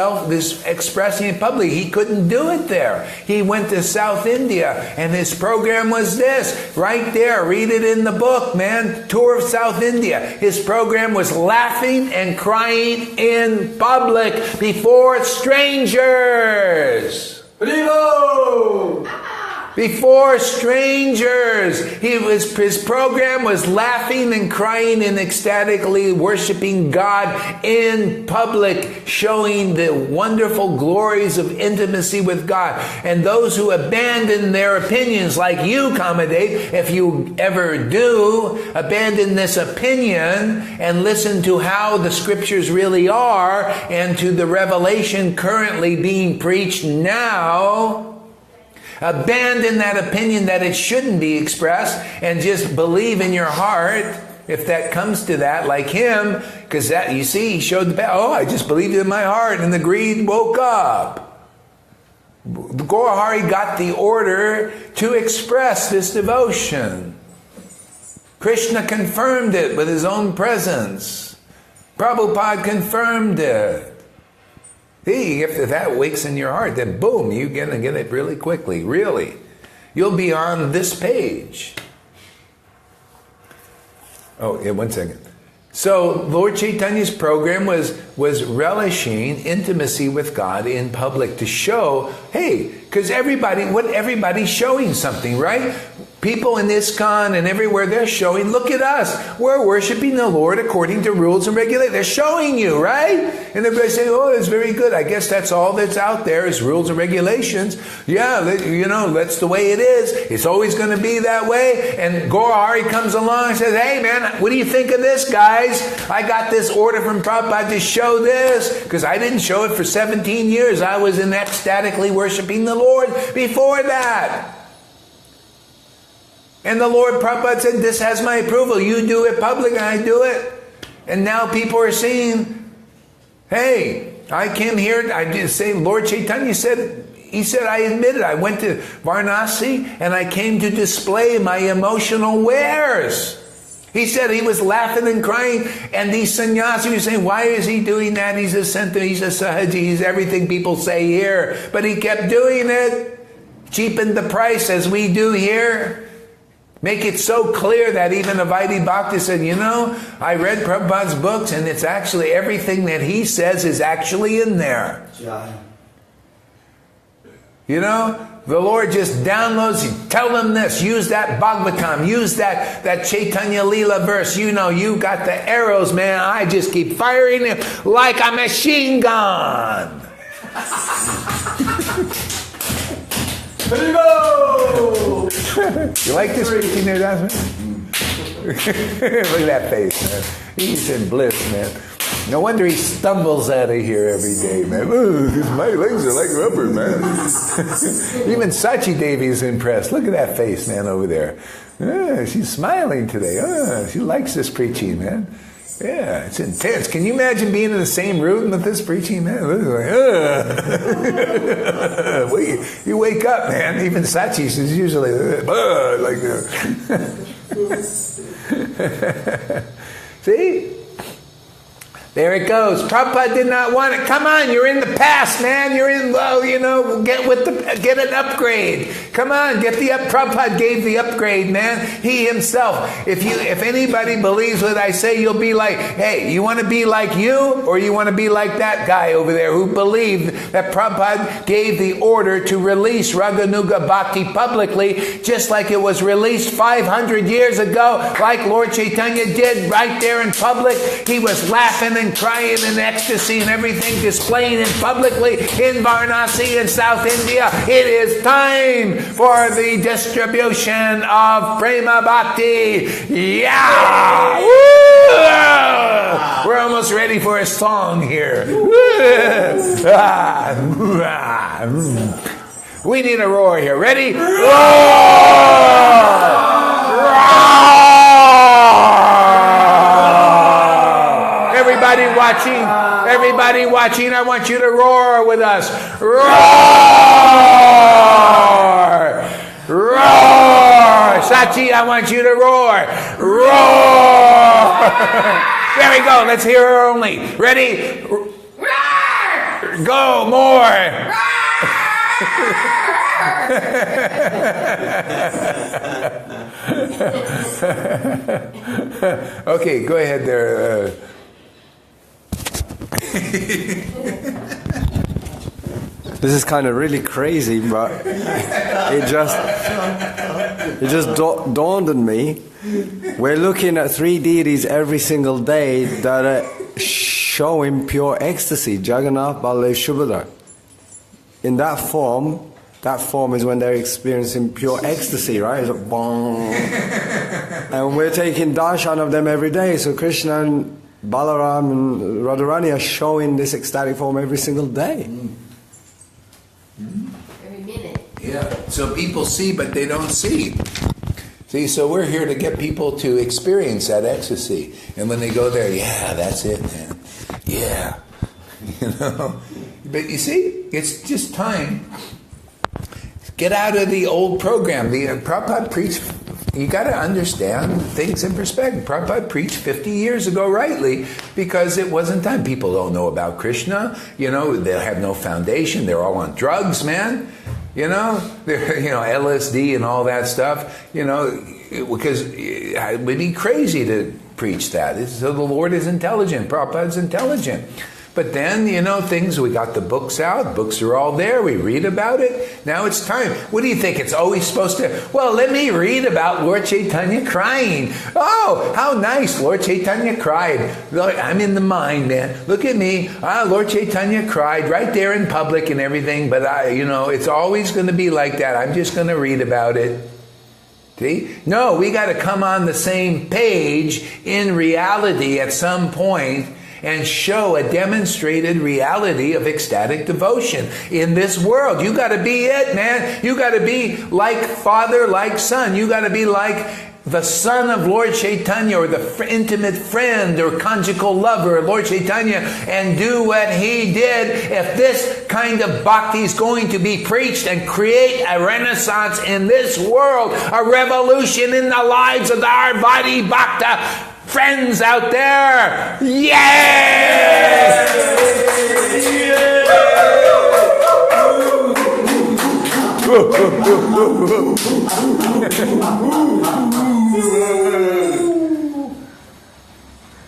expressing in public. He couldn't do it there. He went to South India, and his program was this. Right there, read it in the book, man. Tour of South India. His program was laughing and crying in public before strangers. Bravo! Before strangers. His program was laughing and crying and ecstatically worshiping God in public, showing the wonderful glories of intimacy with God. And those who abandon their opinions, like you, Kamadev, if you ever do, abandon this opinion and listen to how the scriptures really are and to the revelation currently being preached now. Abandon that opinion that it shouldn't be expressed and just believe in your heart, if that comes to that, like him, because that, you see, he showed the path. Oh, I just believed in my heart, and the greed woke up. Gaurahari got the order to express this devotion. Krishna confirmed it with his own presence. Prabhupada confirmed it. See, if that wakes in your heart, then boom, you're going to get it really quickly. Really. You'll be on this page. Oh, yeah, 1 second. So, Lord Chaitanya's program was relishing intimacy with God in public to show, hey, because everybody's showing something, right? People in ISKCON and everywhere, they're showing, look at us. We're worshiping the Lord according to rules and regulations. They're showing you, right? And everybody's saying, oh, it's very good. I guess that's all that's out there is rules and regulations. Yeah, that's the way it is. It's always going to be that way. And Gaurahari comes along and says, hey, man, what do you think of this, guys? I got this order from Prabhupada to show this, because I didn't show it for 17 years. I was in ecstatically worshiping the Lord before that. And the Lord Prabhupada said, this has my approval. You do it public and I do it. And now people are saying, hey, I came here, I did say, Lord Chaitanya said, he said, I admit it. I went to Varanasi and I came to display my emotional wares. He said he was laughing and crying, and these sannyasis were saying, why is he doing that? He's a center, he's a sahaji, he's everything people say here. But he kept doing it, cheapened the price as we do here. Make it so clear that even a Vaidhi Bhakta said, you know, I read Prabhupada's books and it's actually everything that he says is actually in there. You know, the Lord just downloads, tell them this, use that Bhagavatam, use that Chaitanya Leela verse. You know, you got the arrows, man. I just keep firing them like a machine gun. There you go! You like this preaching there, Dasman? Look at that face, man. He's in bliss, man. No wonder he stumbles out of here every day, man. Ooh, my legs are like rubber, man. Even Sachi Devi is impressed. Look at that face, man, over there. She's smiling today. She likes this preaching, man. Yeah, it's intense. Can you imagine being in the same room with this preaching, man? You wake up, man. Even Sachi is usually like that. See? There it goes. Prabhupada did not want it. Come on, you're in the past, man. You're in, well, you know, get an upgrade. Come on, get the up. Prabhupada gave the upgrade, man. He himself. If anybody believes what I say, you'll be like, hey, you want to be like you, or you want to be like that guy over there who believed that Prabhupada gave the order to release Raganuga Bhakti publicly, just like it was released 500 years ago, like Lord Chaitanya did right there in public. He was laughing and crying in ecstasy and everything, displaying it publicly in Varanasi in South India. It is time for the distribution of Prema Bhakti. Yeah! Woo! We're almost ready for a song here. We need a roar here. Ready? Roar! Everybody watching, I want you to roar with us. Roar! Roar! Sachi, I want you to roar. Roar! There we go. Let's hear her only. Ready? Roar! Go, more. Okay, go ahead there. This is kind of really crazy, but it just dawned on me. We're looking at three deities every single day that are showing pure ecstasy. Jagannath, Baladev, Subhadra. In that form is when they're experiencing pure ecstasy, right? It's like, bong. And we're taking darshan of them every day. So Krishna and Balaram and Radharani are showing this ecstatic form every single day. Every minute. Yeah, so people see, but they don't see. See, so we're here to get people to experience that ecstasy. And when they go there, yeah, that's it, man. Yeah. You know? But you see, it's just time. Get out of the old program. The Prabhupada preached. You got to understand things in perspective. Prabhupada preached 50 years ago rightly because it wasn't time. People don't know about Krishna. You know, they have no foundation. They're all on drugs, man. You know, LSD and all that stuff. You know, because it would be crazy to preach that. So the Lord is intelligent. Prabhupada's intelligent. But then, you know, we got the books out. Books are all there. We read about it. Now it's time. What do you think? It's always supposed to, well, let me read about Lord Chaitanya crying. Oh, how nice. Lord Chaitanya cried. Look, I'm in the mind, man. Look at me. Lord Chaitanya cried right there in public and everything. But, it's always going to be like that. I'm just going to read about it. See? No, we got to come on the same page in reality at some point and show a demonstrated reality of ecstatic devotion in this world. You got to be it, man. You got to be like father, like son. You got to be like the son of Lord Chaitanya, or the intimate friend or conjugal lover of Lord Chaitanya, and do what he did. If this kind of bhakti is going to be preached and create a renaissance in this world, a revolution in the lives of our Vaidhi Bhakta friends out there,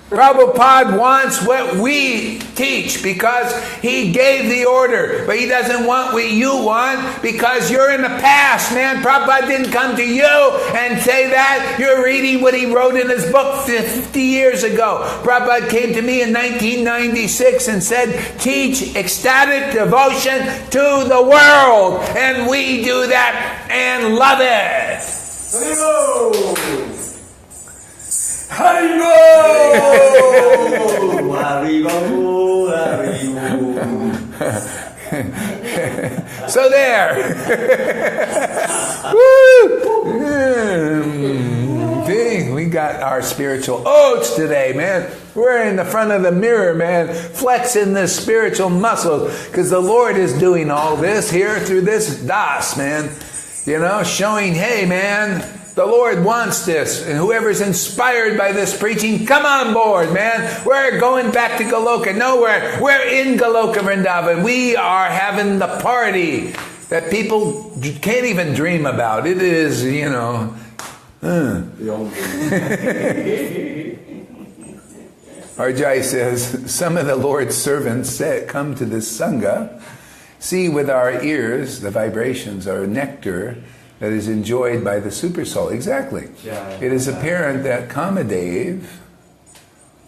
Prabhupada wants what we teach because he gave the order, but he doesn't want what you want because you're in the past, man. Prabhupada didn't come to you and say that. You're reading what he wrote in his book 50 years ago. Prabhupada came to me in 1996 and said, teach ecstatic devotion to the world. And we do that and love it. Haribo! Haribo! Haribo! So there. See, we got our spiritual oats today, man. We're in the front of the mirror, man, flexing this spiritual muscle because the Lord is doing all this here through this Das, man. You know, showing, hey, man, the Lord wants this, and whoever's inspired by this preaching, come on board, man. We're going back to Goloka. No, we're in Goloka Vrindavan. We are having the party that people can't even dream about. It is, you know. Arjai says, some of the Lord's servants come to this Sangha, see with our ears the vibrations or nectar that is enjoyed by the super soul. Exactly. It is apparent that Kamadev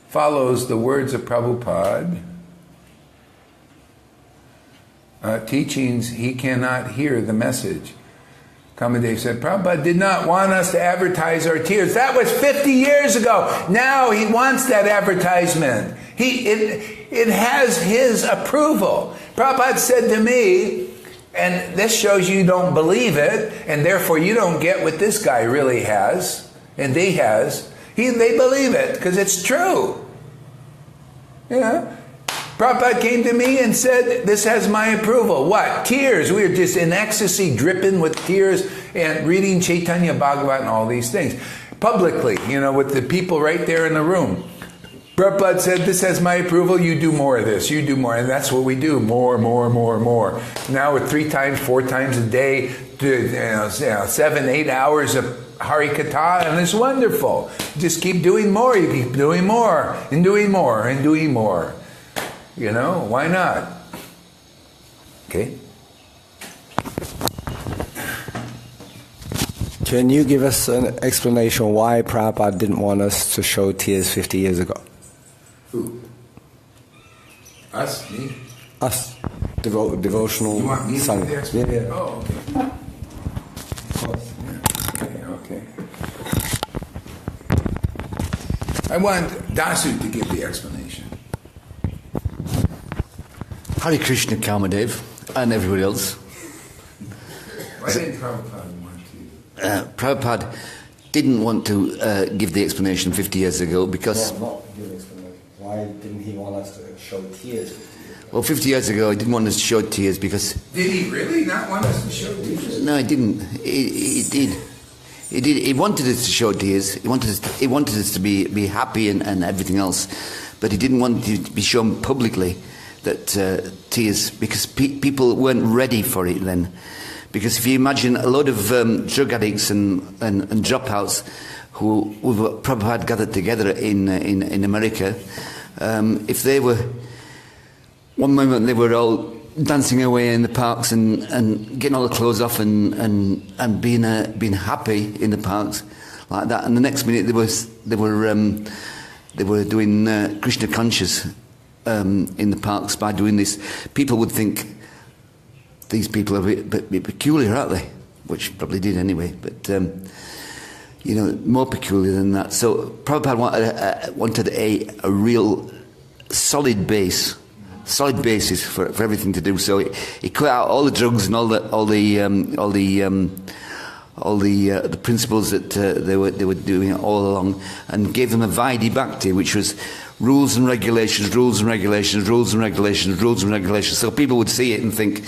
follows the words of Prabhupada, teachings. He cannot hear the message. Kamadev said, Prabhupada did not want us to advertise our tears. That was 50 years ago. Now he wants that advertisement. It has his approval. Prabhupada said to me, and this shows you don't believe it, and therefore you don't get what this guy really has, and they has. They believe it, because it's true. Yeah. Prabhupada came to me and said, this has my approval. What? Tears. We were just in ecstasy, dripping with tears, and reading Chaitanya Bhagavat and all these things. Publicly, you know, with the people right there in the room. Prabhupada said, this has my approval, you do more of this, you do more. And that's what we do, more. Now with 3 times, 4 times a day, 7, 8 hours of Harikatha, and it's wonderful. Just keep doing more, you keep doing more, and doing more, and doing more. You know, why not? Okay. Can you give us an explanation why Prabhupada didn't want us to show tears 50 years ago? Who? Us? Me? Us. Devotional You want me to sangha. give the explanation? Yeah. Oh, okay. Of course. Yeah. Okay. I want Dasu to give the explanation. Hare Krishna, Kamadev, and everybody else. Why didn't Prabhupada want to? Prabhupada didn't want to give the explanation 50 years ago because... No, not give an explanation. Why didn't he want us to show tears 50 years ago? Well, 50 years ago, he didn't want us to show tears because... Did he really not want us to show tears? No, he didn't. He did. He did. He wanted us to show tears. He wanted us to be happy and everything else, but he didn't want it to be shown publicly that tears, because people weren't ready for it then. Because if you imagine a lot of drug addicts and dropouts who Prabhupada gathered together in America, if they were, one moment they were all dancing away in the parks and getting all the clothes off and being happy in the parks like that, and the next minute they were doing Krishna conscious in the parks by doing this, people would think these people are a bit peculiar, aren't they? Which probably did anyway, but you know, more peculiar than that. So Prabhupada wanted a real solid basis for everything to do. So he cut out all the drugs and all the principles that they were doing all along, and gave them a Vaidhi Bhakti, which was rules and regulations, rules and regulations, rules and regulations, rules and regulations. So people would see it and think,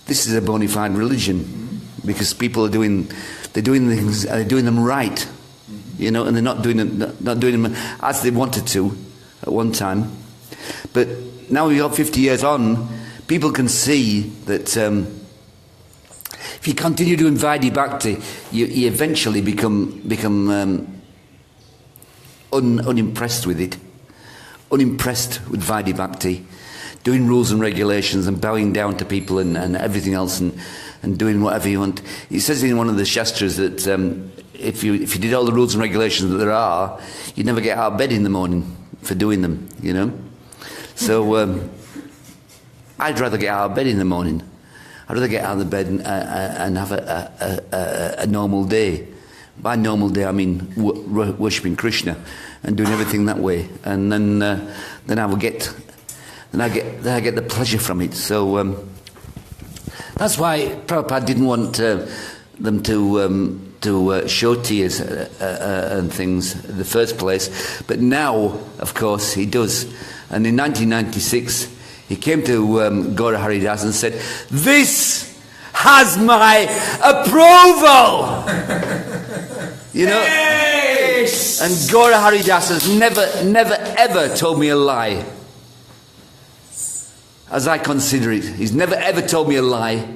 this is a bona fide religion, because people are doing things, they're doing them right, you know, and they're not doing them as they wanted to at one time. But now we got 50 years on, people can see that if if you continue doing Vaidhi Bhakti, you eventually become unimpressed with it, unimpressed with Vaidhi Bhakti, doing rules and regulations and bowing down to people and everything else and doing whatever you want. It says in one of the Shastras that if you did all the rules and regulations that there are, you'd never get out of bed in the morning for doing them, you know. So I'd rather get out of bed in the morning. I'd rather get out of the bed and have a normal day. By normal day, I mean worshipping Krishna and doing everything that way. And then I get the pleasure from it. So that's why Prabhupada didn't want them to show tears and things in the first place. But now, of course, he does. And in 1996. He came to Gaurahari Das and said, "This has my approval." You know? Yes! And Gaurahari Das has never ever told me a lie. As I consider it, he's never ever told me a lie.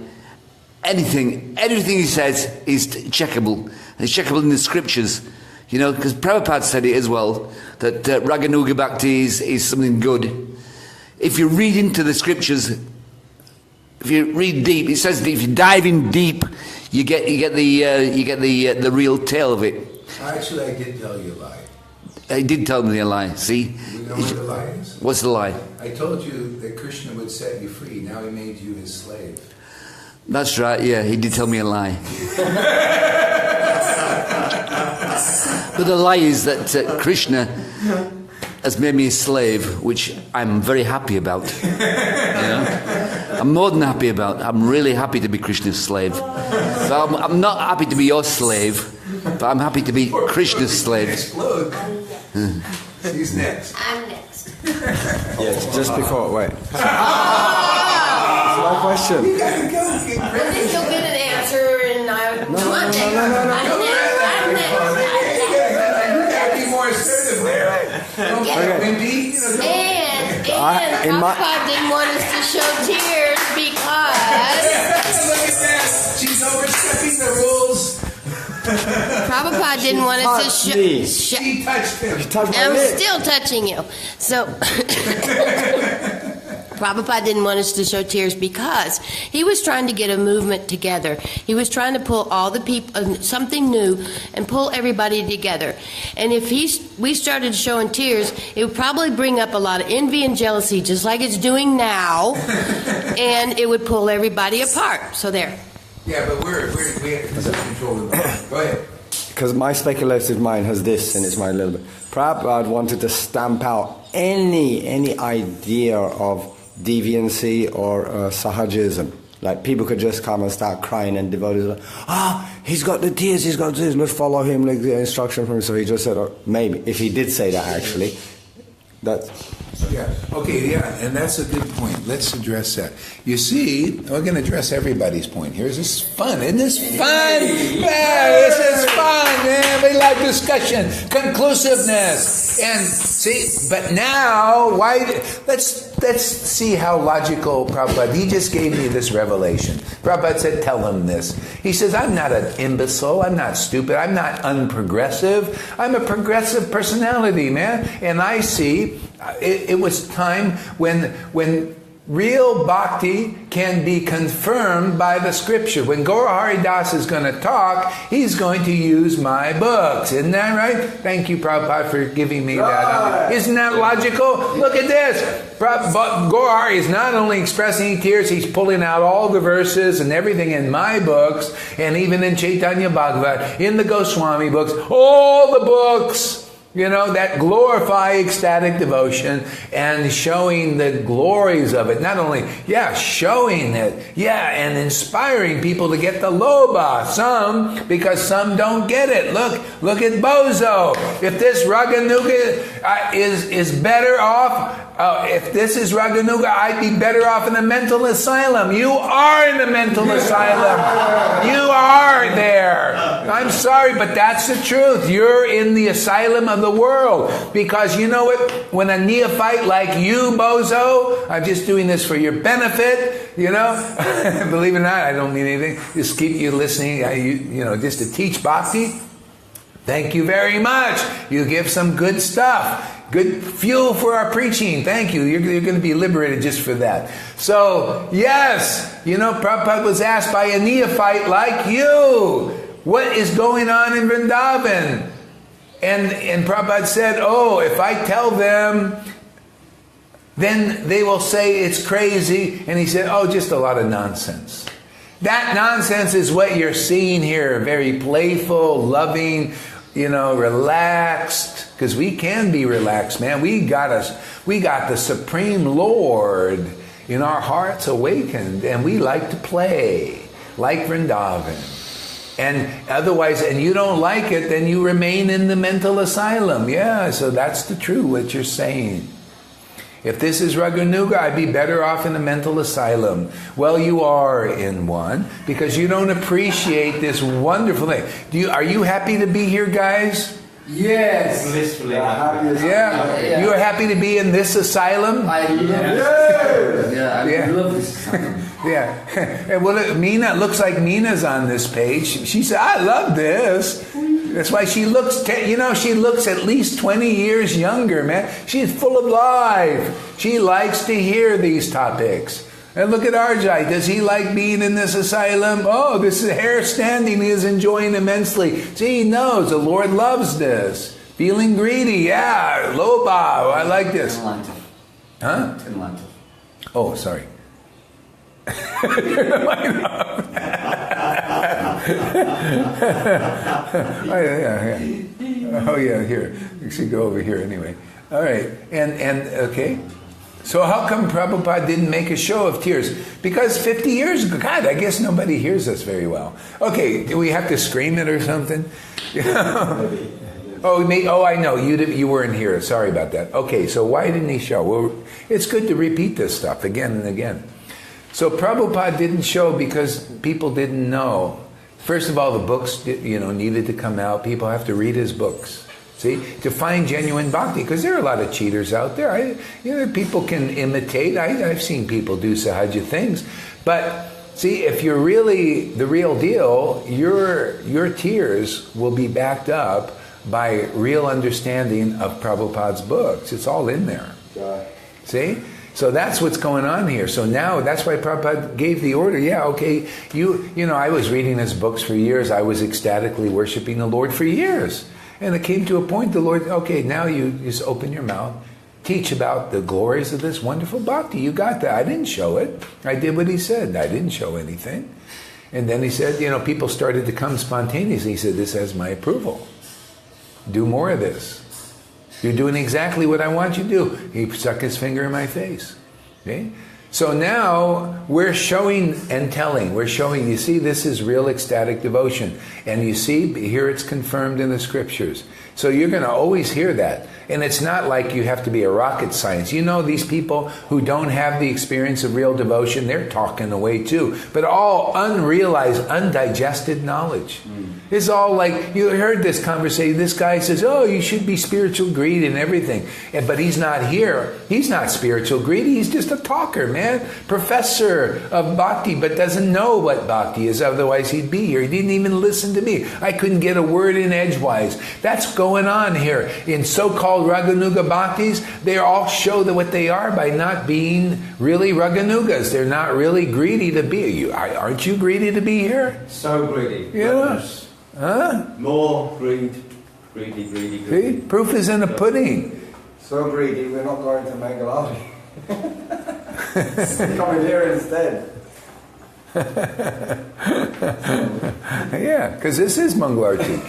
Anything he says is checkable. And it's checkable in the scriptures. You know, because Prabhupada said it as well, that Raganuga Bhakti is something good. If you read into the scriptures, if you read deep, it says that if you dive in deep, you get the real tale of it. Actually, I did tell you a lie. He did tell me a lie. See? You know what the lie is? What's the lie? I told you that Krishna would set you free. Now he made you his slave. That's right. Yeah, he did tell me a lie. But the lie is that Krishna has made me a slave, which I'm very happy about. You know? I'm more than happy about. I'm really happy to be Krishna's slave. So I'm not happy to be your slave, but I'm happy to be Krishna's slave. Explode. He's next. I'm next. Yes, just before, wait. That's my question. Well, then you'll get an answer, and I'm next. Be more assertive there. Don't get wimpy. And Prabhupada didn't want us to show tears because Look at that. She's overstepping the rules. Prabhupada didn't want us to show. She touched him. I'm still touching you. So Prabhupada didn't want us to show tears because he was trying to get a movement together. He was trying to pull all the people, something new, and pull everybody together. And if we started showing tears, it would probably bring up a lot of envy and jealousy, just like it's doing now, and it would pull everybody apart. So there. Yeah, but we have control of the mind. Go ahead. Because my speculative mind has this in its mind a little bit. Prabhupada wanted to stamp out any idea of deviancy or sahajism. Like people could just come and start crying and devotees, he's got the tears, let's follow him, like the instruction from him. So he just said, maybe, if he did say that actually, that's... Yeah. Okay, yeah, and that's a good point. Let's address that. You see, we're going to address everybody's point here. This is fun. Isn't this fun? Yeah, this is fun, man. We like discussion, conclusiveness. And see, but now, let's see how logical Prabhupada, he just gave me this revelation. Prabhupada said, tell him this. He says, I'm not an imbecile. I'm not stupid. I'm not unprogressive. I'm a progressive personality, man. And I see... It was time when real bhakti can be confirmed by the scripture. When Gaurahari Das is going to talk, he's going to use my books. Isn't that right? Thank you, Prabhupada, for giving me that. Isn't that logical? Look at this. Gaurahari is not only expressing tears, he's pulling out all the verses and everything in my books, and even in Chaitanya Bhagavat, in the Goswami books, all the books. You know, that glorify ecstatic devotion and showing the glories of it. Not only, showing it, and inspiring people to get the loba. Some, because some don't get it. Look at Bozo. If this Raganuga is better off, Oh, if this is Raganuga, I'd be better off in a mental asylum. You are in a mental asylum. You are there. I'm sorry, but that's the truth. You're in the asylum of the world. Because you know what? When a neophyte like you, Bozo, I'm just doing this for your benefit, you know? Believe it or not, I don't mean anything. Just keep you listening, you know, just to teach bhakti. Thank you very much. You give some good stuff. Good fuel for our preaching. Thank you. You're going to be liberated just for that. So, yes, you know, Prabhupada was asked by a neophyte like you, what is going on in Vrindavan? And Prabhupada said, oh, if I tell them, then they will say it's crazy. And he said, oh, just a lot of nonsense. That nonsense is what you're seeing here. Very playful, loving, you know, relaxed. Because we can be relaxed, man. We got the Supreme Lord in our hearts awakened. And we like to play, like Vrindavan. And otherwise, and you don't like it, then you remain in the mental asylum. Yeah, so that's the truth, what you're saying. If this is Raganuga, I'd be better off in a mental asylum. Well, you are in one, because you don't appreciate this wonderful thing. Are you happy to be here, guys? Yes. Blissfully happy. Yeah. You are happy to be in this asylum? I love I love this asylum. Yeah. Well, Meena, looks like Meena's on this page. She said, I love this. That's why she looks, she looks at least 20 years younger, man. She's full of life. She likes to hear these topics. And look at Arjai. Does he like being in this asylum? Oh, this is hair standing. He is enjoying immensely. See, he knows the Lord loves this. Feeling greedy. Yeah. Loba. I like this. Huh? Oh, sorry. Oh yeah, here. You should go over here anyway. All right, and okay. So how come Prabhupada didn't make a show of tears? Because 50 years ago, God, I guess nobody hears us very well. Okay, do we have to scream it or something? Oh, I know. You weren't here. Sorry about that. Okay, so why didn't he show? Well, it's good to repeat this stuff again and again. So Prabhupada didn't show because people didn't know. First of all, the books, needed to come out. People have to read his books. See, to find genuine bhakti, because there are a lot of cheaters out there. People can imitate. I've seen people do sahaja things, but see, if you're really the real deal, your tears will be backed up by real understanding of Prabhupada's books. It's all in there. See? So that's what's going on here. So now that's why Prabhupada gave the order. Yeah, okay, I was reading his books for years. I was ecstatically worshiping the Lord for years. And it came to a point, the Lord, okay, now you just open your mouth, teach about the glories of this wonderful bhakti. You got that. I didn't show it. I did what he said. I didn't show anything. And then he said, people started to come spontaneously. He said, this has my approval. Do more of this. You're doing exactly what I want you to do. He stuck his finger in my face. Okay? So now we're showing and telling. We're showing, you see, this is real ecstatic devotion. And you see, here it's confirmed in the scriptures. So you're going to always hear that. And it's not like you have to be a rocket science. These people who don't have the experience of real devotion, they're talking away too. But all unrealized, undigested knowledge. It's all like, you heard this conversation, this guy says, oh, you should be spiritual greedy and everything. But he's not here. He's not spiritual greedy. He's just a talker, man. Professor of bhakti, but doesn't know what bhakti is. Otherwise he'd be here. He didn't even listen to me. I couldn't get a word in edgewise. That's going on here. In so-called Raganuga bhaktis, they all show that what they are by not being really Raganugas. They're not really greedy to be here. Aren't you greedy to be here? So greedy. Yeah. Huh? More greedy. See? Proof is in the pudding. So greedy, we're not going to Mangalati. Coming here instead. Yeah, because this is Mangalarti.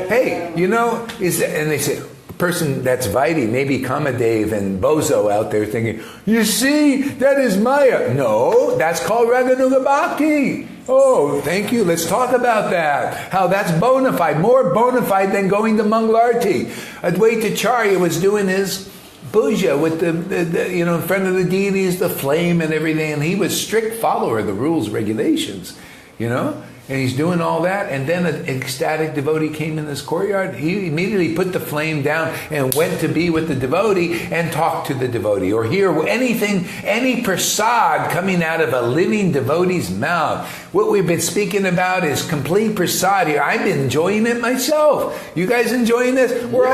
Hey, and they say, a person that's Vaidhi, maybe Kamadev and Bozo out there thinking, you see, that is Maya. No, that's called Raganuga Bhakti. Oh, thank you. Let's talk about that. How that's bona fide, more bona fide than going to Mangalarti. Advaita Acharya was doing his puja with the you know, in front of the deities, the flame and everything. And he was strict follower of the rules, regulations, you know. And he's doing all that, and then an ecstatic devotee came in this courtyard. He immediately put the flame down and went to be with the devotee and talked to the devotee, or hear anything, any prasad coming out of a living devotee's mouth. What we've been speaking about is complete prasad here. I've been enjoying it myself. You guys enjoying this? We're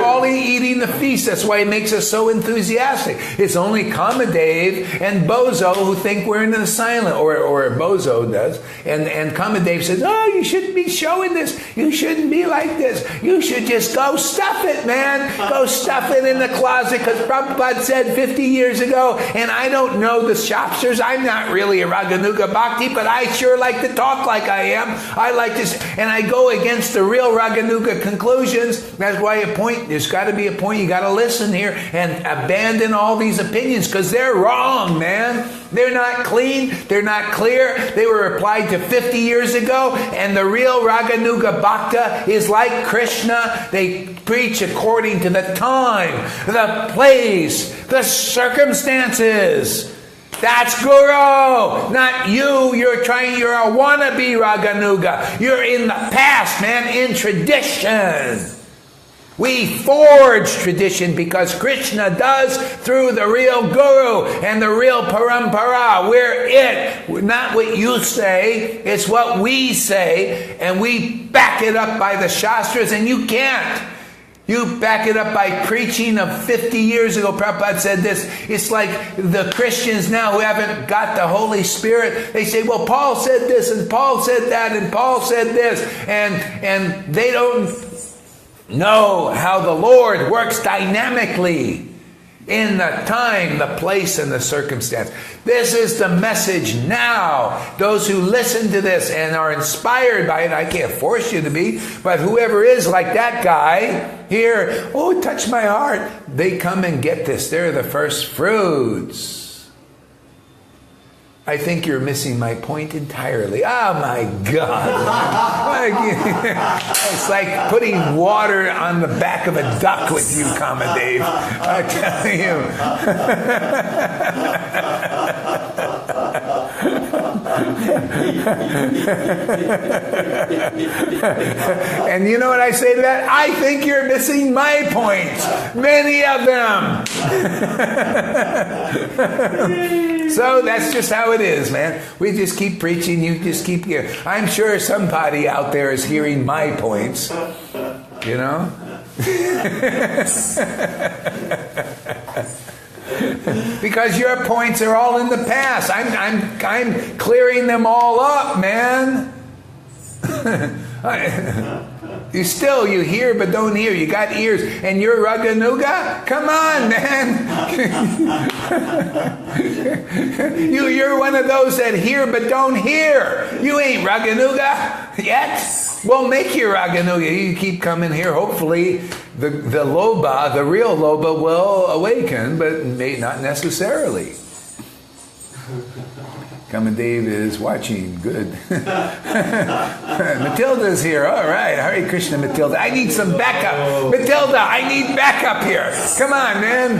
all eating the feast. That's why it makes us so enthusiastic. It's only Kamadev and Bozo who think we're in the silent, or Bozo does, and Kamadev says, oh, you shouldn't be showing this. You shouldn't be like this. You should just go stuff it, man. Go stuff it in the closet, because Prabhupada said 50 years ago, and I don't know the Shastras. I'm not really a Raganuga Bhakti, but I sure like to talk like I am. I like this, and I go against the real Raganuga conclusions. That's why there's got to be a point. You got to listen here and abandon all these opinions, because they're wrong, man. They're not clean. They're not clear. They were applied to 50 years ago, and the real Raganuga Bhakta is like Krishna. They preach according to the time, the place, the circumstances. That's Guru, not you. You're a wannabe Raganuga. You're in the past, man, in tradition. We forge tradition because Krishna does through the real Guru and the real Parampara. We're it. Not what you say, it's what we say, and we back it up by the Shastras, and you can't. You back it up by preaching of 50 years ago. Prabhupada said this. It's like the Christians now who haven't got the Holy Spirit. They say, well, Paul said this, and Paul said that, and Paul said this. And they don't know how the Lord works dynamically in the time, the place, and the circumstance. This is the message now. Those who listen to this and are inspired by it, I can't force you to be, but whoever is like that guy here, oh, touch my heart, they come and get this. They're the first fruits. I think you're missing my point entirely. Oh my God. It's like putting water on the back of a duck with you, Kamadev. I tell you. And you know what I say to that? I think you're missing my points. Many of them. So that's just how it is, man. We just keep preaching. You just keep hearing. I'm sure somebody out there is hearing my points. You know? Because your points are all in the past. I'm clearing them all up, man. You hear but don't hear. You got ears, and you're Raganuga? Come on, man. You're one of those that hear but don't hear. You ain't Raganuga yet. Well, make your Raganuga. You keep coming here. Hopefully, the Loba, the real Loba, will awaken, but may not necessarily. Kamadev is watching. Good. Matilda's here. All right. Hare Krishna, Matilda. I need some backup. Matilda, I need backup here. Come on, man.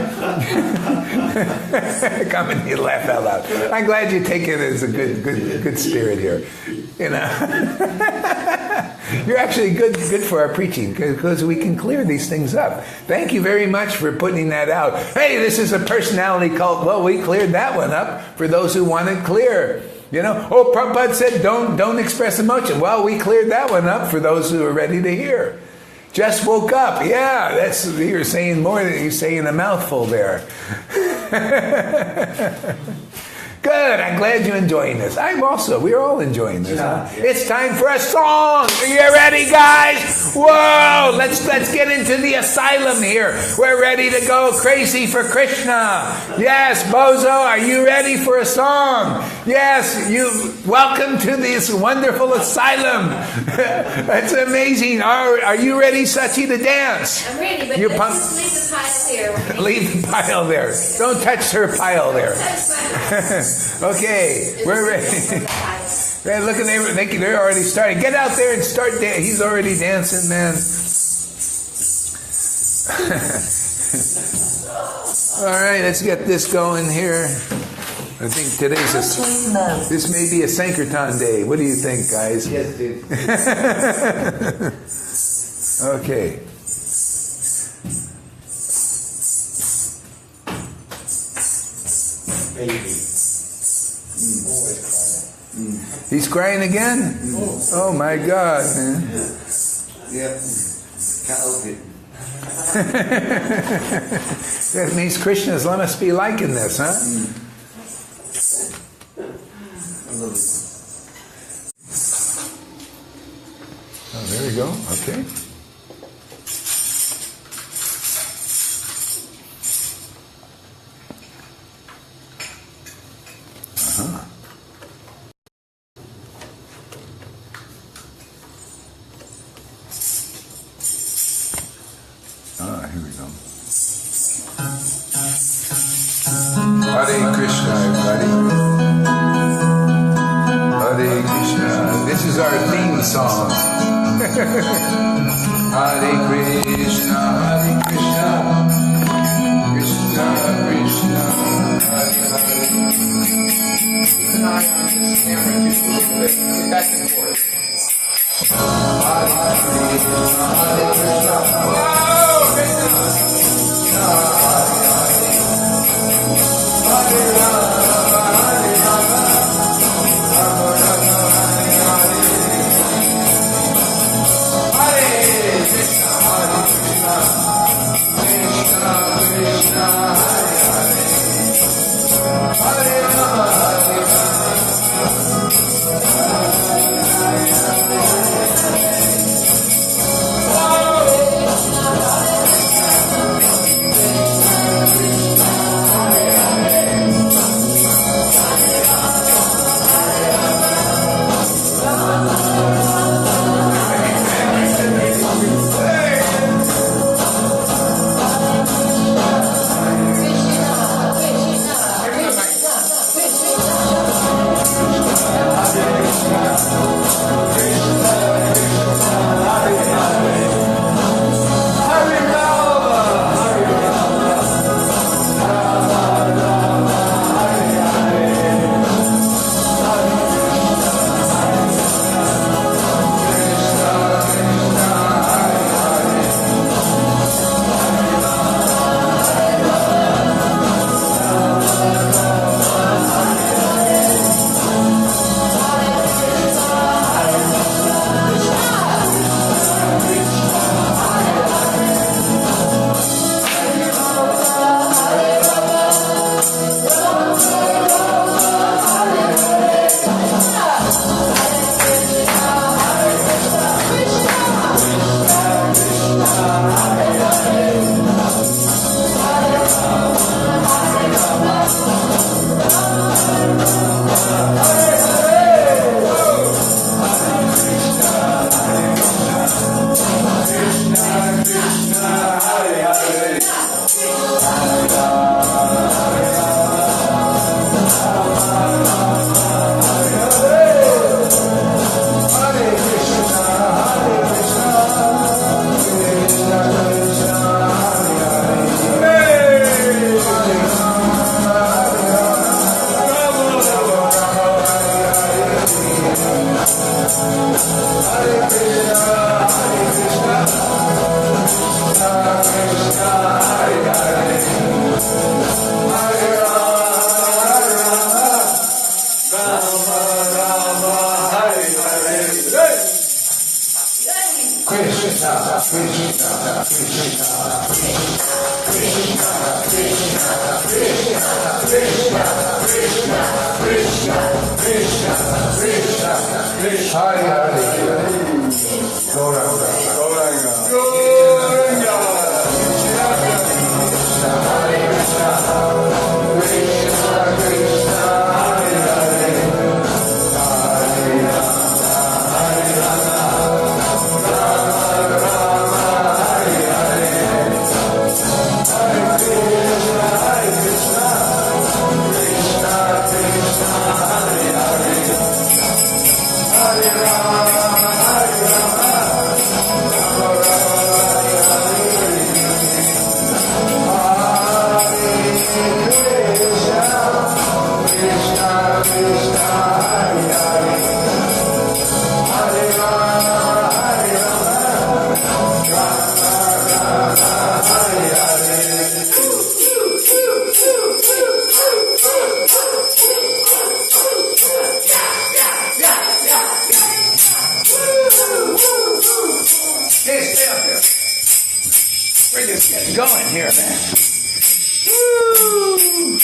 Come and you laugh out loud. I'm glad you take it as a good spirit here. You know. You're actually good for our preaching, because we can clear these things up. Thank you very much for putting that out. Hey, this is a personality cult. Well, we cleared that one up for those who want it clear. You know, oh, Prabhupada said don't express emotion. Well, we cleared that one up for those who are ready to hear. Just woke up. Yeah, you're saying more than you're saying a mouthful there. Good. I'm glad you're enjoying this. We're all enjoying this. Yeah. It's time for a song. Are you ready, guys? Whoa! Let's get into the asylum here. We're ready to go crazy for Krishna. Yes, Bozo, are you ready for a song? Yes, welcome to this wonderful asylum. That's amazing. Are you ready, Sachi, to dance? I'm ready, but let's just leave the pile there. Leave the pile there. Don't touch her pile there. Okay, we're ready. Look at they're already starting. Get out there and start dancing. He's already dancing, man. All right, let's get this going here. I think this may be a Sankirtan day. What do you think, guys? Yes, dude. Okay. Baby. He's crying again? Oh my God, man. Yeah. Can't help it. That means Krishna's must be liking this, huh? I love it. Oh, there we go. Okay. Uh-huh. Here we go. Hare Krishna, everybody. Hare Krishna. This is our theme song. Hare Krishna, Hare Krishna, Krishna Krishna, Hare Hare. Keep an eye on this camera just a little bit. Back and forth. Hare Krishna, Hare Krishna. Whoa, Krishna. Hey, stay up here. We're just getting going here, man. Woo!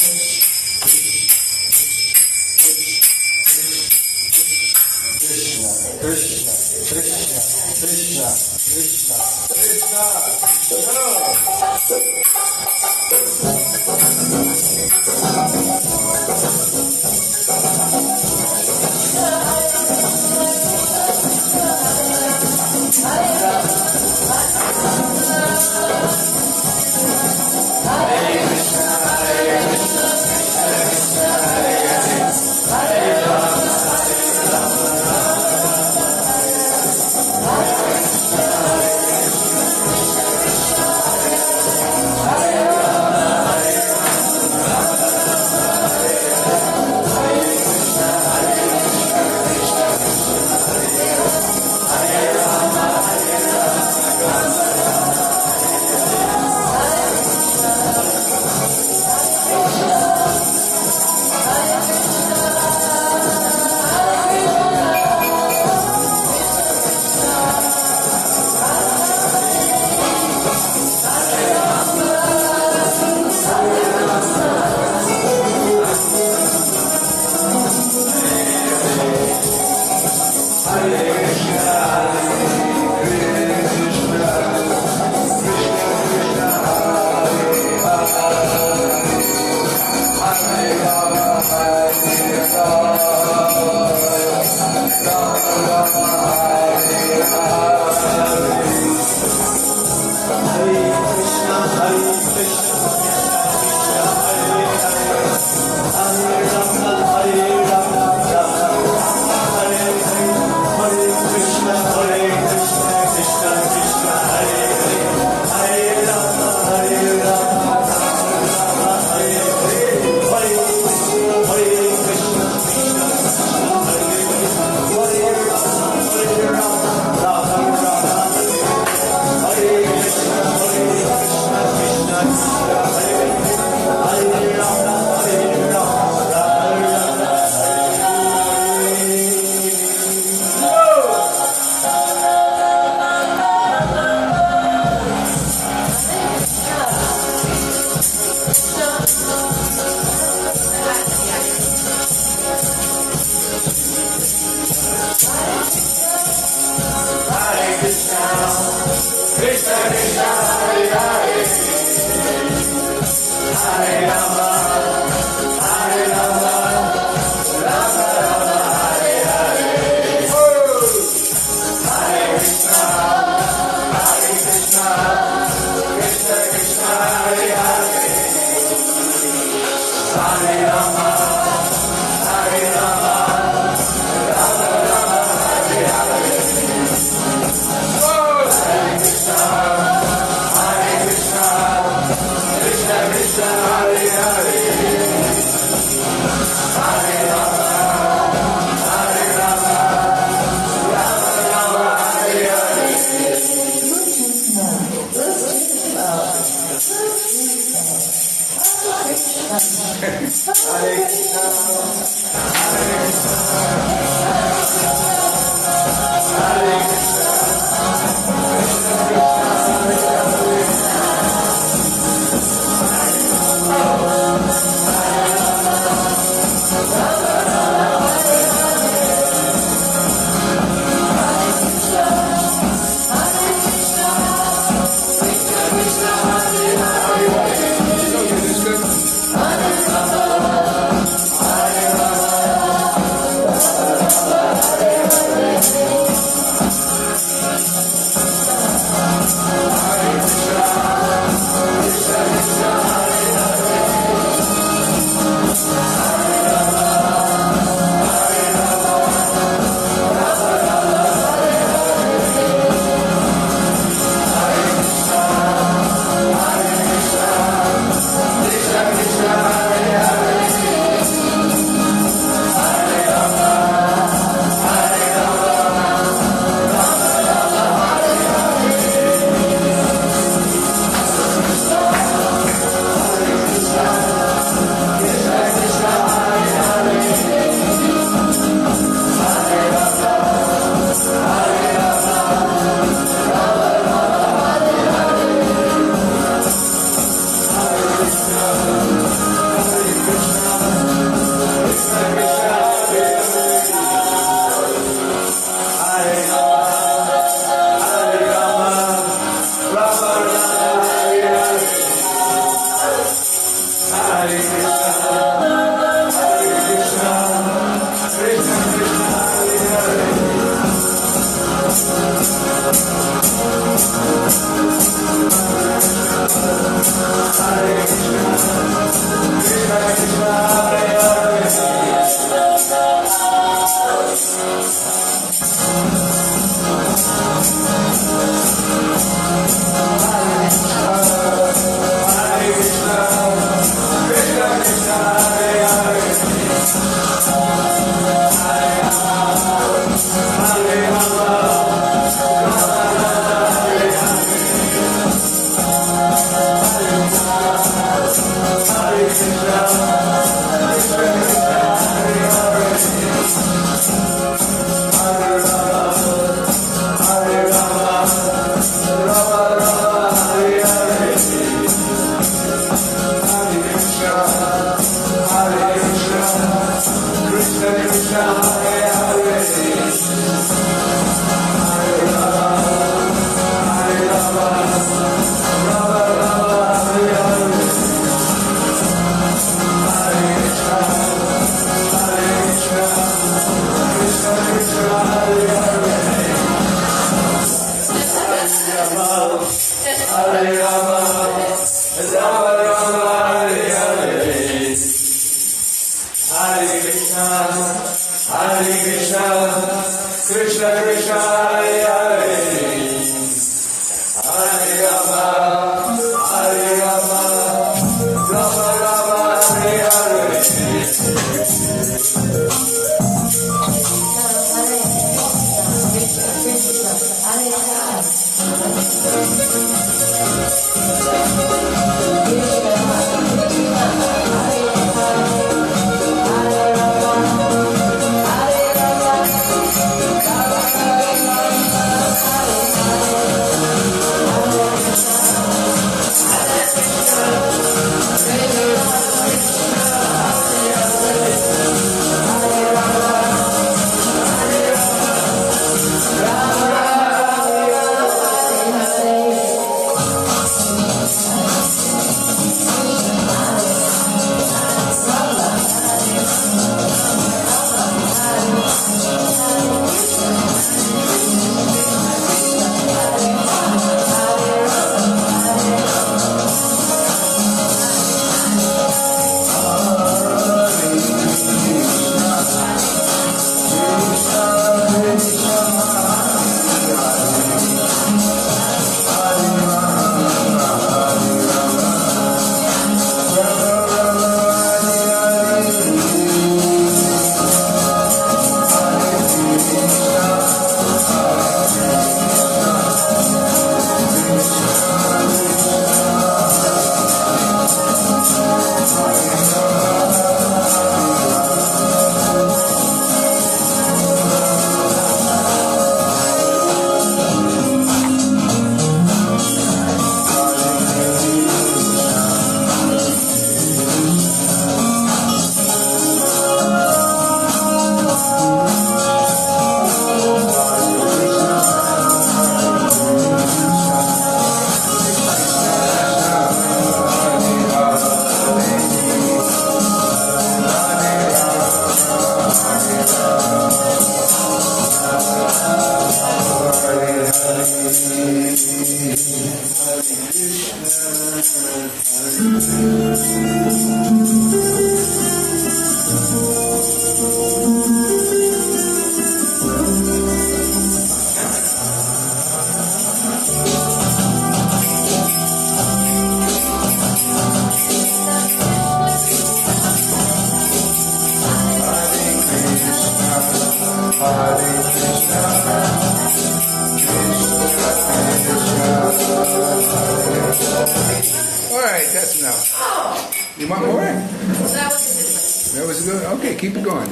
You want more? That was good. Okay, keep it going.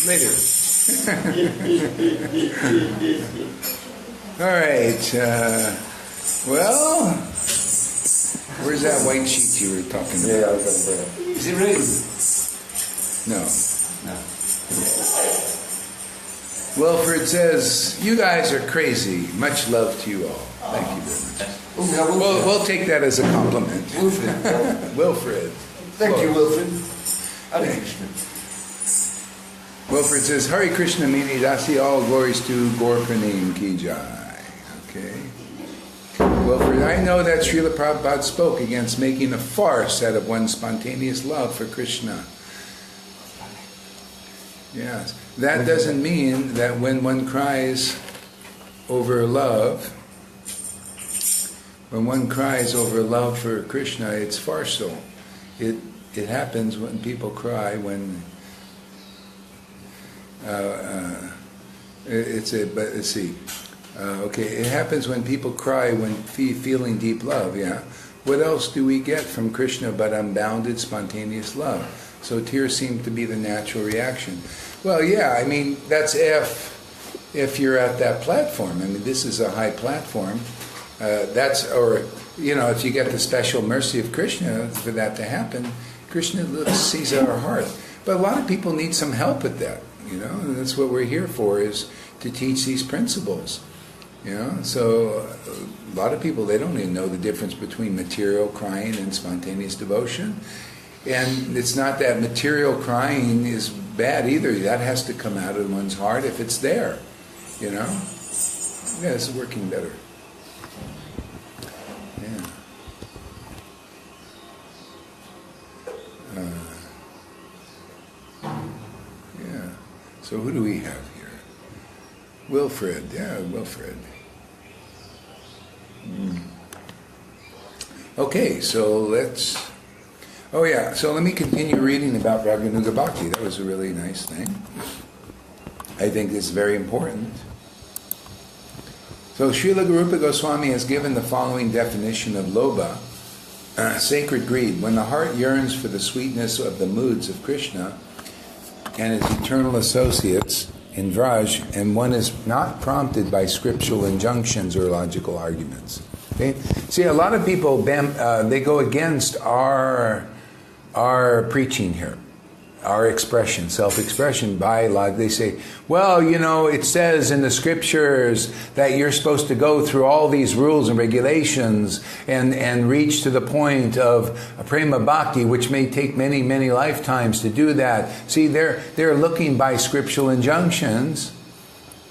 Later. All right. Well, where's that white sheet you were talking about? Yeah, I was going to bring it. Is it written? No. No. Wilfred says, you guys are crazy. Much love to you all. Thank you very much. We'll take that as a compliment. Wilfred. Wilfred. Thank you, Wilfred. Hare Krishna. Wilfred says, Hare Krishna Mini Dasi, all glories to Gaur Pranim Ki Jai. Okay. Wilfred, I know that Srila Prabhupada spoke against making a farce out of one's spontaneous love for Krishna. Yes. That doesn't mean that when one cries over love, for Krishna, it's farcical. It happens when people cry when it happens when people cry when feeling deep love. Yeah. What else do we get from Krishna but unbounded, spontaneous love? So tears seem to be the natural reaction. Well, yeah, I mean, that's if you're at that platform. I mean, this is a high platform. If you get the special mercy of Krishna for that to happen, Krishna sees our heart. But a lot of people need some help with that, and that's what we're here for, is to teach these principles. So a lot of people, they don't even know the difference between material crying and spontaneous devotion. And it's not that material crying is bad either. That has to come out of one's heart if it's there, Yeah, it's working better. Yeah. Yeah. So who do we have here? Wilfred. Yeah, Wilfred. Okay, so let me continue reading about Raganuga Bhakti. That was a really nice thing. I think it's very important. So Srila Garupa Goswami has given the following definition of lobha, sacred greed. When the heart yearns for the sweetness of the moods of Krishna and his eternal associates in Vraj, and one is not prompted by scriptural injunctions or logical arguments. Okay? See, a lot of people, they go against our preaching here, our expression, self-expression they say, well, it says in the scriptures that you're supposed to go through all these rules and regulations and reach to the point of prema bhakti, which may take many, many lifetimes to do that. See, they're looking by scriptural injunctions.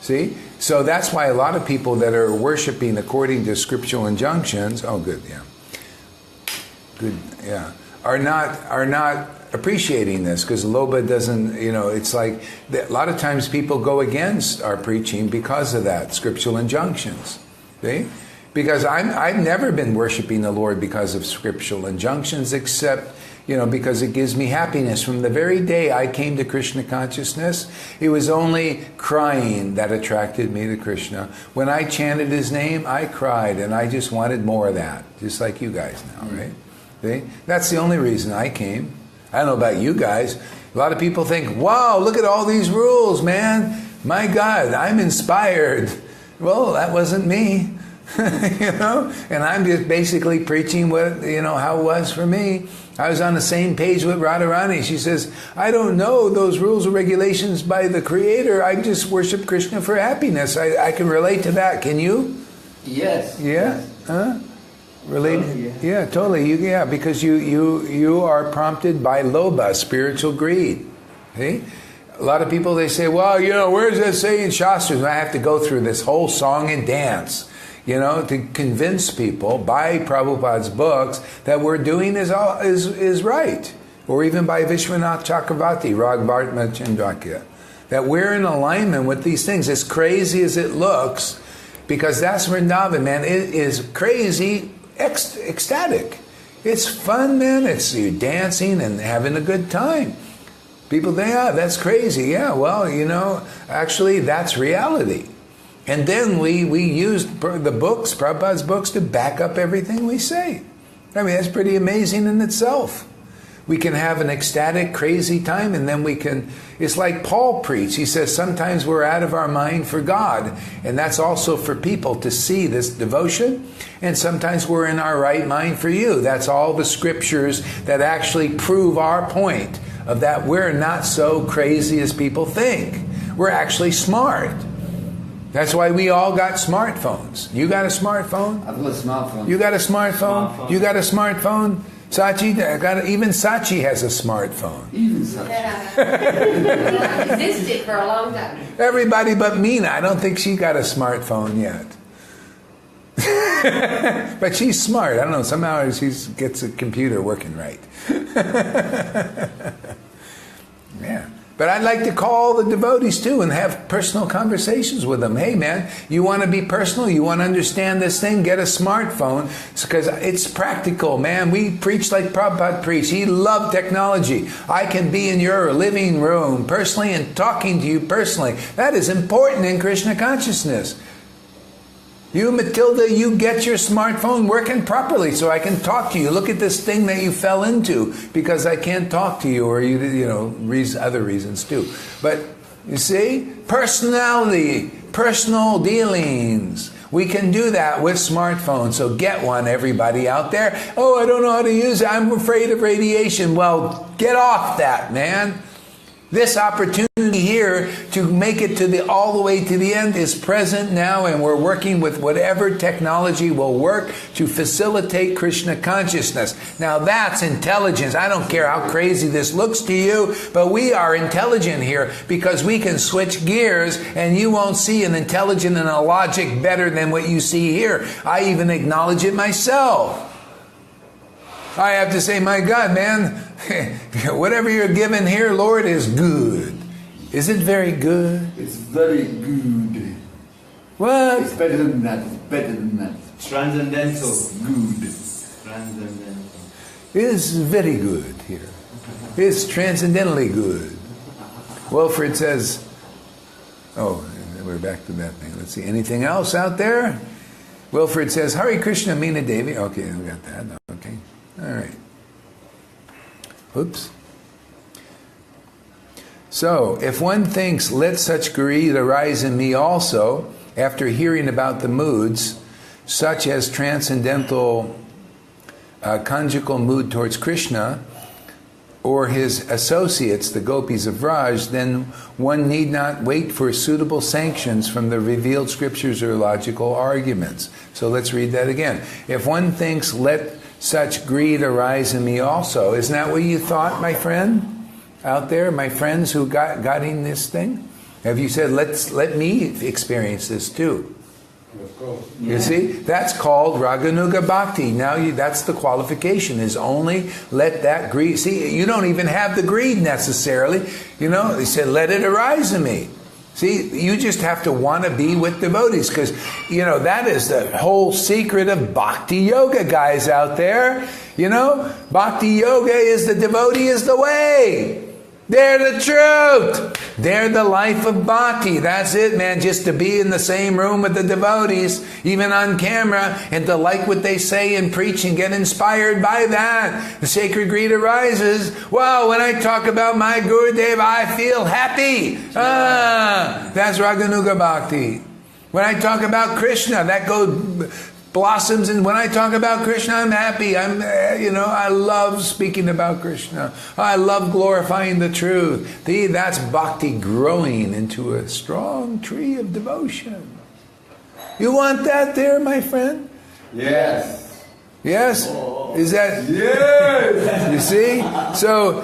See? So that's why a lot of people that are worshiping according to scriptural injunctions, are not appreciating this, because lobha doesn't, it's like a lot of times people go against our preaching because of that, scriptural injunctions. See? Because I've never been worshiping the Lord because of scriptural injunctions, except, because it gives me happiness. From the very day I came to Krishna consciousness, it was only crying that attracted me to Krishna. When I chanted his name, I cried, and I just wanted more of that, just like you guys now, right? See? That's the only reason I came. I don't know about you guys. A lot of people think, wow, look at all these rules, man. My God, I'm inspired. Well, that wasn't me. And I'm just basically preaching what, how it was for me. I was on the same page with Radharani. She says, I don't know those rules or regulations by the Creator. I just worship Krishna for happiness. I can relate to that. Can you? Yes. Yeah? Huh? Related? Yeah, totally. Because you are prompted by lobha, spiritual greed. See? A lot of people, they say, well, where does that say in Shastras? And I have to go through this whole song and dance, to convince people by Prabhupada's books that we're doing is right. Or even by Vishwanath Chakravarti, Raghvartma Chandrakya. That we're in alignment with these things. As crazy as it looks, because that's Vrindavan, man. It is crazy, ecstatic. It's fun, man. It's you dancing and having a good time. People think, that's crazy. Yeah, well, actually that's reality. And then we use the books, Prabhupada's books, to back up everything we say. I mean, that's pretty amazing in itself. We can have an ecstatic, crazy time, and then it's like Paul preached. He says sometimes we're out of our mind for God, and that's also for people to see this devotion, and sometimes we're in our right mind for you. That's all the scriptures that actually prove our point of that we're not so crazy as people think. We're actually smart. That's why we all got smartphones. You got a smartphone? I've got a smartphone. You got a smartphone? You got a smartphone? Sachi, even Sachi has a smartphone. Even Sachi. Yeah. It existed for a long time. Everybody but Meena. I don't think she got a smartphone yet. But she's smart. I don't know. Somehow she gets a computer working right. Yeah. But I'd like to call the devotees too and have personal conversations with them. Hey man, you want to be personal? You want to understand this thing? Get a smartphone, because it's practical, man. We preach like Prabhupada preached. He loved technology. I can be in your living room personally and talking to you personally. That is important in Krishna consciousness. You, Matilda, you get your smartphone working properly so I can talk to you. Look at this thing that you fell into because I can't talk to you, or other reasons too. But you see, personality, personal dealings. We can do that with smartphones. So get one, everybody out there. Oh, I don't know how to use it. I'm afraid of radiation. Well, get off that, man. This opportunity here to make it all the way to the end is present now, and we're working with whatever technology will work to facilitate Krishna consciousness. Now that's intelligence. I don't care how crazy this looks to you, but we are intelligent here because we can switch gears, and you won't see an intelligent and a logic better than what you see here. I even acknowledge it myself. I have to say, my God, man, whatever you're given here, Lord, is good. Is it very good? It's very good. What? It's better than that. It's better than that. Transcendental. Good. Transcendental. It is very good here. It's transcendentally good. Wilfred says, oh, we're back to that thing. Let's see. Anything else out there? Wilfred says, Hare Krishna Meena Devi. Okay, we got that. Okay. All right. Oops. So, if one thinks, let such greed arise in me also, after hearing about the moods, such as transcendental conjugal mood towards Krishna, or his associates, the gopis of Raj, then one need not wait for suitable sanctions from the revealed scriptures or logical arguments. So let's read that again. If one thinks, let such greed arise in me also. Isn't that what you thought, my friend? Out there, my friends who got in this thing? Have you said, let me experience this too? Of course. You see? That's called Raganuga Bhakti. Now that's the qualification, is only let that greed. See, you don't even have the greed necessarily. You know, they said, let it arise in me. See, you just have to want to be with devotees, because, you know, that is the whole secret of Bhakti Yoga, guys out there. You know, Bhakti Yoga is the devotee is the way. They're the truth. They're the life of Bhakti. That's it, man. Just to be in the same room with the devotees, even on camera, and to like what they say and preach and get inspired by that. The sacred greed arises. Wow, when I talk about my Gurudev, I feel happy. That's Raganuga Bhakti. When I talk about Krishna, that blossoms, and when I talk about Krishna, I'm happy. I love speaking about Krishna. I love glorifying the truth. That's bhakti growing into a strong tree of devotion. You want that there, my friend? Yes. Yes? Is that? Yes. You see? So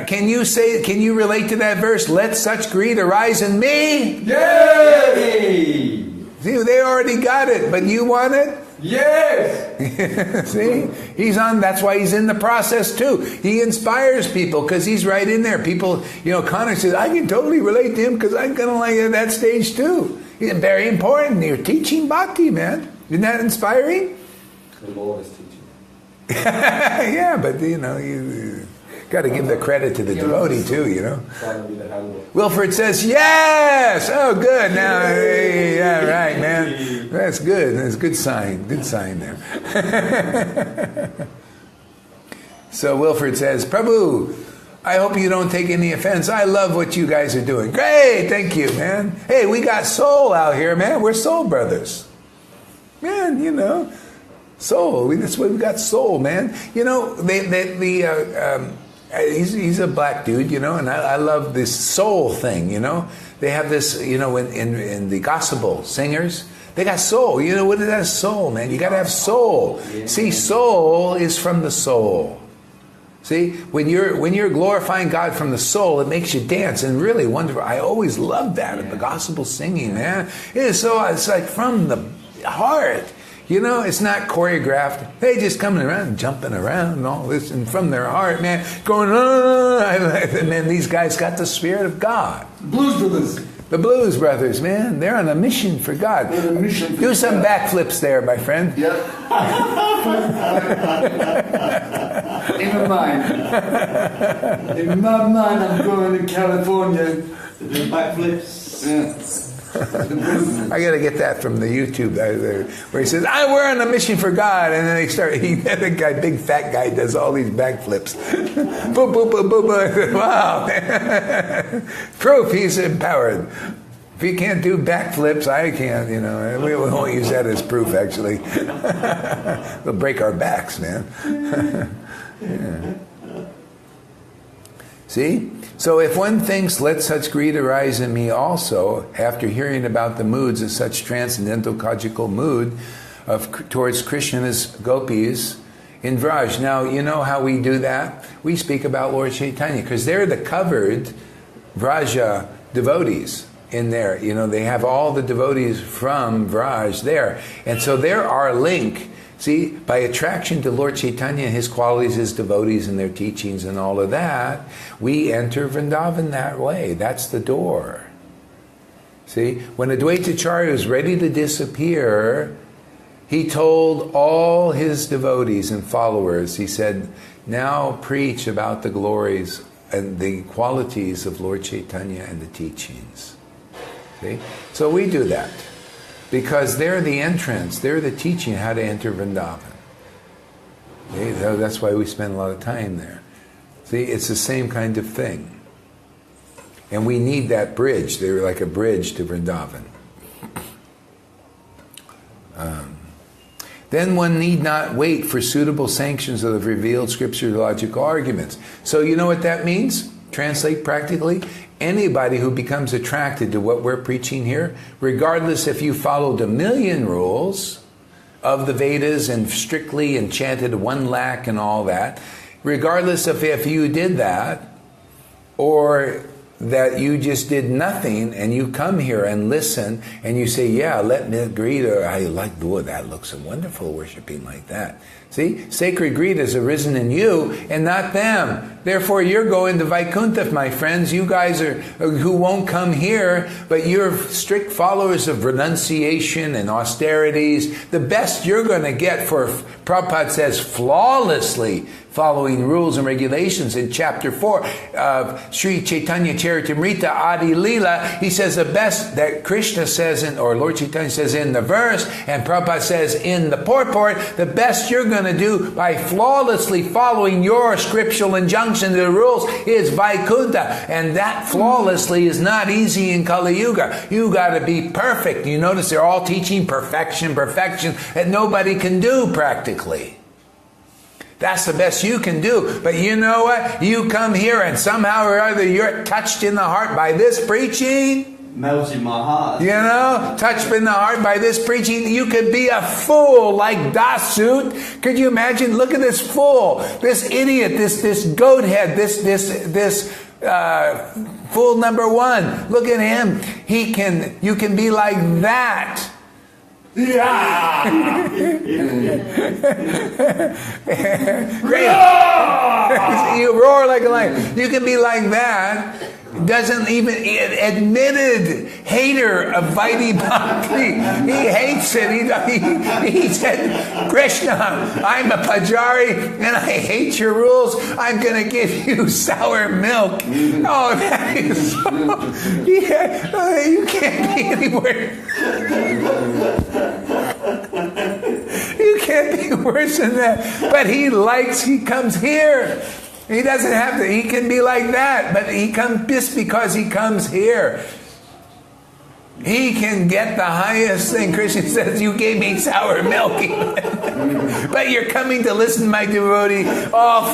can you relate to that verse? Let such greed arise in me? Yes. See, they already got it, but you want it? Yes. See? That's why he's in the process too. He inspires people because he's right in there. People, Connor says, I can totally relate to him because I'm kind of like at that stage too. It's very important. You're teaching bhakti, man. Isn't that inspiring? The Lord is teaching. Yeah, but you got to give the credit to the devotee too, Wilfred says, yes! Oh, good. Now, yeah, right, man. That's good. That's a good sign. Good sign there. So Wilfred says, Prabhu, I hope you don't take any offense. I love what you guys are doing. Great, thank you, man. Hey, we got soul out here, man. We're soul brothers. Man, soul. That's why we got soul, man. He's a black dude, and I love this soul thing, They have this, in the gospel singers, they got soul. What is that soul, man? You got to have soul. Yeah. See, soul is from the soul. See, when you're glorifying God from the soul, it makes you dance and really wonderful. I always loved that in the gospel singing, man. It's like from the heart. It's not choreographed. They just coming around, jumping around and all this, and from their heart, man, going, then these guys got the Spirit of God. Blues Brothers. The Blues Brothers, man, they're on a mission for God. Do some backflips there, my friend. Yep. In my mind. In my mind, I'm going to California. Do backflips. Yeah. I got to get that from the YouTube where he says, we're on a mission for God. And then the guy, big fat guy, does all these backflips. Boop, boop, boop, boop, boop. Wow. Proof he's empowered. If he can't do backflips, I can't, We won't use that as proof, actually. They'll break our backs, man. Yeah. See? So if one thinks, let such greed arise in me also, after hearing about the moods of such transcendental conjugal mood towards Krishna's gopis in Vraj. Now, you know how we do that? We speak about Lord Chaitanya, because they're the covered Vraja devotees in there. They have all the devotees from Vraj there. And so they're our link. See, by attraction to Lord Chaitanya, his qualities, his devotees, and their teachings and all of that, we enter Vrindavan that way. That's the door. See, when Advaitacharya was ready to disappear, he told all his devotees and followers, he said, now preach about the glories and the qualities of Lord Chaitanya and the teachings. See? So we do that. Because they're the entrance, they're the teaching how to enter Vrindavan. Okay? That's why we spend a lot of time there. See, it's the same kind of thing. And we need that bridge. They're like a bridge to Vrindavan. Then one need not wait for suitable sanctions of the revealed scripture-logical arguments. So you know what that means? Translate practically. Anybody who becomes attracted to what we're preaching here, regardless if you followed 1,000,000 rules of the Vedas and strictly and chanted 1 lakh and all that, regardless of if you did that, or that you just did nothing and you come here and listen and you say, yeah, let me greet, or I like, boy, that looks so wonderful, worshiping like that. See, sacred greed has arisen in you and not them. Therefore, you're going to Vaikuntha, my friends. You guys who won't come here, but you're strict followers of renunciation and austerities. The best you're going to get, for Prabhupada says, flawlessly following rules and regulations in chapter 4 of Sri Chaitanya Charitamrita Adi Leela. He says the best that Krishna says, or Lord Chaitanya says in the verse, and Prabhupada says in the purport, the best you're going to do by flawlessly following your scriptural injunction to the rules is Vaikuntha. And that flawlessly is not easy in Kali Yuga. You got to be perfect. You notice they're all teaching perfection that nobody can do practically. That's the best you can do. But you know what? You come here and somehow or other you're touched in the heart by this preaching. Melted my heart. Touched in the heart by this preaching. You could be a fool like Dasut. Could you imagine? Look at this fool, this idiot, this goat head, this fool number 1. Look at him. You can be like that. Yeah. Great. You roar like a lion. You can be like that. Doesn't even admitted hater of Vaidhi Bhakti. He hates it. He said, Krishna, I'm a Pajari and I hate your rules. I'm going to give you sour milk. Oh, that is so... Yeah, you can't be anywhere. You can't be worse than that. But he comes here. He doesn't have to. He can be like that, but he comes just because he comes here. He can get the highest thing. Krishna says, you gave me sour milk. But you're coming to listen to my devotee. All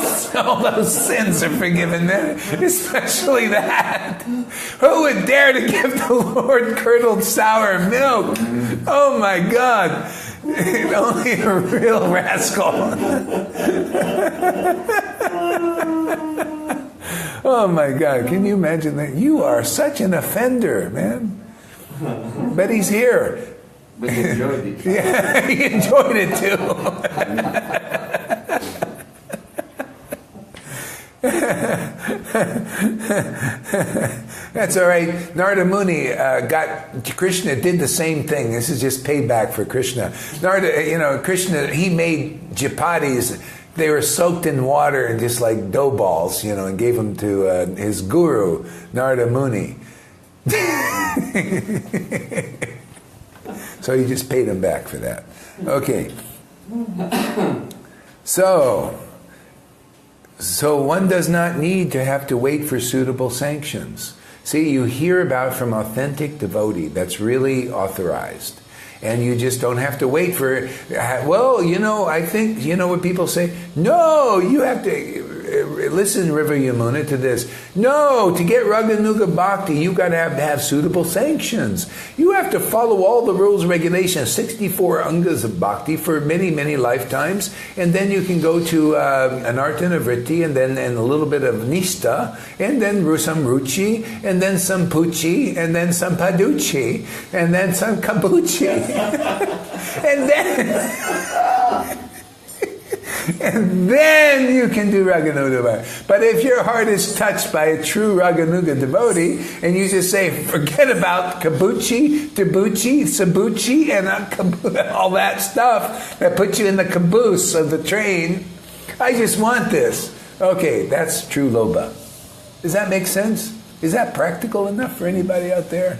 those sins are forgiven then. Especially that. Who would dare to give the Lord curdled sour milk? Oh my God. Only a real rascal. Oh my God, can you imagine that? You are such an offender, man. But he's here. But he enjoyed it. Yeah, he enjoyed it too. That's all right. Narada Muni Krishna did the same thing. This is just payback for Krishna. Krishna, he made chapatis. They were soaked in water and just like dough balls, and gave them to his guru, Narada Muni. So he just paid him back for that. Okay. So one does not need to have to wait for suitable sanctions. See, you hear about from authentic devotee that's really authorized. And you just don't have to wait for, I think, what people say? No, you have to, listen, River Yamuna, to this. No, to get Raganuga Bhakti, you got to have suitable sanctions. You have to follow all the rules and regulations, 64 angas of Bhakti for many, many lifetimes. And then you can go to Anartana Vritti, and a little bit of Nishta, and then some Ruchi, and then some Puchi, and then some Paduchi, and then some Kabuchi. and then you can do Raganuga. But if your heart is touched by a true Raganuga devotee, and you just say, forget about Kabuchi, Tabuchi, Sabuchi, and all that stuff that puts you in the caboose of the train, I just want this. Okay, that's true Loba. Does that make sense? Is that practical enough for anybody out there?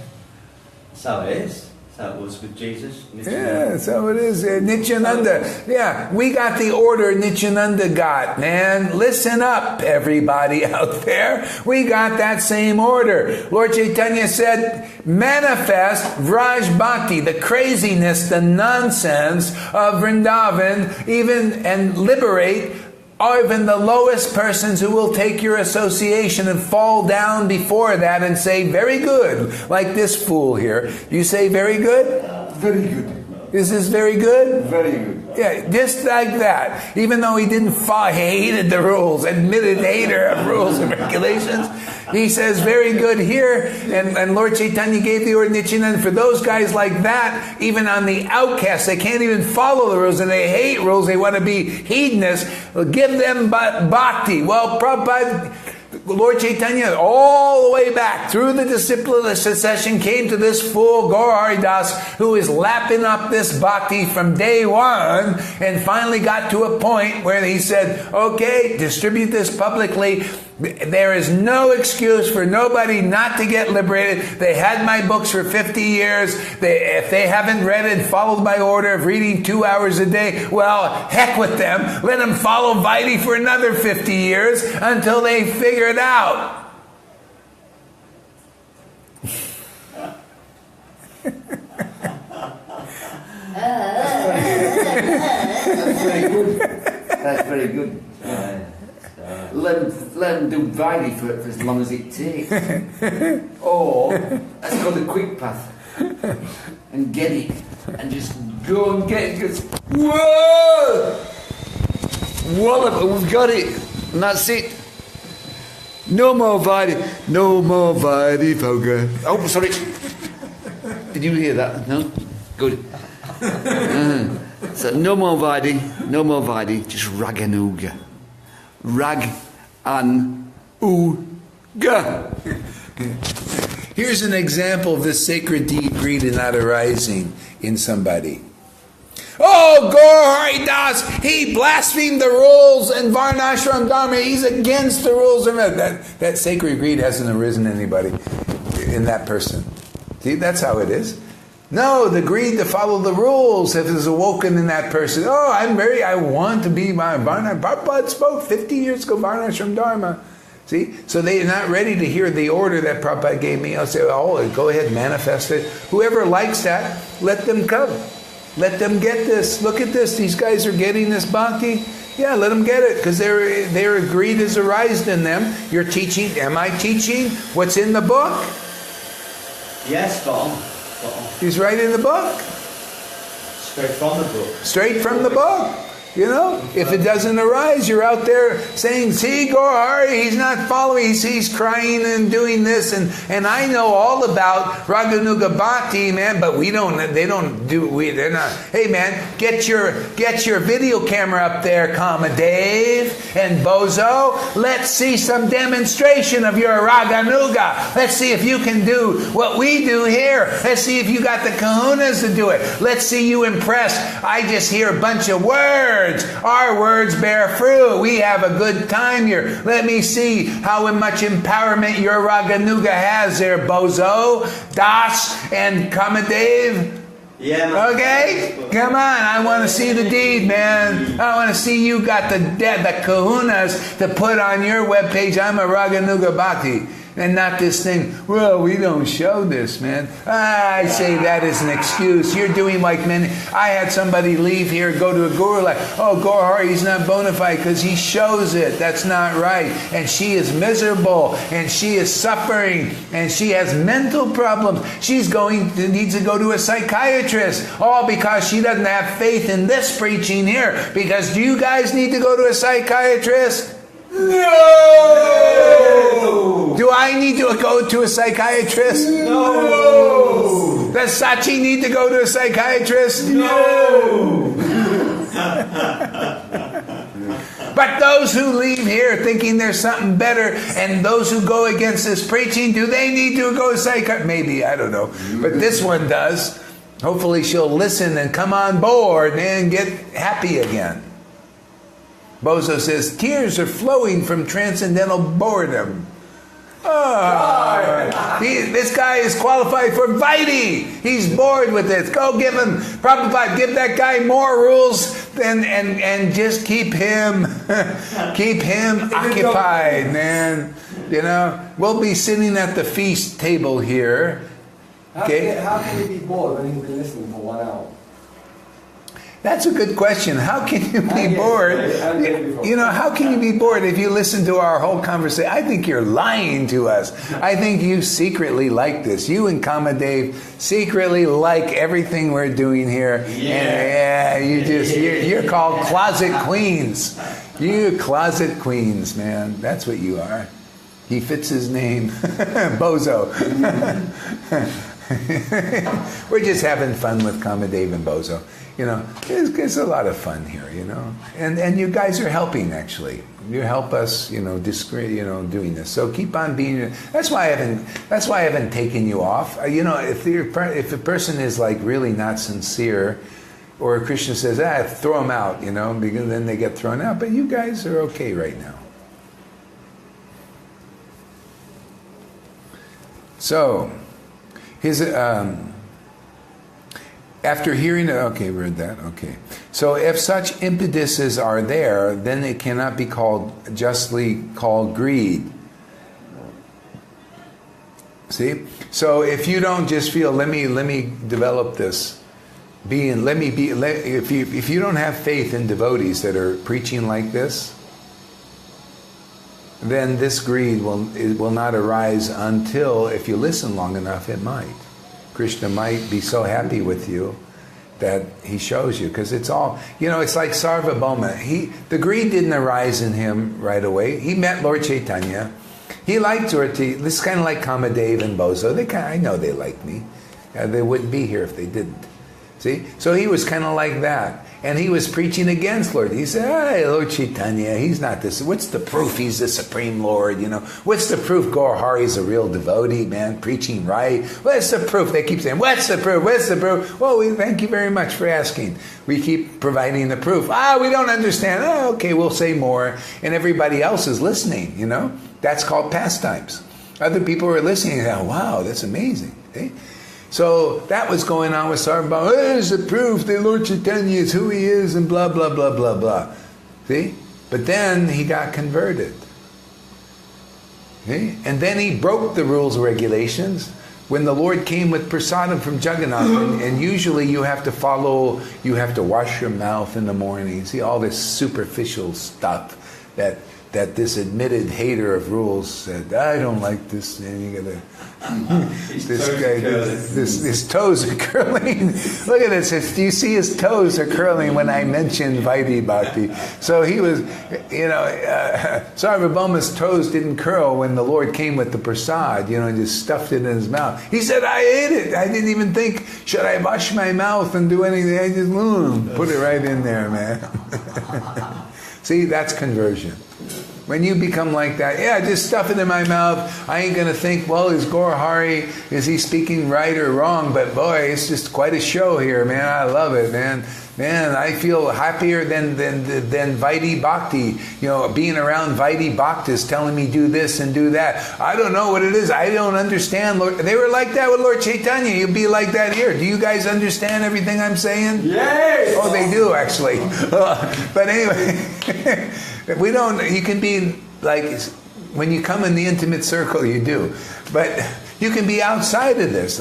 So it is. That was with Jesus. Yeah, so it is. Nityananda. Yeah, we got the order Nityananda got, man. Listen up, everybody out there. We got that same order. Lord Chaitanya said, manifest Vraj Bhakti, the craziness, the nonsense of Vrindavan, and liberate even the lowest persons who will take your association and fall down before that and say, very good, like this fool here. You say very good? Very good. Is this very good? Very good. Yeah, just like that. Even though he didn't he hated the rules, admitted hater of rules and regulations, he says very good here. And Lord Chaitanya gave the order Nityananda. For those guys like that, even on the outcasts, they can't even follow the rules and they hate rules. They want to be hedonists. Well, give them bhakti. Well, Prabhupada, Lord Chaitanya, all the way back through the disciplinar succession, came to this fool, Gaurahari Das, who is lapping up this bhakti from day one, and finally got to a point where he said, okay, distribute this publicly. There is no excuse for nobody not to get liberated. They had my books for 50 years. If they haven't read it, followed my order of reading 2 hours a day, well, heck with them. Let them follow Vaidhi for another 50 years until they figure it out. That's very good. That's very good. Let them do Vaidhi for as long as it takes. Or let's go the quick path and get it. And just go and get it. Just, whoa! Wallop, we've got it. And that's it. No more Vaidhi. No more Vaidhi, Foga. Oh, sorry. Did you hear that? No? Good. So no more Vaidhi. No more Vaidhi. Just Raganuga. Rag an uga. Here's an example of this sacred greed and not arising in somebody. Oh, Gaurahari Das, he blasphemed the rules and Varnashram Dharma. He's against the rules of that sacred greed hasn't arisen in anybody, in that person. See, that's how it is. No, the greed to follow the rules is awoken in that person. Oh, I want to be my Varna. Prabhupada spoke 50 years ago, Varnashram Dharma. See? So they're not ready to hear the order that Prabhupada gave me. I'll say, oh, go ahead, manifest it. Whoever likes that, let them come. Let them get this. Look at this. These guys are getting this bhakti. Yeah, let them get it, because their greed has arisen in them. You're teaching. Am I teaching what's in the book? Yes, Tom. He's right in the book. Straight from the book. Straight from the book. You know, if it doesn't arise, you're out there saying, see, Gaurahari, he's not following, he's crying and doing this, and I know all about Raganuga Bhakti, man, but they're not, hey man, get your video camera up there, Kamadave and Bozo, let's see some demonstration of your Raganuga. Let's see if you can do what we do here. Let's see if you got the kahunas to do it. Let's see you impress. I just hear a bunch of words. Our words bear fruit. We have a good time here. Let me see how much empowerment your Raganuga has there, Bozo, Das, and Kamadev. Yeah, man. Okay? Come on. I want to see the deed, man. I want to see you got the kahunas to put on your webpage. I'm a Raganuga Bhakti. And not this thing, well, we don't show this, man. I say that is an excuse. You're doing like many. I had somebody leave here, go to a guru like, oh, Gaurahari, he's not bona fide because he shows it. That's not right. And she is miserable. And she is suffering. And she has mental problems. She's needs to go to a psychiatrist. All because she doesn't have faith in this preaching here. Because do you guys need to go to a psychiatrist? No! Do I need to go to a psychiatrist? No! Does Sachi need to go to a psychiatrist? No! But those who leave here thinking there's something better, and those who go against this preaching, do they need to go to a psychiatrist? Maybe, I don't know. But this one does. Hopefully she'll listen and come on board and get happy again. Bozo says, tears are flowing from transcendental boredom. Oh, this guy is qualified for Vaidhi. He's bored with this. Go give him, Prabhupada, give that guy more rules and just keep him occupied, man. You know, we'll be sitting at the feast table here. Okay. How can you be bored when you've been listening for 1 hour? That's a good question. How can you be bored? You know, how can you be bored if you listen to our whole conversation? I think you're lying to us. I think you secretly like this. You and Kamadev secretly like everything we're doing here. Yeah, you're called closet queens. You closet queens, man. That's what you are. He fits his name. Bozo. We're just having fun with Kamadev and Bozo. You know, it's a lot of fun here, you know. And you guys are helping, actually. You help us, you know, doing this. So keep on being. That's why I haven't taken you off. You know, if a person is like really not sincere, or Krishna says, throw them out, you know, because then they get thrown out. But you guys are okay right now. So, after hearing it, okay, read that, okay. So if such impetuses are there, then it cannot be justly called greed. See? So if you don't just feel, let me develop this, if you don't have faith in devotees that are preaching like this, then this greed will not arise until, if you listen long enough, it might. Krishna might be so happy with you that he shows you, because it's all, you know, it's like Sarvabhauma. The greed didn't arise in him right away. He met Lord Chaitanya. He liked Dorothy. This is kind of like Kamadev and Bozo. I know they like me. They wouldn't be here if they didn't. See? So he was kind of like that. And he was preaching against Lord. He said, hey, Lord Chaitanya, he's not this. What's the proof he's the Supreme Lord, you know? What's the proof Gaurahari is a real devotee, man, preaching right? What's the proof? They keep saying, what's the proof? What's the proof? Well, we thank you very much for asking. We keep providing the proof. We don't understand. Okay, we'll say more. And everybody else is listening, you know? That's called pastimes. Other people are listening and say, wow, that's amazing. Okay? So that was going on with Sarvabhauma. There's the proof that Lord Chaitanya is who he is and blah, blah, blah, blah, blah. See? But then he got converted. See? And then he broke the rules and regulations. When the Lord came with prasadam from Jagannath, and usually you have to wash your mouth in the morning. See, all this superficial stuff that that this admitted hater of rules said, I don't like this, and you gotta, this guy, his toes are curling. Look at this, do you see his toes are curling when I mention Vaidhi Bhakti? So he was, Sarvabhauma's toes didn't curl when the Lord came with the prasad, and just stuffed it in his mouth. He said, I ate it. I didn't even think, should I wash my mouth and do anything? I just put it right in there, man. See, that's conversion. When you become like that, just stuff it in my mouth. I ain't going to think, well, is Gaurahari, is he speaking right or wrong? But boy, it's just quite a show here, man. I love it, man. Man, I feel happier than Vaidhi Bhakti. Being around Vaidhi Bhaktis telling me do this and do that. I don't know what it is. I don't understand. Lord. They were like that with Lord Chaitanya. You'll be like that here. Do you guys understand everything I'm saying? Yes! Oh, they do, actually. But anyway, we don't, you can be like, when you come in the intimate circle, you do. But you can be outside of this,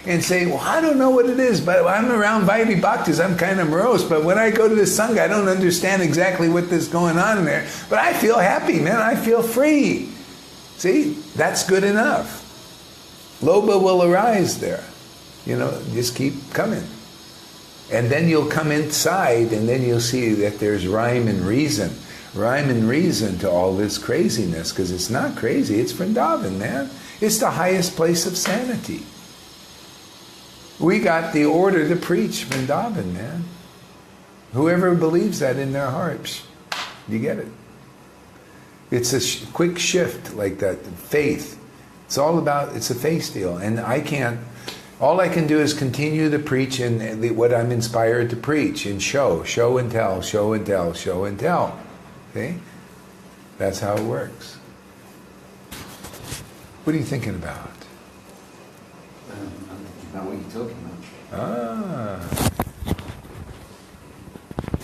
and say, well, I don't know what it is, but I'm around Vaidhi Bhaktis, I'm kind of morose, but when I go to the Sangha, I don't understand exactly what is going on there, but I feel happy, man, I feel free. See, that's good enough. Lobha will arise there. Just keep coming. And then you'll come inside, and then you'll see that there's rhyme and reason to all this craziness, because it's not crazy, it's Vrindavan, man. It's the highest place of sanity. We got the order to preach Vrindavan, man. Whoever believes that in their hearts, you get it. It's a quick shift like that, faith. It's a faith deal. And all I can do is continue to preach in what I'm inspired to preach, and show and tell, show and tell, show and tell. Okay? That's how it works. What are you thinking about? I'm thinking about what you're talking about.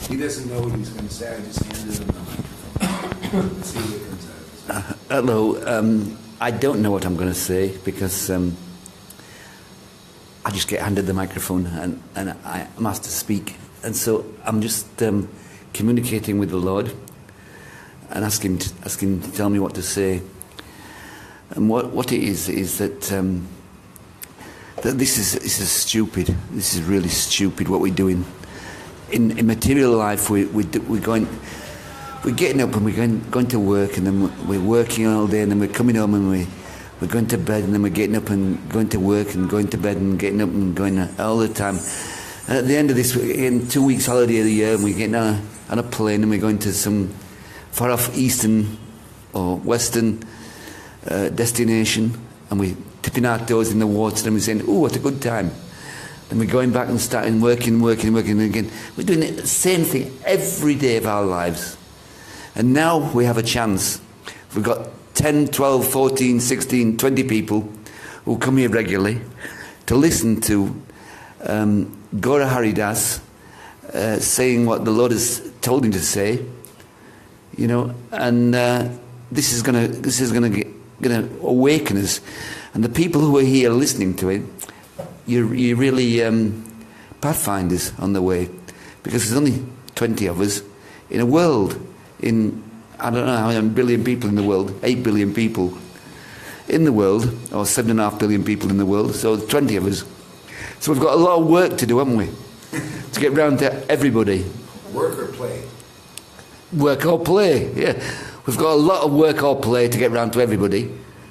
He doesn't know what he's going to say. I just handed him the microphone. Let's see what comes out of his mouth. Hello. I don't know what I'm going to say, because I just get handed the microphone and I'm asked to speak. And so I'm just communicating with the Lord and asking him to tell me what to say. And what it is that this is stupid. This is really stupid what we're doing. In material life, we're getting up and we're going to work, and then we're working all day, and then we're coming home and we're going to bed, and then we're getting up and going to work and going to bed and getting up and going all the time. And at the end of this, we're getting 2 weeks holiday of the year, and we're getting on a plane and we're going to some far off eastern or western destination, and we're tipping our toes in the water and we're saying, oh, what a good time. And we're going back and starting working again. We're doing the same thing every day of our lives. And now we have a chance. We've got 10, 12, 14, 16, 20 people who come here regularly to listen to Gaurahari Das saying what the Lord has told him to say, and this is going to awaken us. And the people who are here listening to it, you're really pathfinders on the way, because there's only 20 of us in a world, in I don't know how many billion people in the world, 8 billion people in the world, or 7.5 billion people in the world, so 20 of us. So we've got a lot of work to do, haven't we? To get round to everybody. Work or play? Work or play, yeah. We've got a lot of work or play to get round to everybody,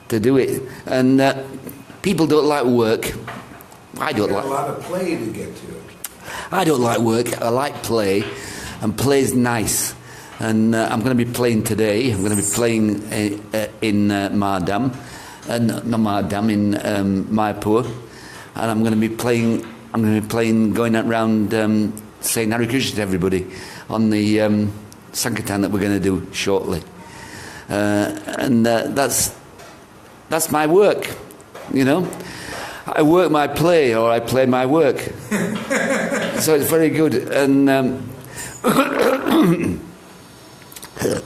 to do it. And people don't like work. I don't like... a lot of play to get to it. I don't like work. I like play, and play's nice. And I'm going to be playing today. I'm going to be playing in Mardam, not Mardam, in Mayapur. And I'm going to be playing, going around saying Hare Krishna to everybody on the Sankirtan that we're going to do shortly. And that's my work, I work my play, or I play my work. So it's very good. And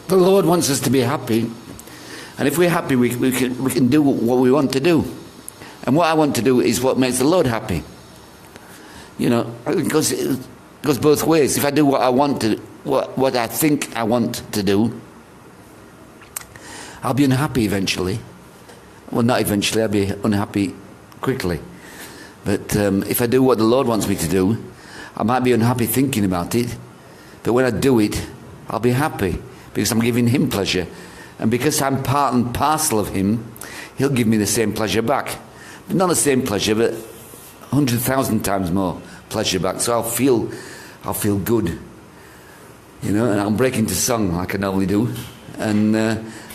the Lord wants us to be happy. And if we're happy, we can do what we want to do. And what I want to do is what makes the Lord happy. It goes both ways. If I do what I want to, what I think I want to do, I'll be unhappy eventually. Well, not eventually, I'll be unhappy quickly. But if I do what the Lord wants me to do, I might be unhappy thinking about it, but when I do it, I'll be happy because I'm giving Him pleasure. And because I'm part and parcel of Him, He'll give me the same pleasure back. But not the same pleasure, but 100,000 times more pleasure back. So I'll feel good, you know, and I'll break into song like I normally do. And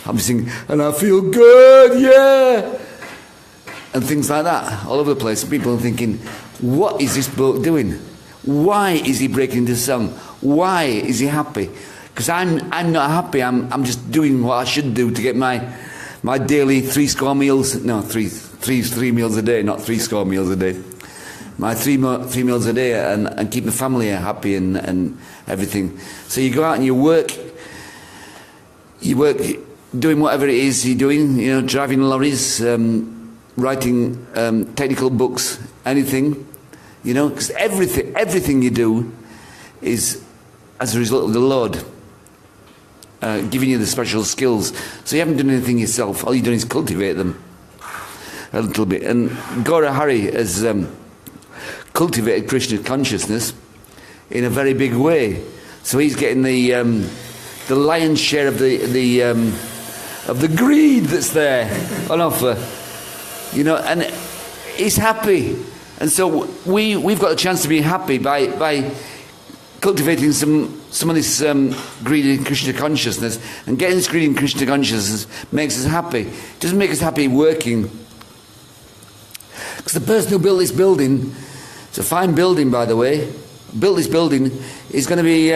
I'm singing, and I feel good, yeah! And things like that, all over the place. People are thinking, what is this bloke doing? Why is he breaking into song? Why is he happy? Because I'm not happy. I'm just doing what I should do to get my daily 3 score meals. No, three meals a day, not 3 score meals a day. My three meals a day, and keep the family happy and everything. So you go out and you work doing whatever it is you're doing. You know, driving lorries, writing technical books, anything. You know, because everything you do is as a result of the Lord giving you the special skills. So you haven't done anything yourself. All you're doing is cultivate them a little bit. And Gaurahari has cultivated Krishna consciousness in a very big way. So he's getting the lion's share of the greed that's there on offer. You know, and he's happy. And so we've got a chance to be happy by cultivating some of this greed in Krishna consciousness, and getting this greed in Krishna consciousness makes us happy. It doesn't make us happy working. Because the person who built this building, it's a fine building by the way, built this building, is going to be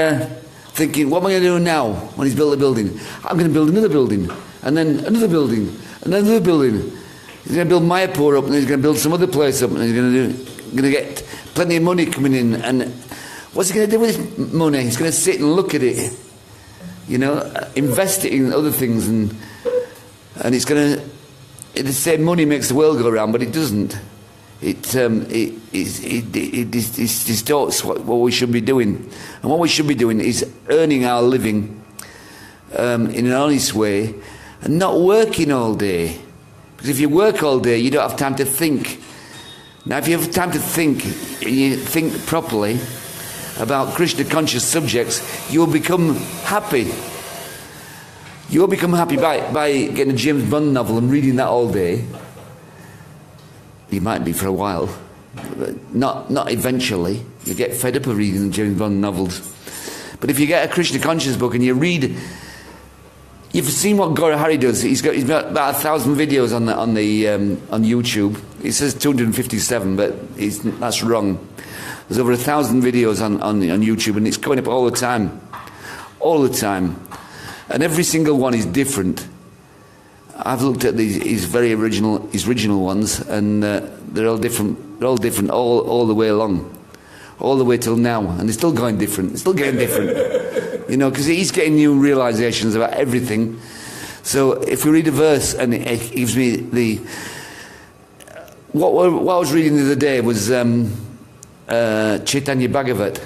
thinking, what am I going to do now when he's built the building? I'm going to build another building, and then another building, and then another building. He's going to build Mayapur up, and he's going to build some other place up, and he's going to get plenty of money coming in. And what's he going to do with his money? He's going to sit and look at it, you know, invest it in other things, and it's going to. The same money makes the world go around, but it doesn't. It distorts what we should be doing, and what we should be doing is earning our living in an honest way, and not working all day. Because if you work all day, you don't have time to think. Now, if you have time to think, and you think properly about Krishna conscious subjects, you will become happy. You will become happy by getting a James Bond novel and reading that all day. You might be for a while, but not eventually. You get fed up of reading James Bond novels. But if you get a Krishna conscious book and you read, you've seen what Gaurahari does. He's got about 1,000 videos on YouTube. It says 257, but that's wrong. There's over 1,000 videos on YouTube, and it's coming up all the time, and every single one is different. I've looked at his original ones, and they're all different. They're all different all the way along, all the way till now, and they're still going different. They're still getting different, you know, because he's getting new realizations about everything. So if we read a verse, and it gives me what I was reading the other day was Chaitanya Bhagavat,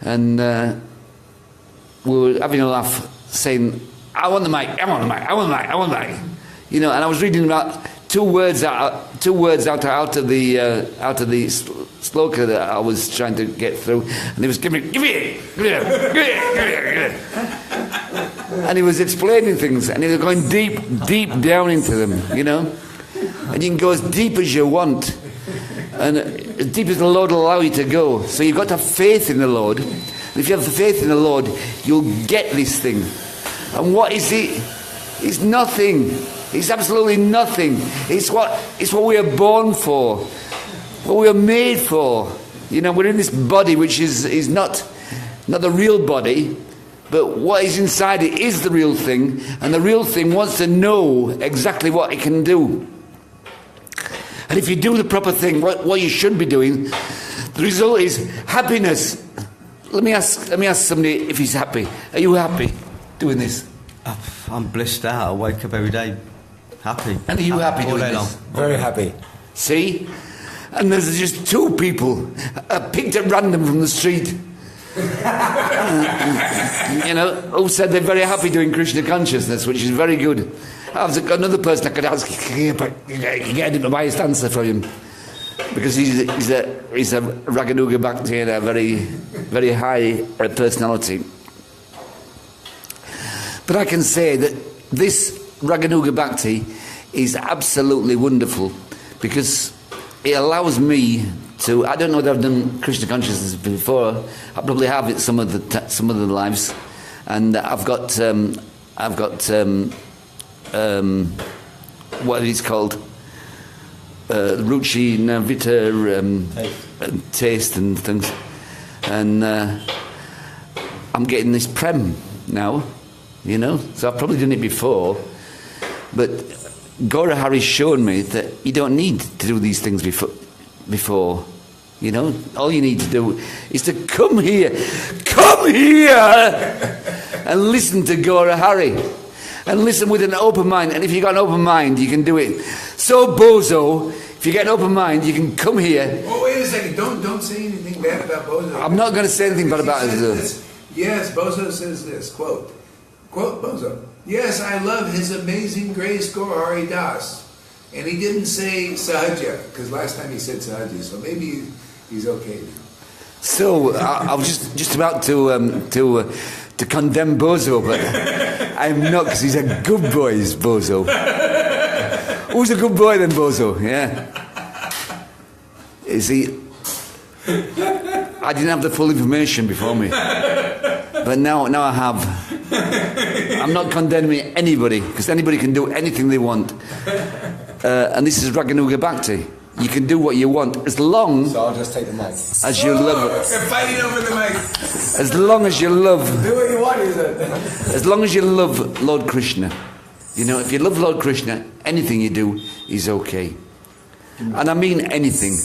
and we were having a laugh, saying, I want the mic, I want the mic, I want the mic, I want the mic. You know, and I was reading about two words out of the sloka that I was trying to get through, and he was give it. And he was explaining things, and he was going deep down into them, you know. And you can go as deep as you want, and as deep as the Lord will allow you to go. So you've got to have faith in the Lord. And if you have the faith in the Lord, you'll get this thing. And what is it? It's nothing. It's absolutely nothing. It's what we are born for, what we are made for. You know, we're in this body which is not the real body, but what is inside it is the real thing, and the real thing wants to know exactly what it can do. And if you do the proper thing, what you should be doing, the result is happiness. Let me ask somebody if he's happy. Are you happy doing this? I'm blissed out. I wake up every day happy. And are you happy all doing day this? long? Very happy. See? And there's just two people picked at random from the street. you know, who said they're very happy doing Krishna consciousness, which is very good. I've got another person I could ask, but you get a biased answer from him. Because he's a Raganuga Bhakti and a very, very high personality. But I can say that this Raganuga Bhakti is absolutely wonderful because it allows me to. I don't know that I've done Krishna consciousness before. I probably have it some of the lives, and I've got what it's called. Ruchi Navita taste and things, and I'm getting this prem now, you know. So I've probably done it before, but Gaurahari's shown me that you don't need to do these things before, you know. All you need to do is to come here, and listen to Gaurahari. And listen with an open mind. And if you've got an open mind, you can do it. So, Bozo, if you get an open mind, you can come here. Oh, wait a second. Don't say anything bad about Bozo. I'm not going to say anything bad about it. Yes, Bozo says this, quote Bozo. Yes, I love his amazing grace, Gaurahari Das. And he didn't say Sahaja, because last time he said Sahaja, so maybe he's okay now. So, I was just about to condemn Bozo, but I'm not, because he's a good boy, is Bozo. Who's a good boy then, Bozo? Yeah. You see, I didn't have the full information before me, but now I have. I'm not condemning anybody, because anybody can do anything they want. And this is Raganuga Bhakti. You can do what you want as long So I'll just take the mic. as you love. They're fighting over the mic. As long as you love. Do what you want, is it? As long as you love Lord Krishna. You know, if you love Lord Krishna, anything you do is okay. And I mean anything.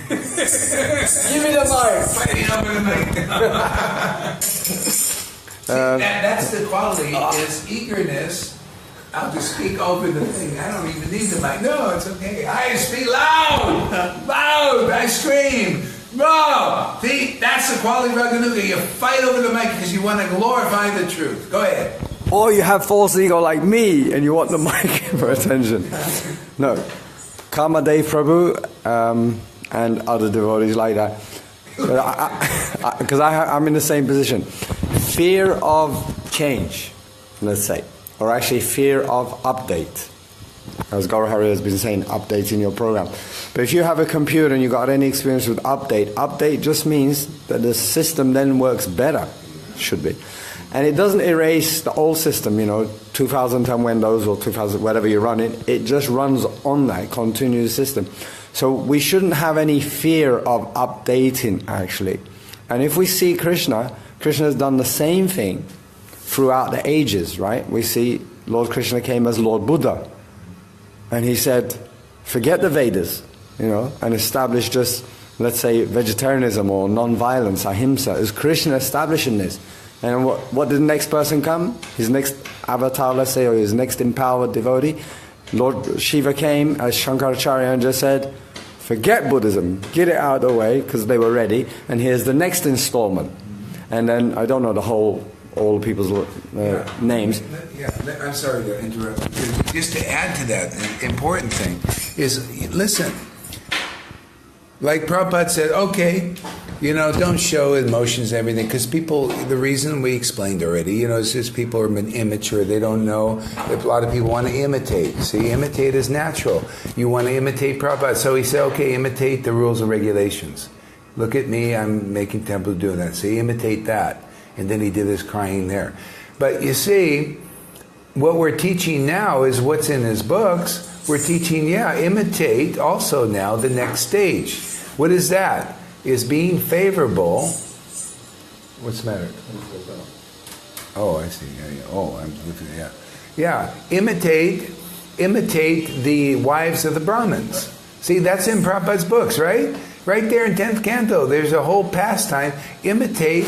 Give me the mic. Fighting over the mic. See, that's the quality, is eagerness. I'll just speak over the thing. I don't even need the mic. No, it's okay. I speak loud. I scream. Bro, see, that's the quality of Raganuga. You fight over the mic because you want to glorify the truth. Go ahead. Or you have false ego like me and you want the mic for attention. No. Kamadev Prabhu and other devotees like that. Because I'm in the same position. Fear of change, let's say. Or actually fear of update. As Gaurahari has been saying, update in your program. But if you have a computer and you got any experience with update just means that the system then works better. Should be. And it doesn't erase the old system, 2010 Windows or 2000, whatever you run it just runs on that continuous system. So we shouldn't have any fear of updating, actually. And if we see Krishna has done the same thing throughout the ages, right? We see Lord Krishna came as Lord Buddha. And he said, forget the Vedas, and establish just, let's say, vegetarianism or non-violence, ahimsa. Is Krishna establishing this? And what did the next person come? His next avatar, let's say, or his next empowered devotee? Lord Shiva came as Shankaracharya and just said, forget Buddhism, get it out of the way, because they were ready, and here's the next installment. And then, I don't know all the people's names. I'm sorry to interrupt. Just to add to that, the important thing is, listen, like Prabhupada said, okay, don't show emotions and everything, because people, the reason we explained already, it's just people are immature, they don't know. A lot of people want to imitate. See, imitate is natural. You want to imitate Prabhupada. So he said, okay, imitate the rules and regulations. Look at me, I'm making temple doing that. So imitate that. And then he did his crying there. But you see, what we're teaching now is what's in his books. We're teaching, imitate also now the next stage. What is that? Is being favorable. What's the matter? Oh, I see. Oh, I'm looking at imitate the wives of the Brahmins. See, that's in Prabhupada's books, right? Right there in 10th canto, there's a whole pastime. Imitate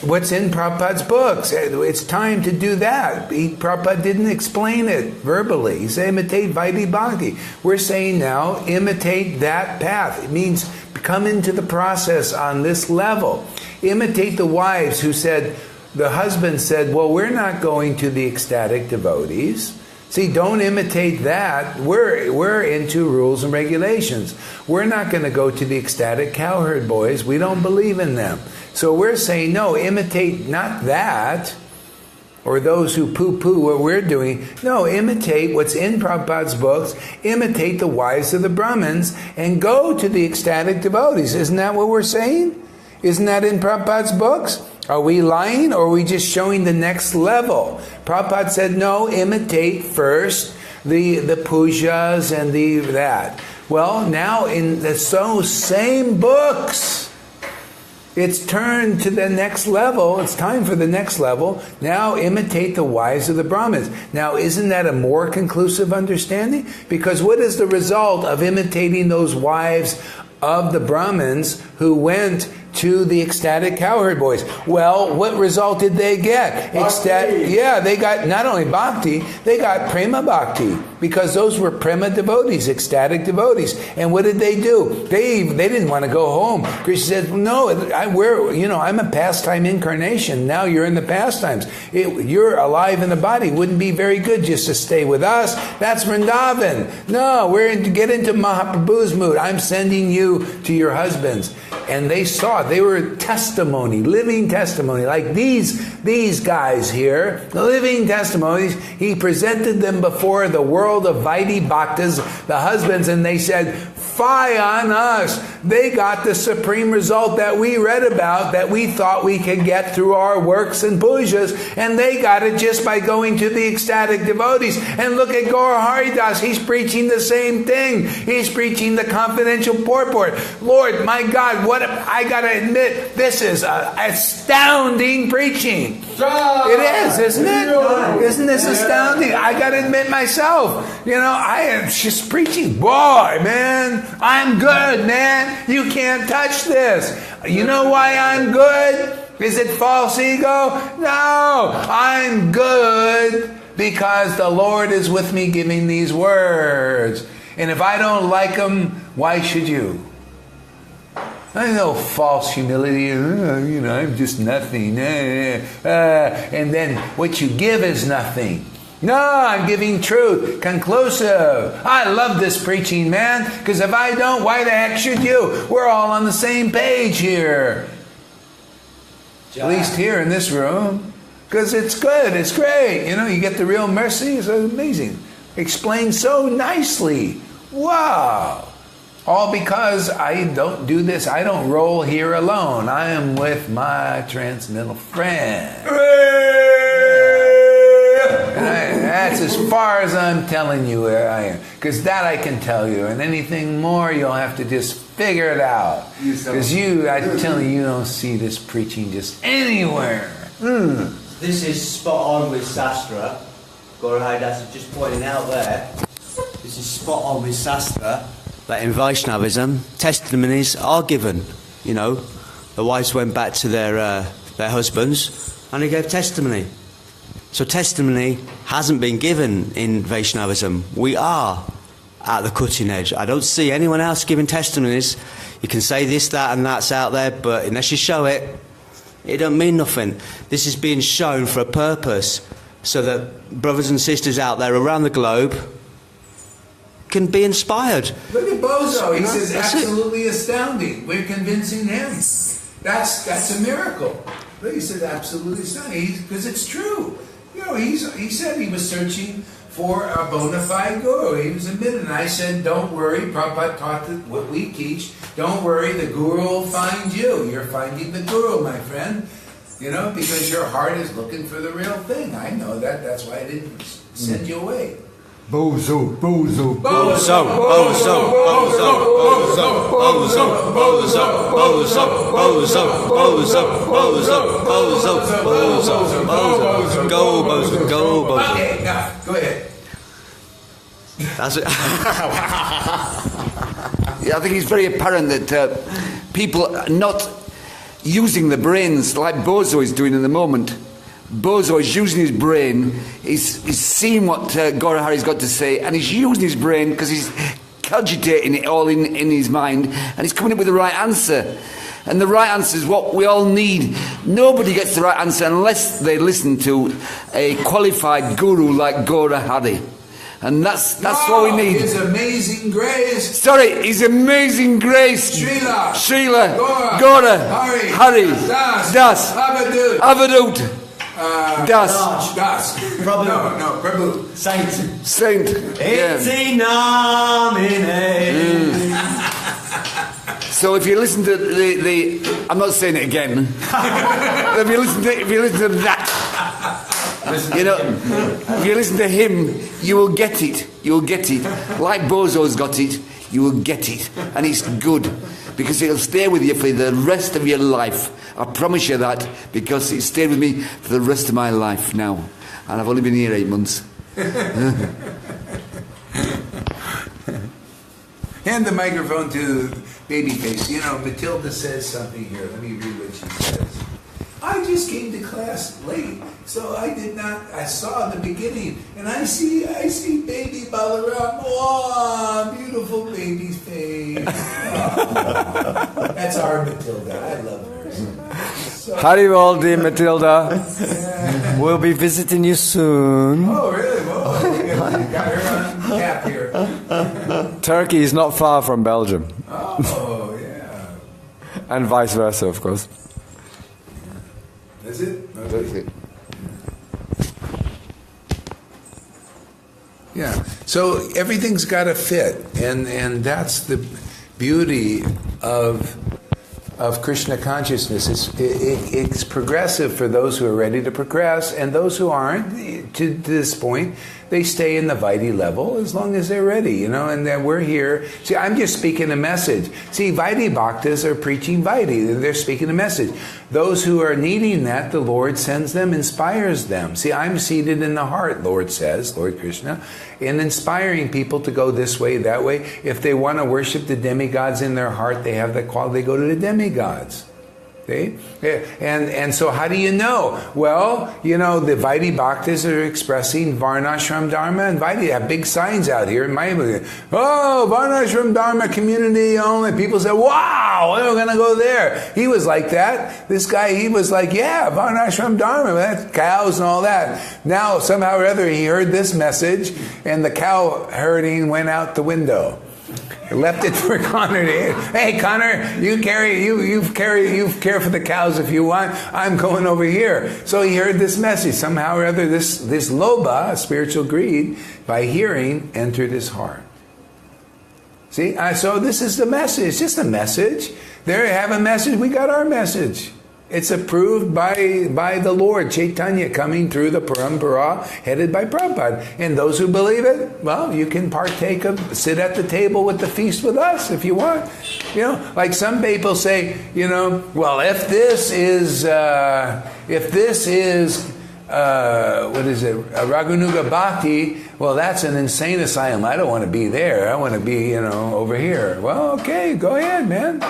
what's in Prabhupada's books. It's time to do that. Prabhupada didn't explain it verbally. He said imitate Vaidhi Bhakti. We're saying now, imitate that path. It means come into the process on this level. Imitate the wives who said, the husband said, well, we're not going to the ecstatic devotees. See, don't imitate that. We're into rules and regulations. We're not going to go to the ecstatic cowherd boys. We don't believe in them. So we're saying, no, imitate not that, or those who poo-poo what we're doing. No, imitate what's in Prabhupada's books. Imitate the wives of the Brahmins and go to the ecstatic devotees. Isn't that what we're saying? Isn't that in Prabhupada's books? Are we lying, or are we just showing the next level? Prabhupada said, no, imitate first the pujas and that. Well, now in those same books, it's turned to the next level. It's time for the next level. Now imitate the wives of the Brahmins. Now, isn't that a more conclusive understanding? Because what is the result of imitating those wives of the Brahmins who went to the ecstatic cowherd boys? Well, what result did they get? They got not only bhakti, they got prema bhakti, because those were prema devotees, ecstatic devotees. And what did they do? They didn't want to go home. Krishna said, no, I'm a pastime incarnation. Now you're in the pastimes. You're alive in the body. Wouldn't be very good just to stay with us. That's Vrindavan. No, get into Mahaprabhu's mood. I'm sending you to your husbands. And they saw, they were testimony, living testimony, like these guys here, living testimonies. He presented them before the world of Vaidhi Bhaktas, the husbands, and they said, fie on us. They got the supreme result that we read about, that we thought we could get through our works and pujas, and they got it just by going to the ecstatic devotees. And look at Gaurahari Das, he's preaching the same thing. He's preaching the confidential purport. Lord, my God, I gotta admit, this is astounding preaching. It is, isn't it? Isn't this astounding? I gotta admit myself, I am just preaching. Boy, man, I'm good, man. You can't touch this. You know why I'm good? Is it false ego? No, I'm good because the Lord is with me giving these words. And if I don't like them, why should you? I know false humility, I'm just nothing. And then what you give is nothing. No, I'm giving truth, conclusive. I love this preaching, man, because if I don't, why the heck should you? We're all on the same page here. At least here in this room. Because it's good, it's great. You get the real mercy, it's amazing. Explained so nicely. Wow. All because I don't do this. I don't roll here alone. I am with my transcendental friend. That's as far as I'm telling you where I am. Because that I can tell you. And anything more, you'll have to just figure it out. Because I'm telling you, you don't see this preaching just anywhere. This is spot on with Sastra. Gaurahari Das is just pointing out there. This is spot on with Sastra. But in Vaishnavism, testimonies are given. The wives went back to their husbands and they gave testimony. So testimony hasn't been given in Vaishnavism. We are at the cutting edge. I don't see anyone else giving testimonies. You can say this, that and that's out there, but unless you show it, it don't mean nothing. This is being shown for a purpose so that brothers and sisters out there around the globe can be inspired. Look at Bozo. He says absolutely astounding. We're convincing him. That's a miracle. But he said absolutely astounding because it's true. He said he was searching for a bona fide guru. He was admitted, and I said, don't worry. Prabhupada taught what we teach. Don't worry, the guru will find you. You're finding the guru, my friend. Because your heart is looking for the real thing. I know that. That's why I didn't send you away. Bozo, bozo, bozo, bozo, bozo, bozo, bozo, bozo, bozo, bozo, bozo, bozo, bozo, bozo, go bozo, go bozo. Okay, now go ahead. That's it. I think it's very apparent that people are not using the brains like Bozo is doing in the moment. Bozo is using his brain, he's seeing what Gaurahari's got to say, and he's using his brain because he's cogitating it all in his mind, and he's coming up with the right answer. And the right answer is what we all need. Nobody gets the right answer unless they listen to a qualified guru like Gaurahari. And that's what we need. His amazing grace. Sorry, His amazing grace. Srila Gaura Hari Das Avadut Das Prabhu. No, Prabhu. Saint. Yeah. So if you listen to the I'm not saying it again. if you listen to that, you know, if you listen to him, you will get it. You will get it. Like Bozo's got it, you will get it. And it's good. Because it'll stay with you for the rest of your life. I promise you that. Because it stayed with me for the rest of my life now. And I've only been here 8 months. Hand the microphone to Babyface. You know, Matilda says something here. Let me read what she says. I just came to class late, so I saw the beginning, and I see baby Balaram. Oh, beautiful baby's face. Oh. That's our Matilda. I love her. So, Haribol, dear Matilda. yeah. We'll be visiting you soon. Oh, really? Whoa, you got her on cap here. Turkey is not far from Belgium. Oh, yeah. And vice versa, of course. Is it? Okay. That's it. Yeah. So everything's got to fit, and that's the beauty of Krishna consciousness. It's progressive for those who are ready to progress, and those who aren't, to this point, they stay in the Vaidhi level as long as they're ready, you know, and then we're here. See, I'm just speaking a message. See, Vaidhi Bhaktas are preaching Vaidhi. They're speaking a message. Those who are needing that, the Lord sends them, inspires them. See, I'm seated in the heart, Lord says, Lord Krishna, in inspiring people to go this way, that way. If they want to worship the demigods in their heart, they have that quality, they go to the demigods. See? And so how do you know? Well, you know, the Vaidhi Bhaktas are expressing Varnashram Dharma, and Vaidhi have big signs out here in Mayapur. Oh, Varnashram Dharma community only. People say, wow, we're going to go there. He was like that. This guy, he was like, yeah, Varnashram Dharma, that's cows and all that. Now, somehow or other, he heard this message, and the cow herding went out the window. Left it for Connor to, hey Connor, you care for the cows if you want. I'm going over here. So he heard this message. Somehow or other, this lobha, spiritual greed, by hearing, entered his heart. See, so this is the message. Just a message. There you have a message. We got our message. It's approved by the Lord, Chaitanya, coming through the parampara, headed by Prabhupada. And those who believe it, well, you can sit at the table with the feast with us if you want. You know, like some people say, you know, well, if this is what is it, Raghunuga Bhakti, well, that's an insane asylum. I don't want to be there. I want to be, you know, over here. Well, okay, go ahead, man.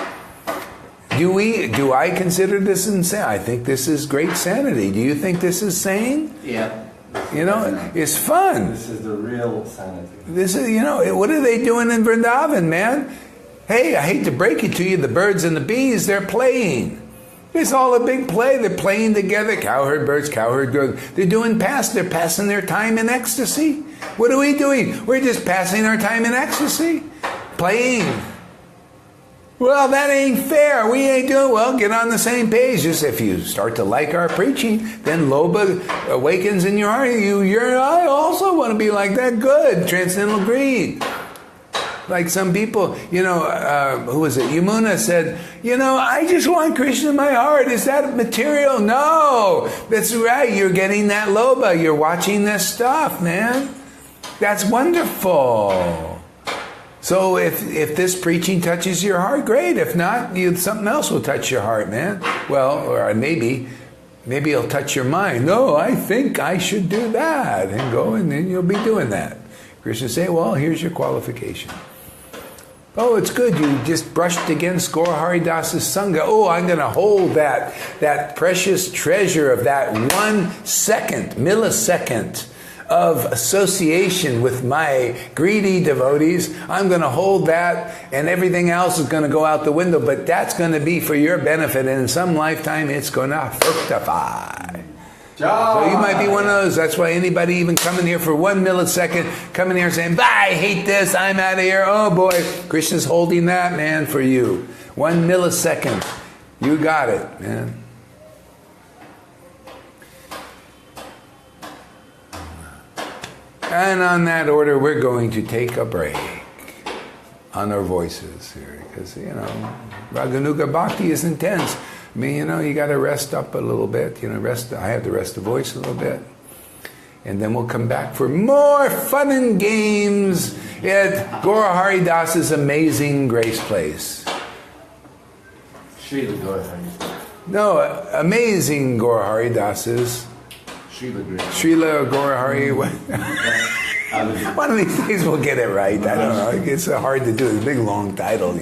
Do I consider this insane? I think this is great sanity. Do you think this is sane? Yeah. You know, it's fun. This is the real sanity. This is, you know, what are they doing in Vrindavan, man? Hey, I hate to break it to you, the birds and the bees, they're playing. It's all a big play. They're playing together. Cowherd birds, cowherd girls. They're passing their time in ecstasy. What are we doing? We're just passing our time in ecstasy. Playing. Well, that ain't fair. We ain't doing well. Get on the same page. Just if you start to like our preaching, then lobha awakens in your heart. I also want to be like that. Good. Transcendental greed. Like some people, you know, who was it? Yamuna said, you know, I just want Krishna in my heart. Is that material? No. That's right. You're getting that lobha. You're watching this stuff, man. That's wonderful. So if this preaching touches your heart, great. If not, something else will touch your heart, man. Well, or maybe it'll touch your mind. No, I think I should do that. And go, and then you'll be doing that. Krishna say, well, here's your qualification. Oh, it's good. You just brushed against Gaurahari Das's Sangha. Oh, I'm going to hold that precious treasure of that 1 second, millisecond of association with my greedy devotees. I'm going to hold that, and everything else is going to go out the window, but that's going to be for your benefit, and in some lifetime it's going to fructify. So you might be one of those. That's why anybody even coming here for 1 millisecond, coming here saying, "Bye, I hate this, I'm out of here." Oh boy, Krishna's holding that, man, for you. 1 millisecond. You got it, man. And on that order, we're going to take a break on our voices here, because, Raganuga Bhakti is intense. I mean, you got to rest up a little bit. I have to rest the voice a little bit. And then we'll come back for more fun and games at Gaurahari Das's Amazing Grace Place. Srila Gaurahari. No, Amazing Gaurahari Das's. Srila Gaurahari. One of these days we'll get it right. I don't know. It's hard to do. It's a big, long title,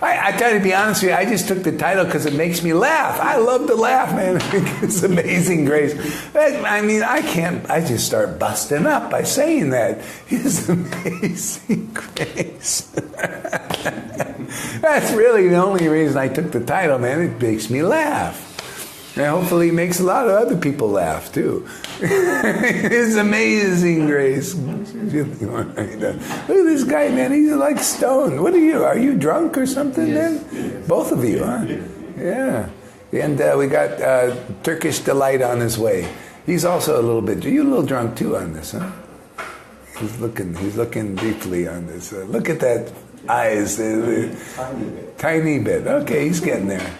I try to be honest with you, I just took the title because it makes me laugh. I love to laugh, man. It's Amazing Grace. I just start busting up by saying that. It's Amazing Grace. That's really the only reason I took the title, man. It makes me laugh. And hopefully it makes a lot of other people laugh, too. It's Amazing Grace. Look at this guy, man. He's like stoned. What are you? Are you drunk or something, yes. man? Both of you, huh? Yeah. And we got Turkish Delight on his way. He's also a little bit... You're a little drunk, too, on this, huh? He's looking deeply on this. Look at that eyes. Tiny bit. Okay, he's getting there.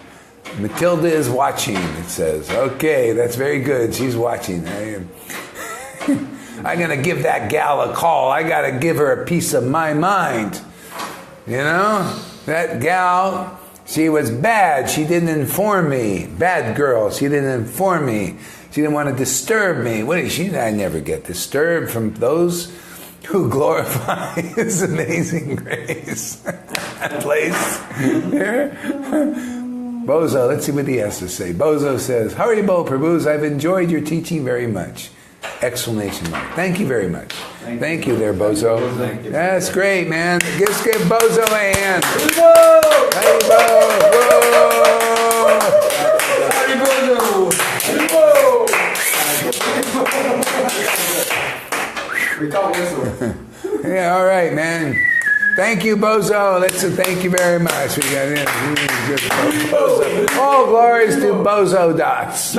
Matilda is watching, it says. Okay, that's very good. She's watching. I'm going to give that gal a call. I got to give her a piece of my mind. That gal, she was bad. She didn't inform me. Bad girl. She didn't inform me. She didn't want to disturb me. I never get disturbed from those who glorify His amazing grace. Place. Here. Bozo, let's see what he has to say. Bozo says, Haribol Prabhus, I've enjoyed your teaching very much. Exclamation mark. Thank you very much. Thank you there, Bozo. That's great, man. Just give Bozo a hand. Haribol! Haribol! Haribol! Yeah, all right, man. Thank you, Bozo. Thank you very much. We got in. Bozo. All glories to Bozo Das.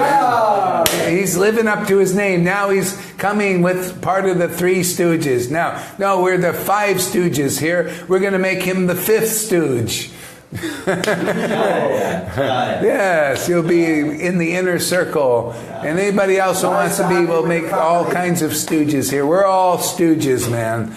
He's living up to his name. Now he's coming with part of the 3 Stooges. No, we're the 5 Stooges here. We're going to make him the 5th Stooge. Yes, you'll be in the inner circle. And anybody else who wants to be, we'll make all kinds of stooges here. We're all stooges, man.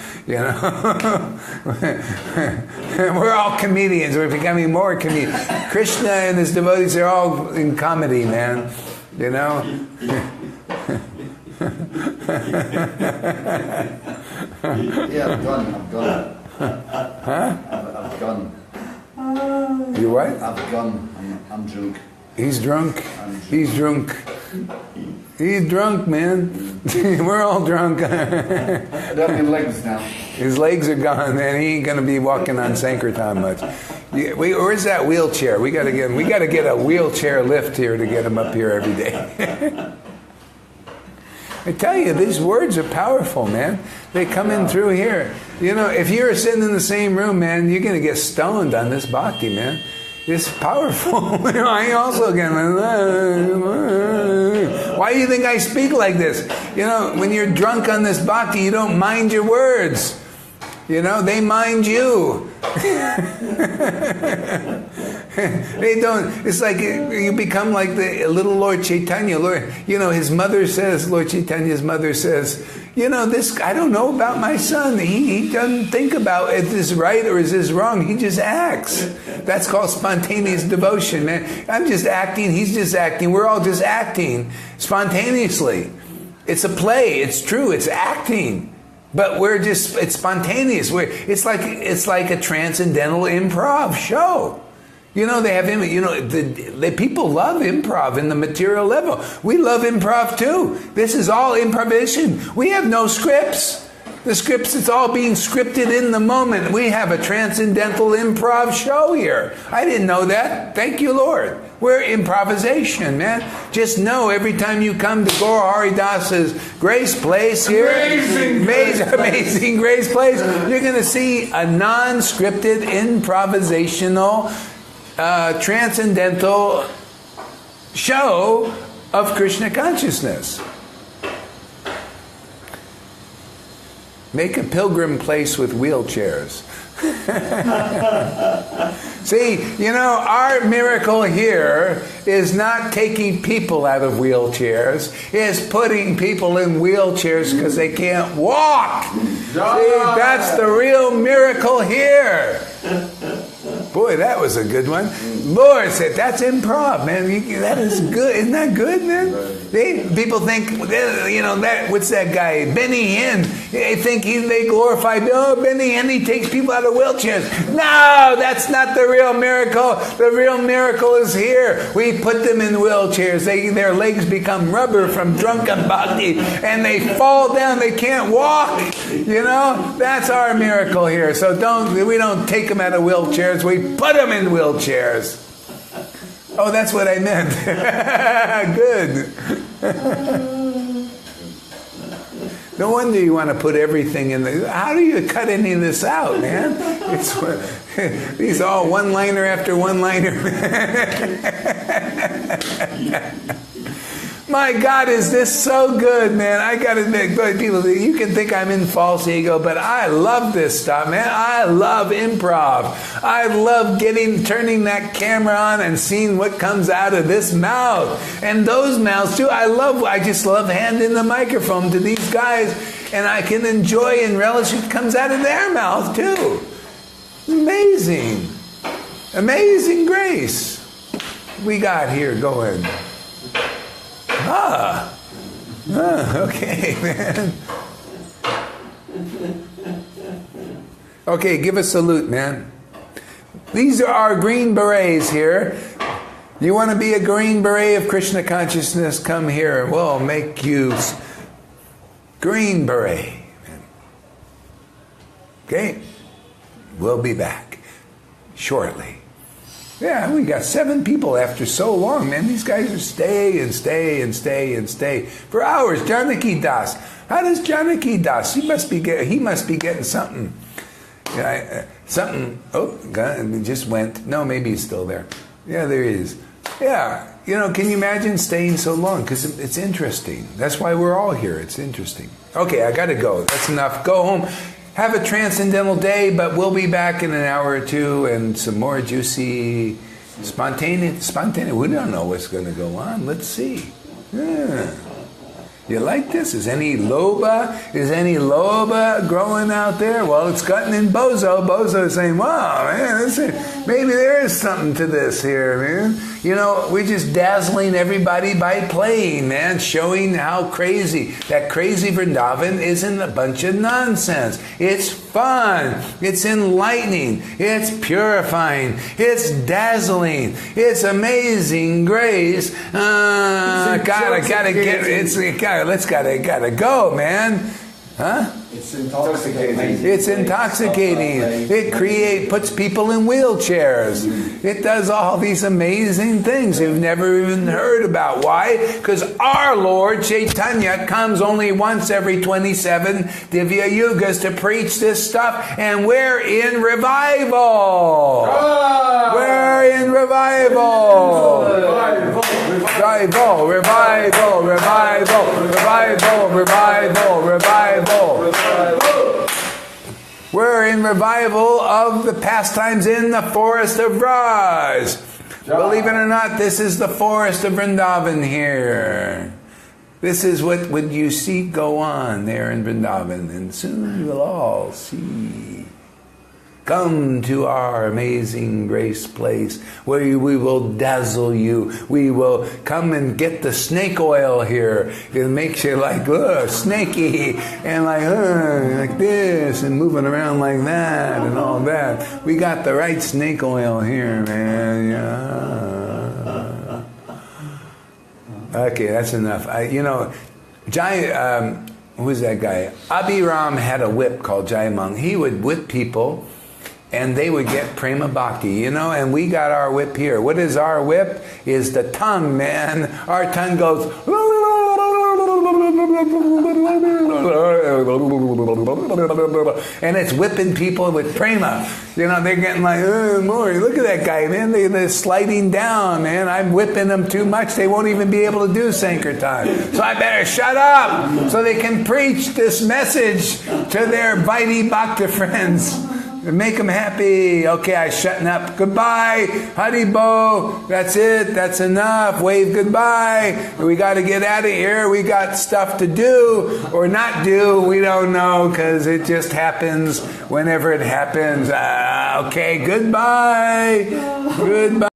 We're all comedians. We're becoming more comedians. Krishna and his devotees are all in comedy, man. Yeah, I've gone. Huh? I've gone. You what? I've gone. I'm drunk. He's drunk. He's drunk. He's drunk, man. We're all drunk. I don't have legs now. His legs are gone, man. He ain't gonna be walking on Sankirtan much. Where's that wheelchair? We gotta get a wheelchair lift here to get him up here every day. I tell you, these words are powerful, man. They come in through here. If you're sitting in the same room, man, you're going to get stoned on this bhakti, man. It's powerful. I also get... Why do you think I speak like this? When you're drunk on this bhakti, you don't mind your words. They mind you. They don't. It's like you become like the little Lord Chaitanya. His mother says, Lord Chaitanya's mother says, this, I don't know about my son. He doesn't think about, is this right or is this wrong? He just acts. That's called spontaneous devotion, man. I'm just acting. He's just acting. We're all just acting spontaneously. It's a play. It's true. It's acting. But it's spontaneous. It's like a transcendental improv show. You know, they have, you know, the people love improv in the material level. We love improv too. This is all improvisation. We have no scripts. The scripts, it's all being scripted in the moment. We have a transcendental improv show here. I didn't know that. Thank you, Lord. We're improvisation, man. Just know every time you come to Gaurahari Das's Grace Place here, amazing Grace Place, you're going to see a non-scripted, improvisational, transcendental show of Krishna consciousness. Make a pilgrim place with wheelchairs. See, you know, our miracle here is not taking people out of wheelchairs. It's putting people in wheelchairs because they can't walk. See, that's the real miracle here. Boy, that was a good one. Lord said, that's improv, man. That is good. Isn't that good, man? People think, you know, what's that guy? Benny Hinn. They think they glorify, Benny Hinn, he takes people out of wheelchairs. No, that's not the real miracle. The real miracle is here. We put them in wheelchairs. Their legs become rubber from drunken bhakti, and they fall down. They can't walk. You know, that's our miracle here. So we don't take them out of wheelchairs. We put them in wheelchairs. Oh, that's what I meant. Good. No wonder you want to put everything in the... How do you cut any of this out, man? These all one-liner after one-liner. My God, is this so good, man? I got to admit, people, you can think I'm in false ego, but I love this stuff, man. I love improv. I love turning that camera on and seeing what comes out of this mouth. And those mouths, too. I just love handing the microphone to these guys, and I can enjoy and relish what comes out of their mouth, too. Amazing. Amazing grace we got here going. Okay, man. Okay, give a salute, man. These are our green berets here. You want to be a green beret of Krishna consciousness? Come here. We'll make you green beret. Okay? We'll be back shortly. Yeah, we got 7 people after so long, man. These guys are stay for hours. Janaki Das. How does Janaki Das? He must be getting something. Something. Oh, it just went. No, maybe he's still there. Yeah, there he is. Yeah, you know, can you imagine staying so long? Because it's interesting. That's why we're all here. It's interesting. Okay, I got to go. That's enough. Go home. Have a transcendental day, but we'll be back in an hour or two and some more juicy, spontaneous. We don't know what's going to go on. Let's see. Yeah. You like this? Is any loba growing out there? Well, it's gotten in Bozo. Bozo is saying, wow, man, maybe there is something to this here, man. You know, we're just dazzling everybody by playing, man, showing how crazy. That crazy Vrindavan isn't a bunch of nonsense. It's fun. It's enlightening. It's purifying. It's dazzling. It's amazing grace. Gotta go, man. Huh? It's intoxicating. It's intoxicating. It puts people in wheelchairs. It does all these amazing things you've never even heard about. Why? Because our Lord Chaitanya comes only once every 27 Divya Yugas to preach this stuff, and we're in revival. We're in revival. Revival, revival, revival, revival, revival, revival. We're in revival of the pastimes in the forest of Raj. Believe it or not, this is the forest of Vrindavan here. This is what you see go on there in Vrindavan, and soon you'll all see. Come to our amazing grace place where we will dazzle you. We will come and get the snake oil here. It makes you like, snaky, and like this, and moving around like that, and all that. We got the right snake oil here, man. Yeah. Okay, that's enough. Who's that guy? Abhiram had a whip called Jayamang. He would whip people, and they would get prema bhakti, and we got our whip here. What is our whip? Is the tongue, man. Our tongue goes, and it's whipping people with prema. They're getting like, more. Look at that guy, man. They're sliding down, man. I'm whipping them too much. They won't even be able to do Sankirtan. So I better shut up so they can preach this message to their Vaidhi Bhakta friends. Make them happy. Okay, I'm shutting up. Goodbye. Haribo. That's it. That's enough. Wave goodbye. We got to get out of here. We got stuff to do or not do. We don't know because it just happens whenever it happens. Okay, goodbye. Goodbye.